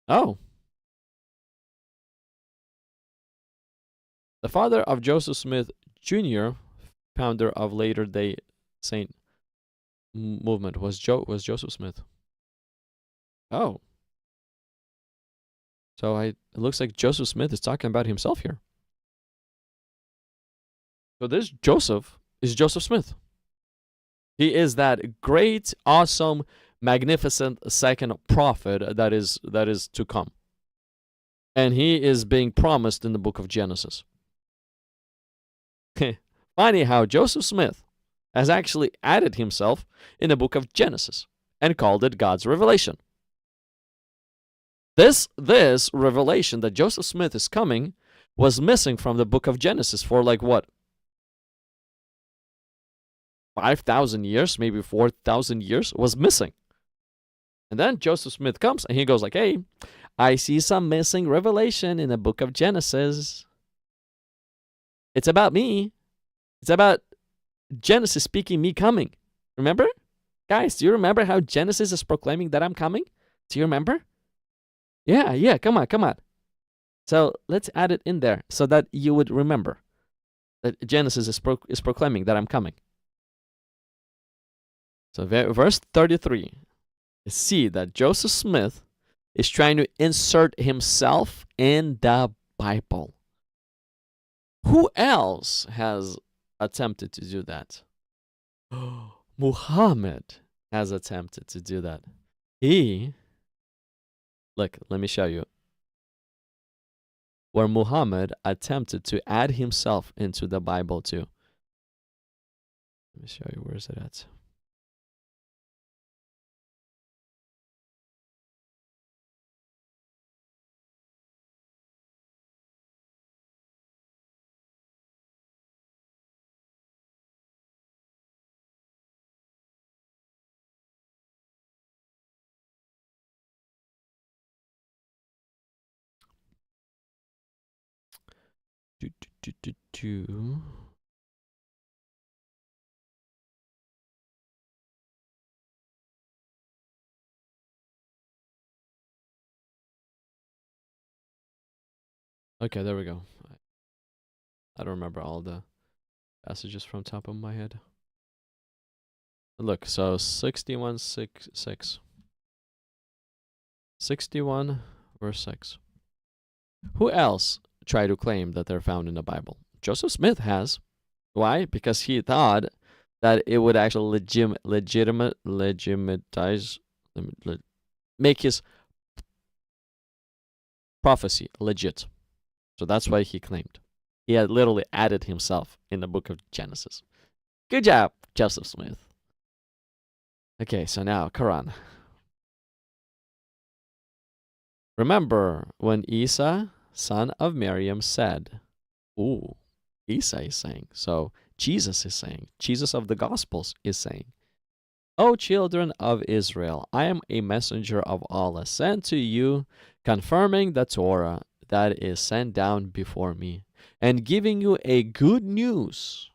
Oh. The father of Joseph Smith Jr., founder of Latter-day Saint movement, was Joseph Smith. Oh. So it looks like Joseph Smith is talking about himself here. So this Joseph is Joseph Smith. He is that great, awesome, magnificent second prophet that is to come. And he is being promised in the book of Genesis. Funny how Joseph Smith has actually added himself in the book of Genesis and called it God's revelation. This revelation that Joseph Smith is coming was missing from the book of Genesis for like what? 5,000 years, maybe 4,000 years, was missing. And then Joseph Smith comes and he goes like, hey, I see some missing revelation in the book of Genesis. It's about me. It's about Genesis speaking me coming. Remember? Guys, do you remember how Genesis is proclaiming that I'm coming? Do you remember? Yeah, come on. So let's add it in there so that you would remember that Genesis is proclaiming that I'm coming. So verse 33, you see that Joseph Smith is trying to insert himself in the Bible. Who else has attempted to do that? Muhammad has attempted to do that. Look, let me show you. Where Muhammad attempted to add himself into the Bible too. Let me show you, where is it at? Okay, there we go. I don't remember all the passages from top of my head. Look, so 61, 6. 61 verse 6. Who else tried to claim that they're found in the Bible? Joseph Smith has. Why? Because he thought that it would actually legitimize, make his prophecy legit. So that's why he claimed. He had literally added himself in the book of Genesis. Good job, Joseph Smith. Okay, so now, Quran. Remember when Isa, son of Maryam, said, ooh, Isa is saying, so Jesus is saying, Jesus of the Gospels is saying, O children of Israel, I am a messenger of Allah sent to you, confirming the Torah that is sent down before me, and giving you a good news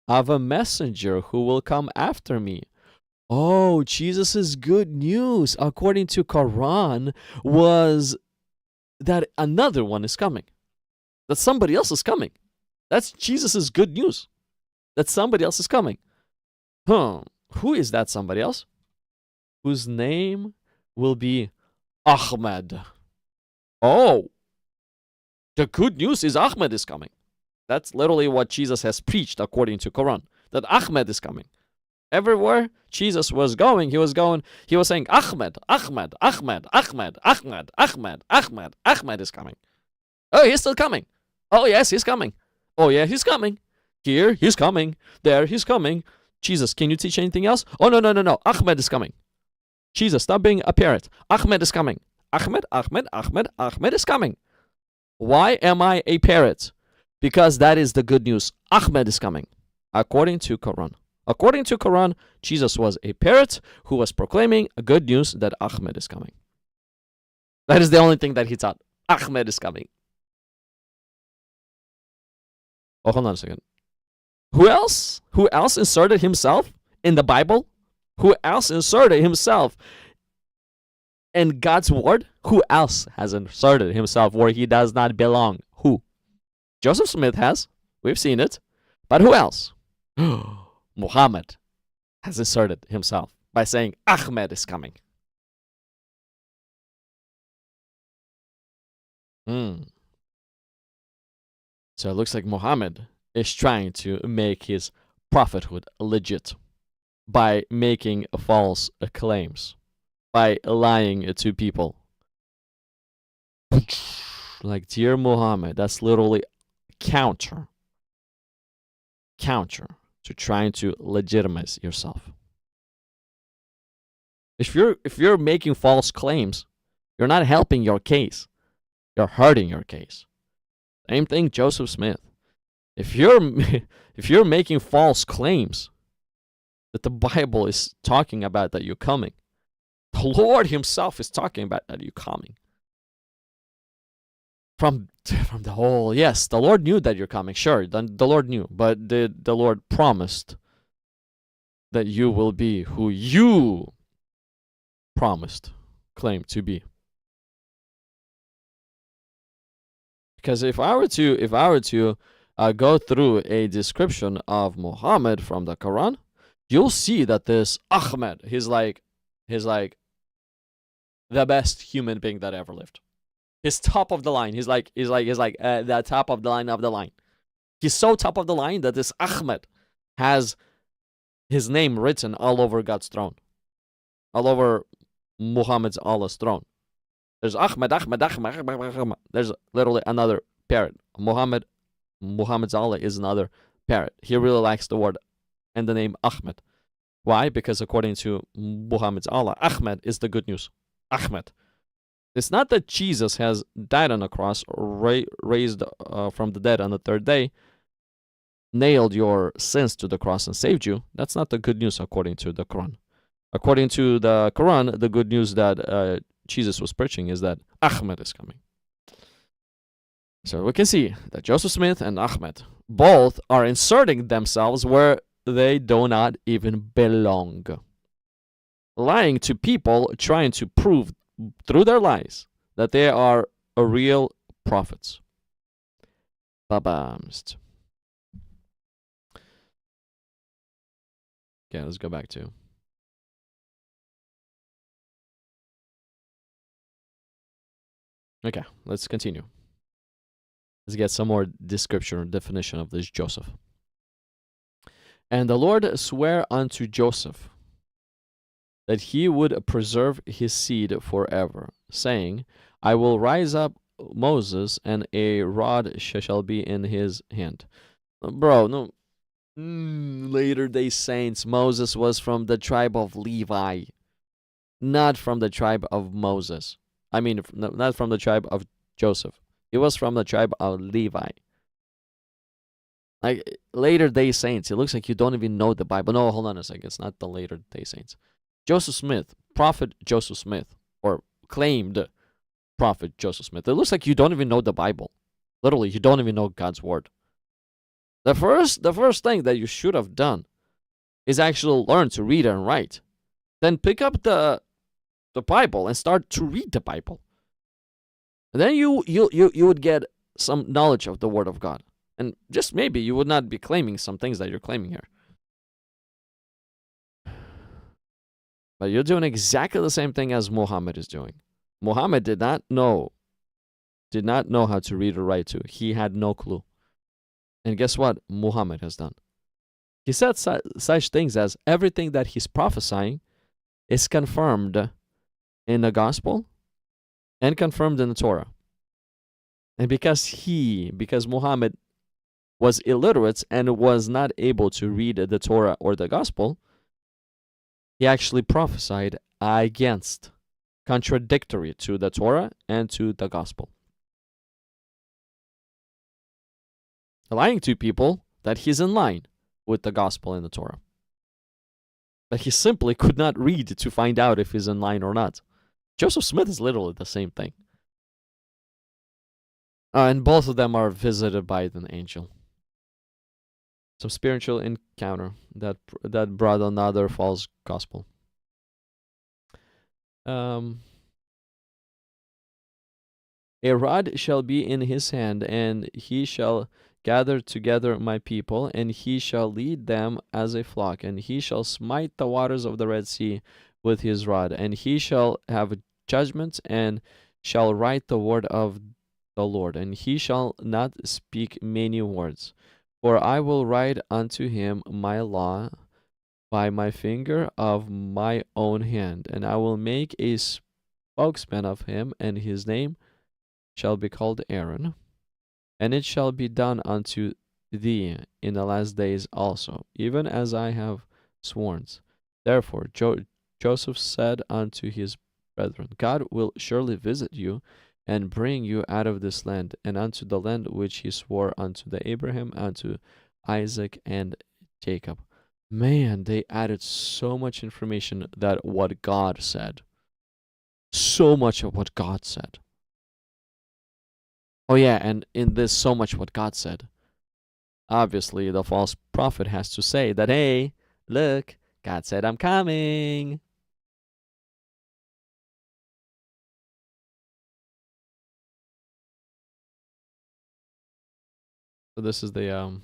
of a messenger who will come after me. Oh, Jesus' good news, according to Quran, was that another one is coming. That somebody else is coming. That's Jesus' good news. That somebody else is coming. Who is that somebody else? Whose name will be Ahmed. Oh, the good news is Ahmed is coming. That's literally what Jesus has preached according to Quran. That Ahmed is coming. Everywhere Jesus was going, he was saying, Ahmed, Ahmed, Ahmed, Ahmed, Ahmed, Ahmed, Ahmed, Ahmed is coming. Oh, he's still coming. Oh, yes, he's coming. Oh, yeah, he's coming. Here, he's coming. There, he's coming. Jesus, can you teach anything else? Oh, no. Ahmed is coming. Jesus, stop being a parrot. Ahmed is coming. Ahmed, Ahmed, Ahmed, Ahmed is coming. Why am I a parrot? Because that is the good news. Ahmed is coming, according to Quran. According to Quran, Jesus was a parrot who was proclaiming a good news that Ahmed is coming. That is the only thing that he taught. Ahmed is coming. Oh, hold on a second. Who else? Who else inserted himself in the Bible? Who else inserted himself in God's word? Who else has inserted himself where he does not belong? Who? Joseph Smith has. We've seen it. But who else? Muhammad has inserted himself by saying Ahmed is coming. So it looks like Muhammad is trying to make his prophethood legit by making false claims, by lying to people. Like, dear Muhammad, that's literally counter to trying to legitimize yourself. If you're making false claims, you're not helping your case. You're hurting your case. Same thing, Joseph Smith. If you're making false claims that the Bible is talking about that you're coming, the Lord himself is talking about that you're coming. From the whole, yes, the Lord knew that you're coming. Sure, the Lord knew, but the Lord promised that you will be who you claimed to be. Because if I were to go through a description of Muhammad from the Quran, you'll see that this Ahmed, he's like the best human being that ever lived. He's top of the line. He's like the top of the line of the line. He's so top of the line that this Ahmed has his name written all over God's throne, all over Muhammad's Allah's throne. There's Ahmed. There's literally another parrot. Muhammad's Allah is another parrot. He really likes the word and the name Ahmed. Why? Because according to Muhammad's Allah, Ahmed is the good news. Ahmed. It's not that Jesus has died on a cross, raised from the dead on the third day, nailed your sins to the cross and saved you. That's not the good news according to the Quran. According to the Quran, the good news that Jesus was preaching is that Ahmed is coming. So we can see that Joseph Smith and Ahmed both are inserting themselves where they do not even belong. Lying to people, trying to prove through their lies that they are a real prophets. Babamst. Okay, let's go back to. Okay, let's continue. Let's get some more description or definition of this Joseph. And the Lord sware unto Joseph that he would preserve his seed forever, saying, I will rise up Moses, and a rod shall be in his hand. Bro, no. Later day saints, Moses was from the tribe of Levi, not from the tribe of Moses. I mean, not from the tribe of Joseph. He was from the tribe of Levi. Like, later day saints, it looks like you don't even know the Bible. No, hold on a second. It's not the later day saints. Joseph Smith, prophet Joseph Smith, or claimed prophet Joseph Smith. It looks like you don't even know the Bible. Literally, you don't even know God's word. The first thing that you should have done is actually learn to read and write. Then pick up the Bible and start to read the Bible. And then you would get some knowledge of the word of God. And just maybe you would not be claiming some things that you're claiming here. But you're doing exactly the same thing as Muhammad is doing. Muhammad did not know how to read or write too. He had no clue. And guess what Muhammad has done? He said such things as everything that he's prophesying is confirmed in the gospel and confirmed in the Torah. And because Muhammad was illiterate and was not able to read the Torah or the gospel, he actually prophesied against, contradictory to the Torah and to the gospel. Lying to people that he's in line with the gospel and the Torah. But he simply could not read to find out if he's in line or not. Joseph Smith is literally the same thing. And both of them are visited by an angel. Some spiritual encounter that brought another false gospel. A rod shall be in his hand, and he shall gather together my people, and he shall lead them as a flock, and he shall smite the waters of the Red Sea with his rod, and he shall have judgment, and shall write the word of the Lord, and he shall not speak many words. For I will write unto him my law by my finger of my own hand, and I will make a spokesman of him, and his name shall be called Aaron. And it shall be done unto thee in the last days also, even as I have sworn. Therefore Joseph said unto his brethren, God will surely visit you, and bring you out of this land, and unto the land which he swore unto the Abraham, unto Isaac, and Jacob. Man, they added so much information that what God said. So much of what God said. Oh yeah, and in this so much what God said, obviously the false prophet has to say that, hey, look, God said I'm coming. So this is the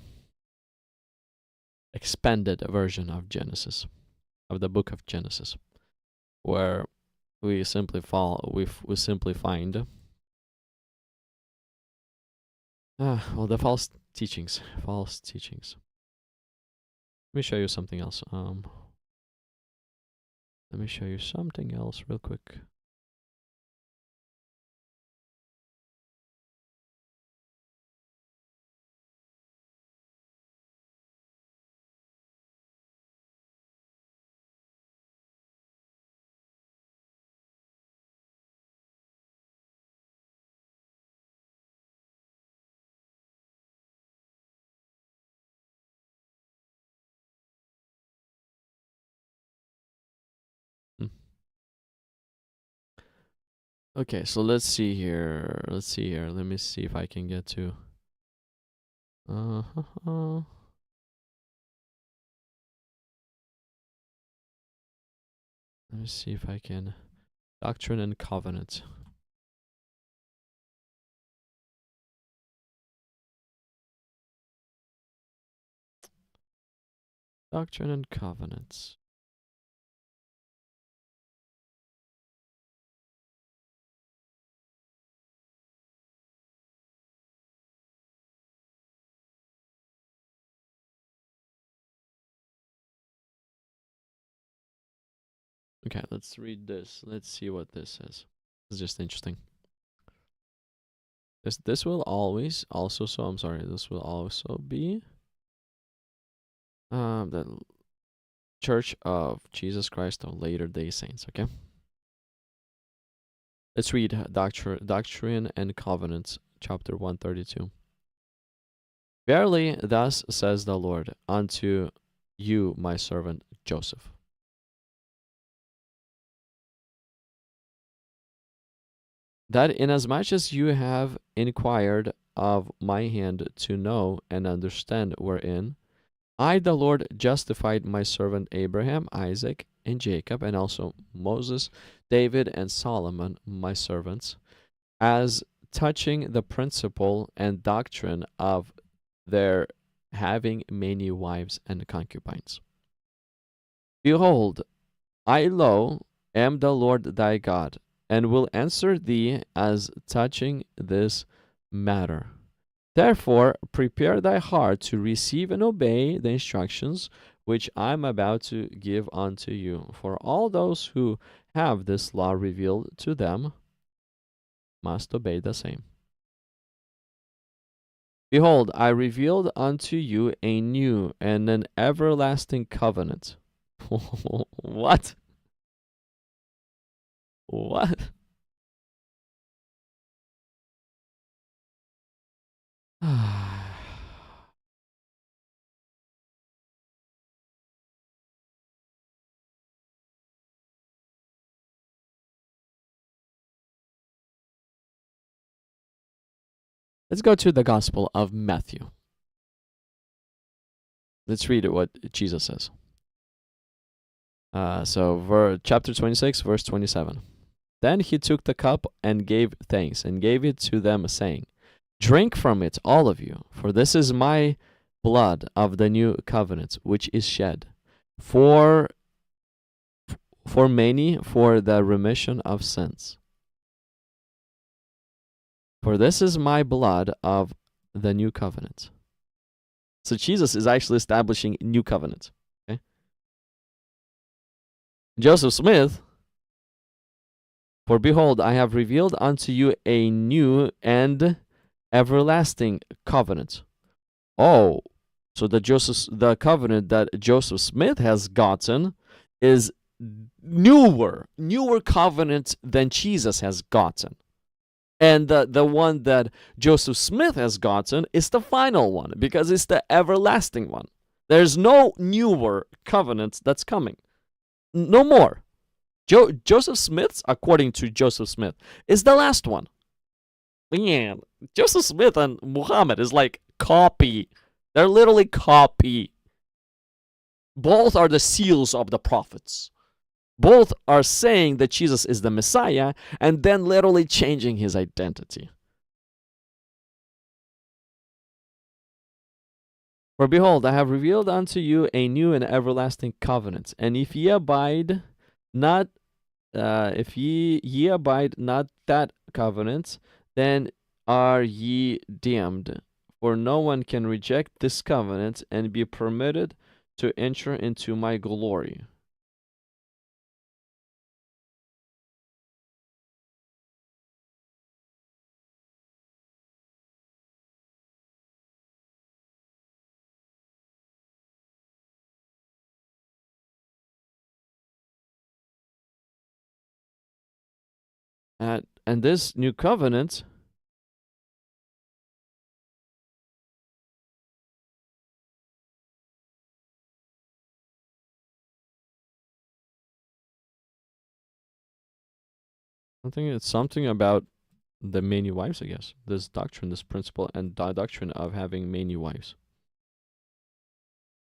expanded version of Genesis, of the book of Genesis, where we simply find the false teachings. Let me show you something else. Let me show you something else real quick. Okay, so let's see here. Let's see here. Let me see if I can get to. Let me see if I can. Doctrine and Covenant. Doctrine and Covenants. Okay, let's read this. Let's see what this says. It's just interesting. This will always also, so I'm sorry, this will also be the Church of Jesus Christ of Latter-day Saints, okay? Let's read Doctrine and Covenants, chapter 132. Verily, thus says the Lord unto you, my servant Joseph. That inasmuch as you have inquired of my hand to know and understand wherein I, the Lord, justified my servant Abraham, Isaac, and Jacob, and also Moses, David, and Solomon, my servants, as touching the principle and doctrine of their having many wives and concubines. Behold, I lo am the Lord thy God, and will answer thee as touching this matter. Therefore, prepare thy heart to receive and obey the instructions which I am about to give unto you. For all those who have this law revealed to them must obey the same. Behold, I revealed unto you a new and an everlasting covenant. What? What? Let's go to the Gospel of Matthew. Let's read what Jesus says. Chapter 26, verse 27. Then he took the cup and gave thanks and gave it to them, saying, drink from it, all of you, for this is my blood of the new covenant, which is shed for many for the remission of sins. For this is my blood of the new covenant. So Jesus is actually establishing a new covenant. Okay? Joseph Smith, for behold, I have revealed unto you a new and everlasting covenant. Oh, so the covenant that Joseph Smith has gotten is newer covenant than Jesus has gotten. And the one that Joseph Smith has gotten is the final one because it's the everlasting one. There's no newer covenant that's coming. No more. Joseph Smith's, according to Joseph Smith, is the last one. Yeah, Joseph Smith and Muhammad is like copy. They're literally copy. Both are the seals of the prophets. Both are saying that Jesus is the Messiah and then literally changing his identity. For behold, I have revealed unto you a new and everlasting covenant, and if ye abide not, if ye abide not that covenant, then are ye damned. For no one can reject this covenant and be permitted to enter into my glory. And this new covenant I think it's something about the many wives, I guess. This doctrine, this principle, and the doctrine of having many wives.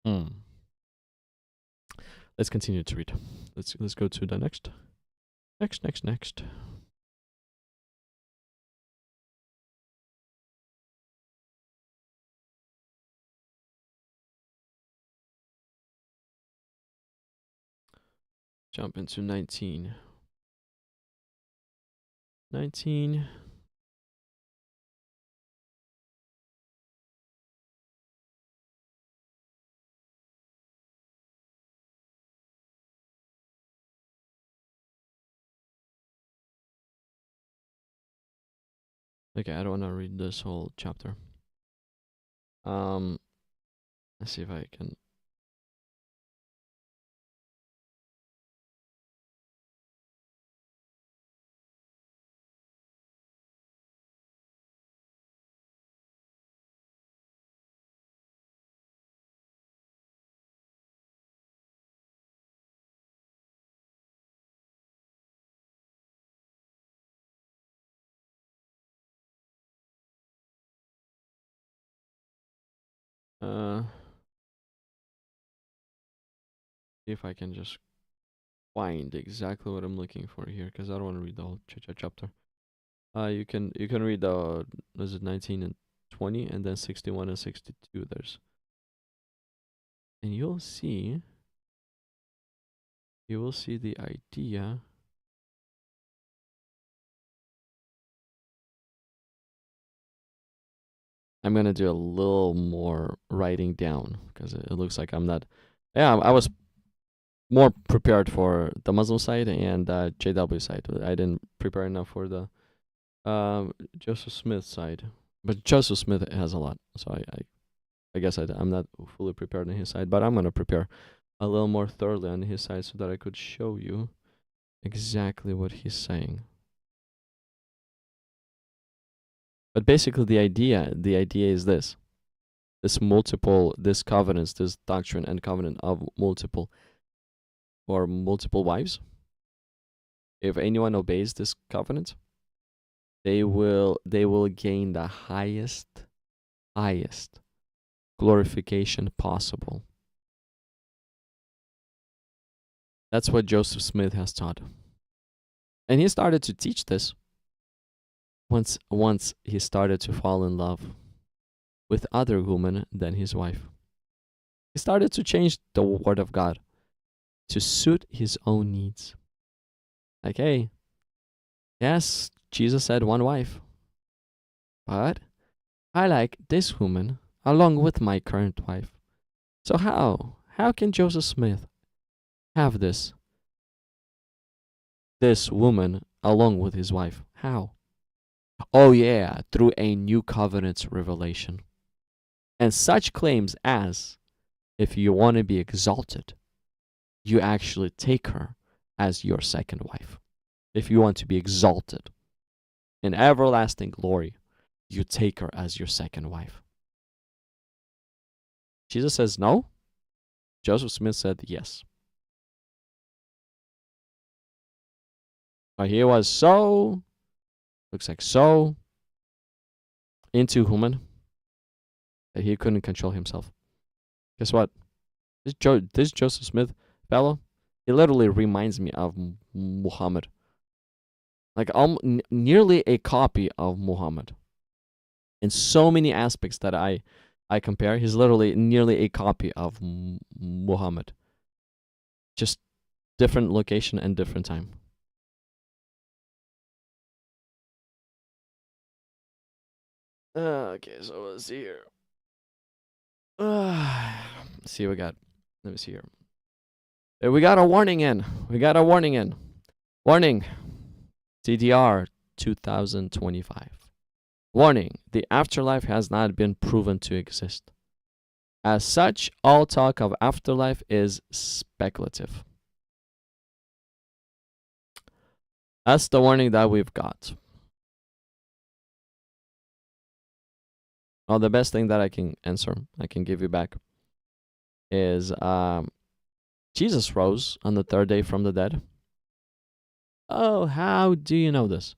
Hmm. Let's continue to read. Let's go to the next. Next. Jump into 19. 19. Okay, I don't want to read this whole chapter. Let's see if I can. See if I can just find exactly what I'm looking for here, because I don't want to read the whole chapter. You can read the, is it 19 and 20, and then 61 and 62. And you'll see the idea. I'm gonna do a little more writing down, because it looks like I'm not. Yeah, I was more prepared for the Muslim side and JW side. I didn't prepare enough for the Joseph Smith side. But Joseph Smith has a lot, so I guess I'm not fully prepared on his side, but I'm gonna prepare a little more thoroughly on his side so that I could show you exactly what he's saying. But basically, the idea is this: this covenants, this doctrine and covenant of multiple wives. If anyone obeys this covenant, they will gain the highest glorification possible. That's what Joseph Smith has taught. And he started to teach this once he started to fall in love with other women than his wife. He started to change the word of God to suit his own needs. Like, hey, yes, Jesus said one wife, but I like this woman along with my current wife. So how can Joseph Smith have this woman along with his wife? How? Oh yeah, through a new covenant revelation. And such claims as, if you want to be exalted, you actually take her as your second wife. If you want to be exalted in everlasting glory, you take her as your second wife. Jesus says no. Joseph Smith said yes. But he was so into woman that he couldn't control himself. Guess what? This Joseph Smith fellow, he literally reminds me of Muhammad. Like nearly a copy of Muhammad. In so many aspects that I compare, he's literally nearly a copy of Muhammad. Just different location and different time. Okay, so let's see here. Let's see what we got. Let me see here. We got a warning in. Warning. TDR 2025. Warning. The afterlife has not been proven to exist. As such, all talk of afterlife is speculative. That's the warning that we've got. Well, the best thing that I can give you back is Jesus rose on the third day from the dead. Oh, how do you know this?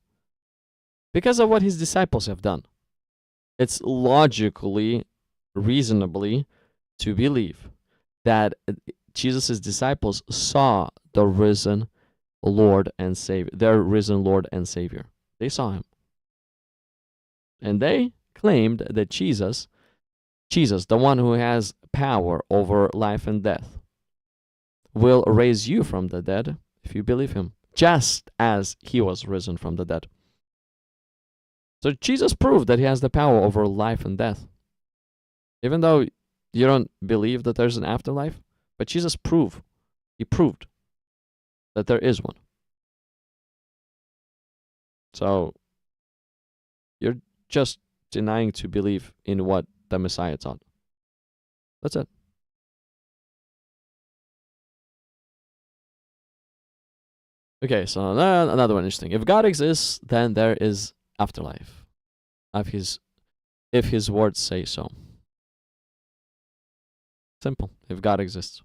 Because of what his disciples have done. It's logically, reasonably to believe that Jesus' disciples saw the risen Lord and Savior, their risen Lord and Savior. They saw him. And they claimed that Jesus, the one who has power over life and death, will raise you from the dead if you believe him, just as he was risen from the dead. So Jesus proved that he has the power over life and death. Even though you don't believe that there's an afterlife, but Jesus proved that there is one. So you're just denying to believe in what the Messiah taught. That's it. Okay, so another one interesting. If God exists, then there is afterlife. If his words say so. Simple. If God exists.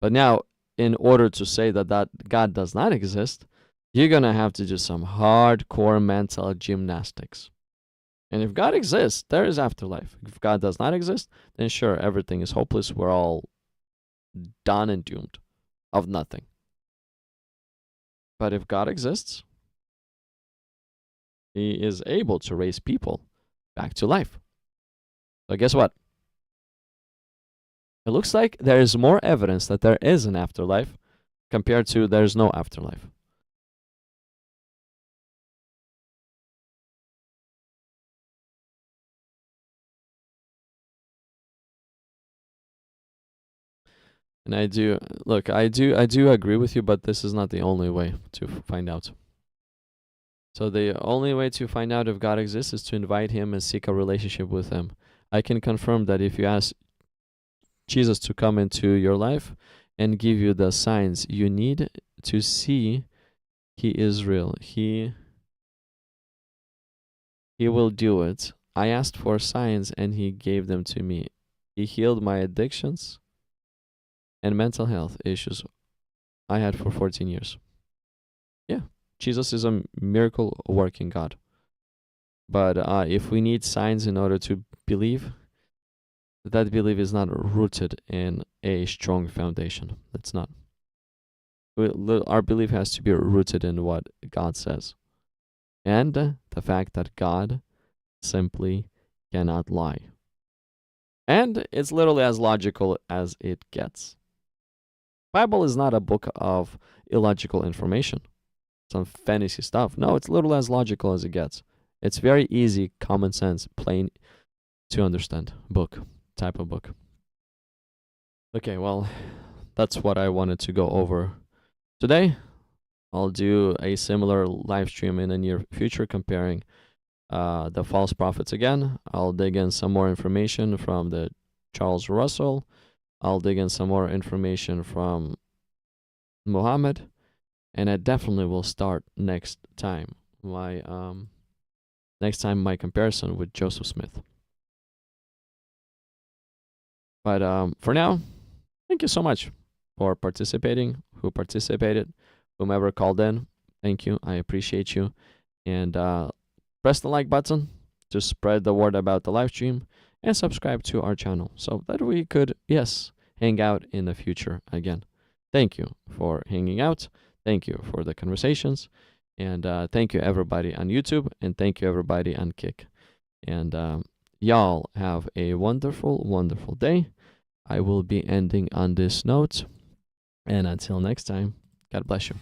But now, in order to say that God does not exist, you're going to have to do some hardcore mental gymnastics. And if God exists, there is afterlife. If God does not exist, then sure, everything is hopeless. We're all done and doomed of nothing. But if God exists, he is able to raise people back to life. So guess what? It looks like there is more evidence that there is an afterlife compared to there's no afterlife. And I do agree with you, but this is not the only way to find out. So the only way to find out if God exists is to invite him and seek a relationship with him. I can confirm that if you ask Jesus to come into your life and give you the signs you need to see he is real, he will do it. I asked for signs and he gave them to me. He healed my addictions and mental health issues I had for 14 years. Yeah, Jesus is a miracle working God. But if we need signs in order to believe, that belief is not rooted in a strong foundation. It's not. Our belief has to be rooted in what God says. And the fact that God simply cannot lie. And it's literally as logical as it gets. Bible is not a book of illogical information, some fantasy stuff. No, it's literally as logical as it gets. It's very easy, common sense, plain to understand type of book. Okay, well, that's what I wanted to go over today. I'll do a similar live stream in the near future comparing the false prophets again. I'll dig in some more information from the Charles Russell. I'll dig in some more information from Muhammad, and I definitely will start next time my comparison with Joseph Smith. But for now, thank you so much for participating. Who participated, whomever called in, thank you. I appreciate you. And press the like button to spread the word about the live stream, and subscribe to our channel so that we could, yes, hang out in the future again. Thank you for hanging out. Thank you for the conversations. And thank you, everybody on YouTube. And thank you, everybody on Kick. And y'all have a wonderful, wonderful day. I will be ending on this note. And until next time, God bless you.